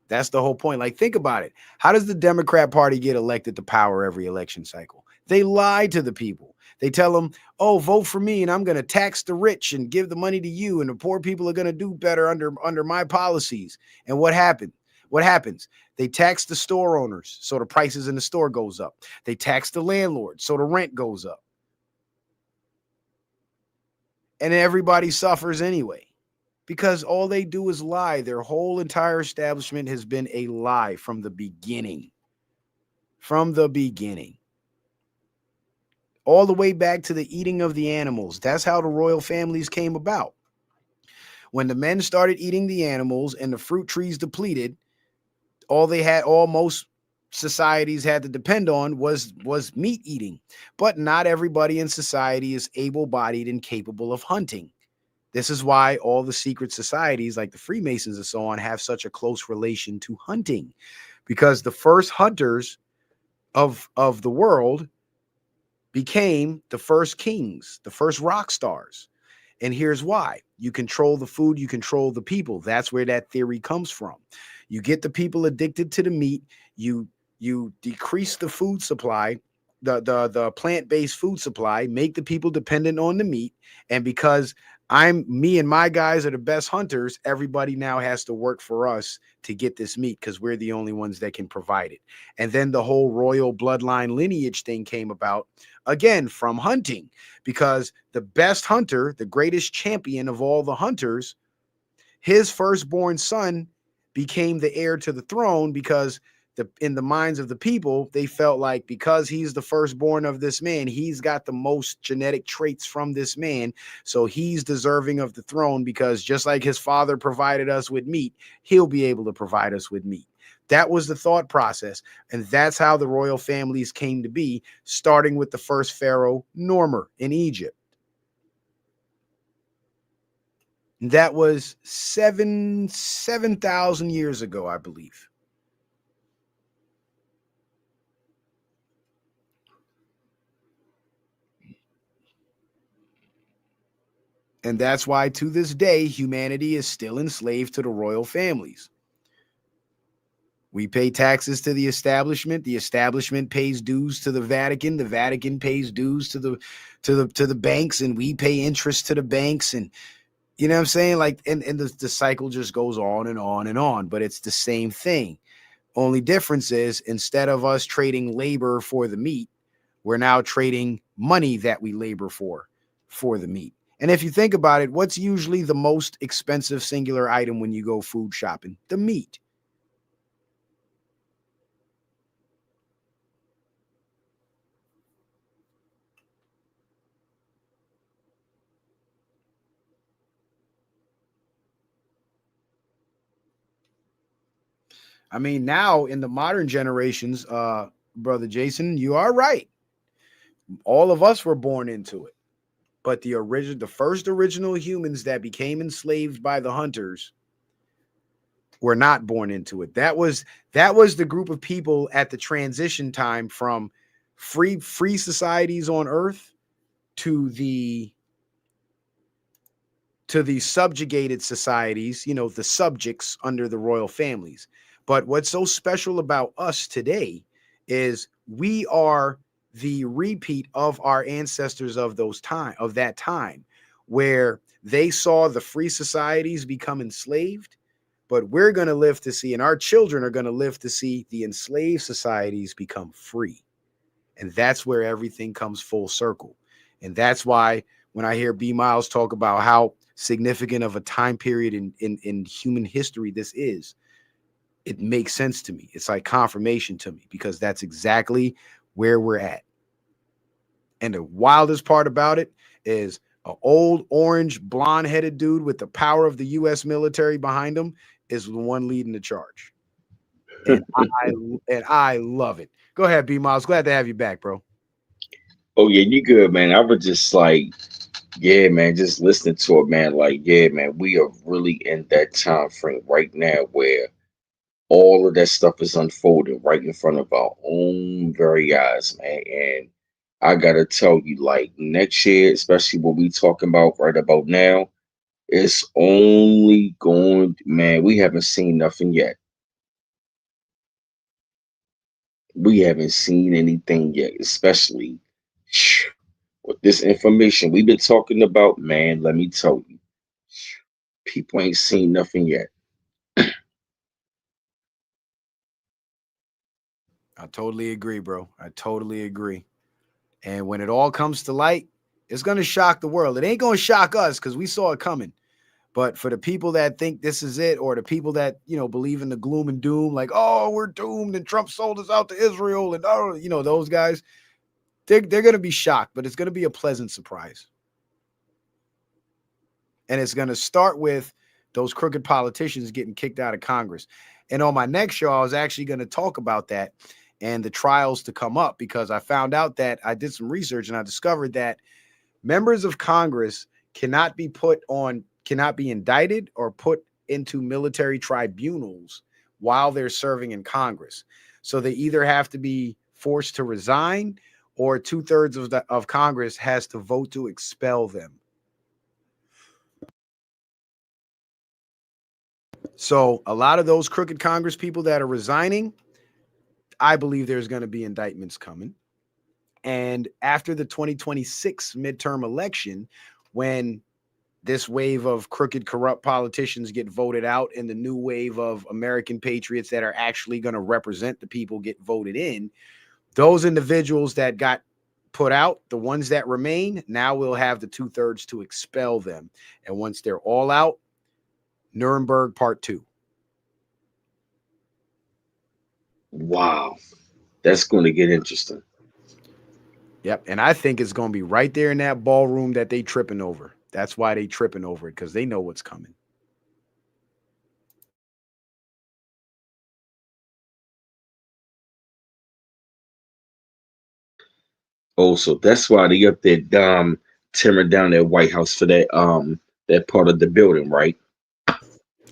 That's the whole point. Like, think about it. How does the Democrat Party get elected to power every election cycle? They lie to the people. They tell them, "Oh, vote for me, and I'm going to tax the rich and give the money to you, and the poor people are going to do better under my policies." And what happened? What happens? They tax the store owners, so the prices in the store goes up. They tax the landlord, so the rent goes up, and everybody suffers anyway. Because all they do is lie. Their whole entire establishment has been a lie from the beginning. From the beginning. All the way back to the eating of the animals. That's how the royal families came about. When the men started eating the animals and the fruit trees depleted, all most societies had to depend on was meat eating. But not everybody in society is able-bodied and capable of hunting. This is why all the secret societies like the Freemasons and so on have such a close relation to hunting, because the first hunters of the world became the first kings, the first rock stars. And here's why. You control the food, you control the people. That's where that theory comes from. You get the people addicted to the meat, you decrease the food supply, the plant-based food supply, make the people dependent on the meat, and because me and my guys are the best hunters, everybody now has to work for us to get this meat because we're the only ones that can provide it. And then the whole royal bloodline lineage thing came about, again, from hunting, because the best hunter, the greatest champion of all the hunters, his firstborn son became the heir to the throne because in the minds of the people, they felt like because he's the firstborn of this man, he's got the most genetic traits from this man. So he's deserving of the throne because just like his father provided us with meat, he'll be able to provide us with meat. That was the thought process. And that's how the royal families came to be, starting with the first pharaoh, Normer, in Egypt. That was 7,000 years ago, I believe. And that's why to this day, humanity is still enslaved to the royal families. We pay taxes to the establishment pays dues to the Vatican pays dues to the banks, and we pay interest to the banks. And you know what I'm saying? Like, and the cycle just goes on and on and on, but it's the same thing. Only difference is, instead of us trading labor for the meat, we're now trading money that we labor for the meat. And if you think about it, what's usually the most expensive singular item when you go food shopping? The meat. I mean, now in the modern generations, brother Jason, you are right. All of us were born into it. But the first original humans that became enslaved by the hunters were not born into it. That was the group of people at the transition time from free societies on Earth to the subjugated societies, the subjects under the royal families. But what's so special about us today is we are the repeat of our ancestors of that time, where they saw the free societies become enslaved. But we're going to live to see, and our children are going to live to see, the enslaved societies become free. And that's where everything comes full circle. And that's why when I hear B Miles talk about how significant of a time period in human history this is, it makes sense to me. It's like confirmation to me, because that's exactly where we're at. And the wildest part about it is an old orange blonde headed dude with the power of the U.S. military behind him is the one leading the charge. And I love it. Go ahead, B Miles. Glad to have you back, bro. Oh yeah, you good, man. I was just like, yeah, man, just listening to it, man. Like, yeah, man, we are really in that time frame right now where all of that stuff is unfolding right in front of our own very eyes, man. And I gotta tell you, like next year, especially what we talking about right about now, it's only going, man. We haven't seen nothing yet. We haven't seen anything yet, especially with this information we've been talking about, man. Let me tell you, people ain't seen nothing yet. I totally agree, bro. I totally agree. And when it all comes to light, it's going to shock the world. It ain't going to shock us because we saw it coming. But for the people that think this is it, or the people that, believe in the gloom and doom, like, oh, we're doomed and Trump sold us out to Israel, and, oh, those guys, they're going to be shocked, but it's going to be a pleasant surprise. And it's going to start with those crooked politicians getting kicked out of Congress. And on my next show, I was actually going to talk about that and the trials to come up, because I found out that I did some research and I discovered that members of Congress cannot be indicted or put into military tribunals while they're serving in Congress. So they either have to be forced to resign, or 2/3 of Congress has to vote to expel them. So a lot of those crooked Congress people that are resigning, I believe there's going to be indictments coming. And after the 2026 midterm election, when this wave of crooked, corrupt politicians get voted out and the new wave of American patriots that are actually going to represent the people get voted in, those individuals that got put out, the ones that remain, now we'll have the 2/3 to expel them. And once they're all out, Nuremberg Part 2. Wow, that's going to get interesting. Yep. And I think it's going to be right there in that ballroom that they tripping over. That's why they tripping over it, because they know what's coming. Oh, so that's why they up there tearing down that White House for that that part of the building, right?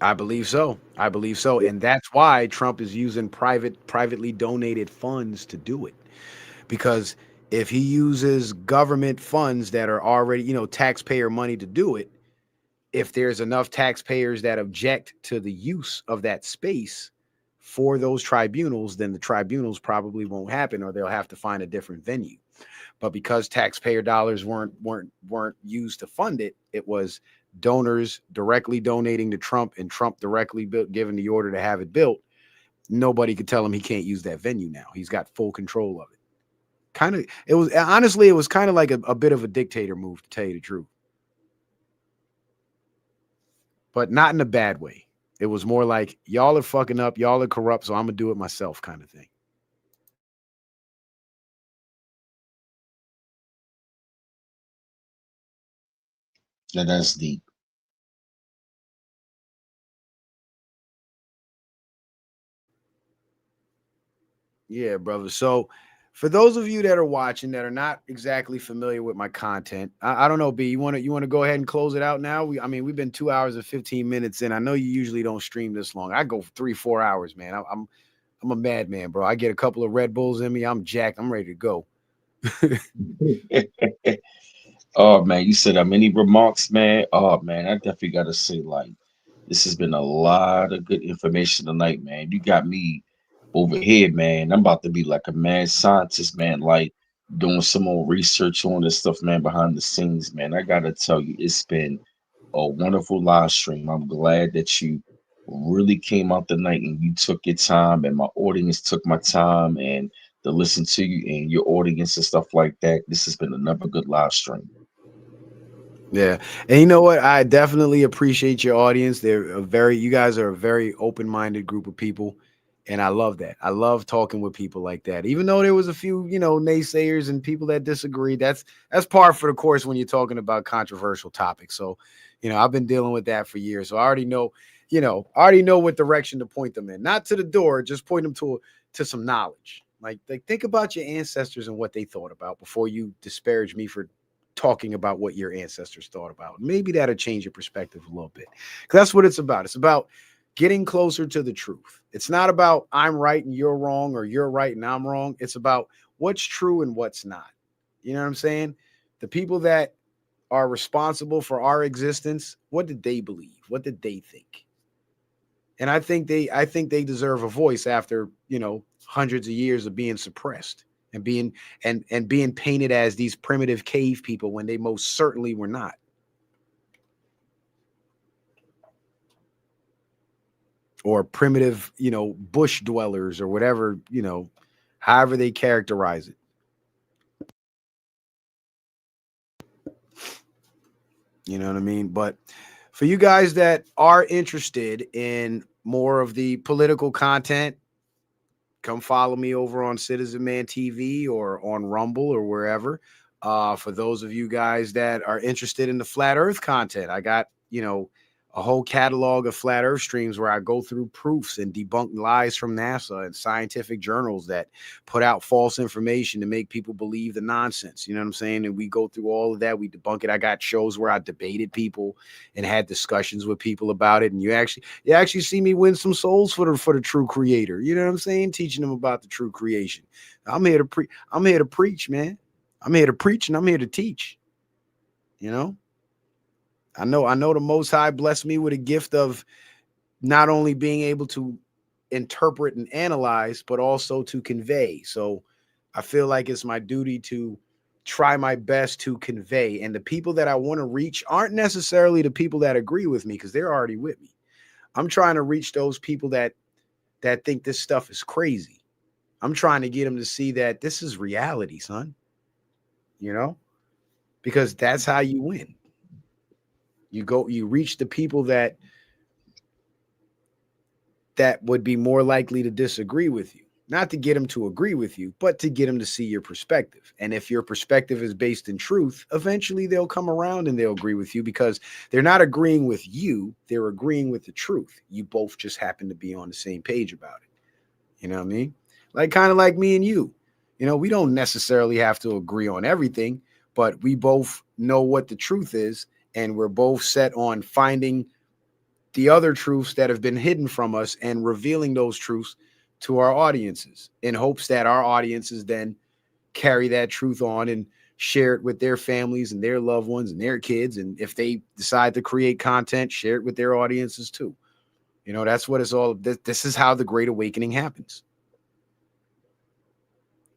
I believe so. I believe so. And that's why Trump is using privately donated funds to do it. Because if he uses government funds that are already, taxpayer money to do it, if there's enough taxpayers that object to the use of that space for those tribunals, then the tribunals probably won't happen, or they'll have to find a different venue. But because taxpayer dollars weren't used to fund it, it was donors directly donating to Trump, and Trump directly giving the order to have it built. Nobody could tell him he can't use that venue now. He's got full control of it. It was kind of like a bit of a dictator move, to tell you the truth. But not in a bad way. It was more like, y'all are fucking up, y'all are corrupt, so I'm gonna do it myself, kind of thing. Yeah, that's deep. Yeah, brother. So for those of you that are watching that are not exactly familiar with my content, I don't know, B, you want to go ahead and close it out now? We've been 2 hours and 15 minutes in. I know you usually don't stream this long. I go 3-4 hours, man. I'm a madman, bro. I get a couple of Red Bulls in me. I'm jacked. I'm ready to go. Oh man, you said how many remarks, man? Oh man, I definitely gotta say, like, this has been a lot of good information tonight, man. You got me over here, man. I'm about to be like a mad scientist, man, like doing some more research on this stuff, man, behind the scenes, man. I gotta tell you, it's been a wonderful live stream. I'm glad that you really came out tonight and you took your time, and my audience took my time and to listen to you and your audience and stuff like that. This has been another good live stream. Yeah. And you know what? I definitely appreciate your audience. You guys are a very open-minded group of people. And I love that. I love talking with people like that. Even though there was a few, naysayers and people that disagree, that's par for the course when you're talking about controversial topics. So, I've been dealing with that for years. So I already know, what direction to point them in. Not to the door, just point them to some knowledge. Like think about your ancestors and what they thought about before you disparage me for talking about what your ancestors thought about. Maybe that'll change your perspective a little bit. Because that's what it's about. It's about getting closer to the truth. It's not about I'm right and you're wrong, or you're right and I'm wrong. It's about what's true and what's not. You know what I'm saying? The people that are responsible for our existence, what did they believe? What did they think? And I think they deserve a voice after, hundreds of years of being suppressed and being painted as these primitive cave people when they most certainly were not. Or primitive, bush dwellers, or whatever, however they characterize it. You know what I mean? But for you guys that are interested in more of the political content, come follow me over on Citizen Man TV or on Rumble or wherever. For those of you guys that are interested in the flat earth content, I got, a whole catalog of flat earth streams where I go through proofs and debunk lies from NASA and scientific journals that put out false information to make people believe the nonsense. You know what I'm saying? And we go through all of that. We debunk it. I got shows where I debated people and had discussions with people about it. And you actually see me win some souls for the true creator. You know what I'm saying? Teaching them about the true creation. I'm here to preach, man. I'm here to preach and I'm here to teach. I know the Most High blessed me with a gift of not only being able to interpret and analyze, but also to convey. So I feel like it's my duty to try my best to convey. And the people that I want to reach aren't necessarily the people that agree with me, because they're already with me. I'm trying to reach those people that think this stuff is crazy. I'm trying to get them to see that this is reality, son. Because that's how you win. You reach the people that would be more likely to disagree with you, not to get them to agree with you, but to get them to see your perspective. And if your perspective is based in truth, eventually they'll come around and they'll agree with you, because they're not agreeing with you. They're agreeing with the truth. You both just happen to be on the same page about it. You know what I mean? Kind of like me and you. We don't necessarily have to agree on everything, but we both know what the truth is. and we're both set on finding the other truths that have been hidden from us and revealing those truths to our audiences in hopes that our audiences then carry that truth on and share it with their families and their loved ones and their kids. And if they decide to create content, share it with their audiences too. You know, that's what it's all. This is how the Great Awakening happens.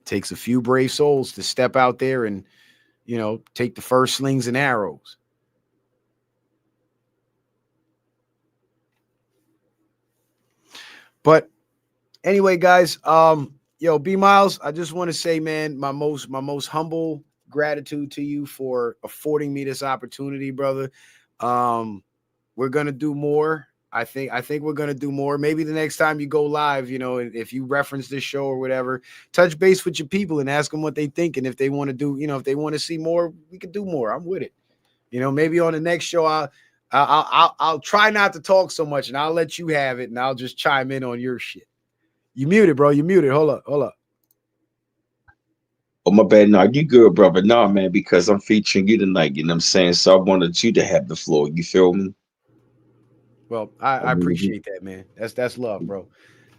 It takes a few brave souls to step out there and, you know, take the first slings and arrows. But anyway, guys, yo, B Miles, I just want to say, man, my most humble gratitude to you for affording me this opportunity, brother. We're gonna do more. I think we're gonna do more. Maybe the next time you go live, you know, if you reference this show or whatever, touch base with your people and ask them what they think. And if they want to do, you know, if they want to see more, we could do more. I'm with it. You know, maybe on the next show, I'll try not to talk so much and I'll let you have it and I'll just chime in on your shit. You muted, bro. You muted. Hold up. Oh, my bad. No, you good, brother. No, man, because I'm featuring you tonight. You know what I'm saying? So I wanted you to have the floor. You feel me? Well, I appreciate that, man. That's love, bro.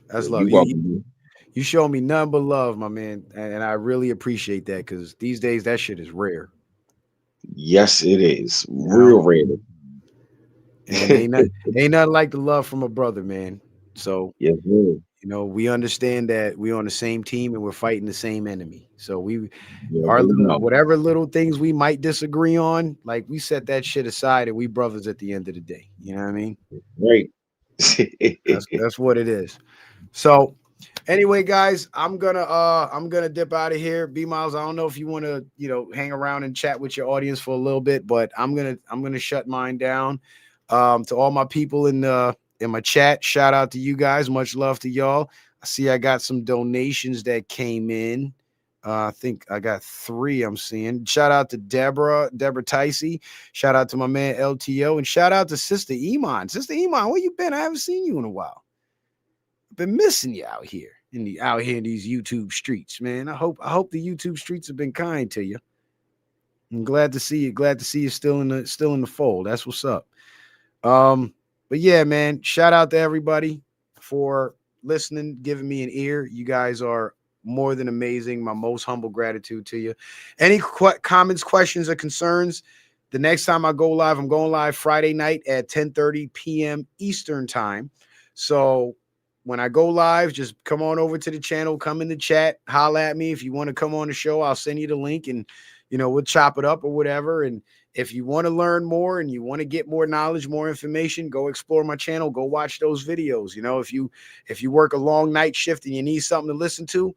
That's love. You're welcome. You show me none but love, my man. And I really appreciate that because these days that shit is rare. Yes, it is. Real rare. And ain't nothing like the love from a brother, man. So yes, man. You know, we understand that we're on the same team and we're fighting the same enemy. So whatever little things we might disagree on, like we set that shit aside and we brothers at the end of the day. You know what I mean? Right. That's what it is. So anyway, guys, I'm gonna dip out of here. B Miles, I don't know if you want to, you know, hang around and chat with your audience for a little bit, but I'm gonna shut mine down. To all my people in my chat, shout out to you guys. Much love to y'all. I see I got some donations that came in. I think I got 3 I'm seeing. Shout out to Deborah Ticey. Shout out to my man LTO. And shout out to Sister Iman. Sister Iman, where you been? I haven't seen you in a while. I've been missing you out here in these YouTube streets, man. I hope the YouTube streets have been kind to you. I'm glad to see you. Glad to see you still in the fold. That's what's up. But yeah, man, shout out to everybody for listening, giving me an ear. You guys are more than amazing. My most humble gratitude to you. Any comments, questions, or concerns? The next time I go live, I'm going live Friday night at 10:30 p.m. Eastern time. So when I go live, just come on over to the channel, come in the chat, holla at me. If you want to come on the show, I'll send you the link and, you know, we'll chop it up or whatever. And if you want to learn more and you want to get more knowledge, more information, go explore my channel, go watch those videos. You know, if you work a long night shift and you need something to listen to,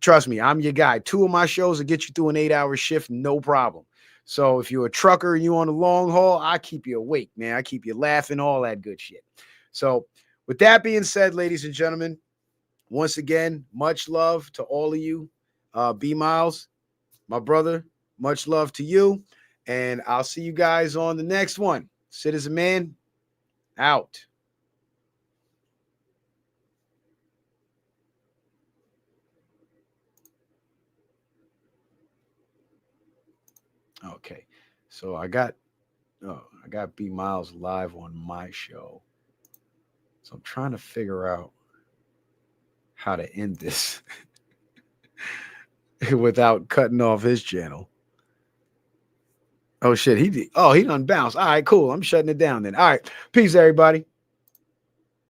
trust me, I'm your guy. 2 of my shows will get you through an 8-hour shift, no problem. So if you're a trucker and you on a long haul, I keep you awake, man. I keep you laughing, all that good shit. So with that being said, ladies and gentlemen, once again, much love to all of you. B Miles, my brother, much love to you. And I'll see you guys on the next one. Citizen Man, out. Okay. So I got B Miles live on my show. So I'm trying to figure out how to end this without cutting off his channel. Oh shit, he done bounced. All right, cool. I'm shutting it down then. All right. Peace, everybody.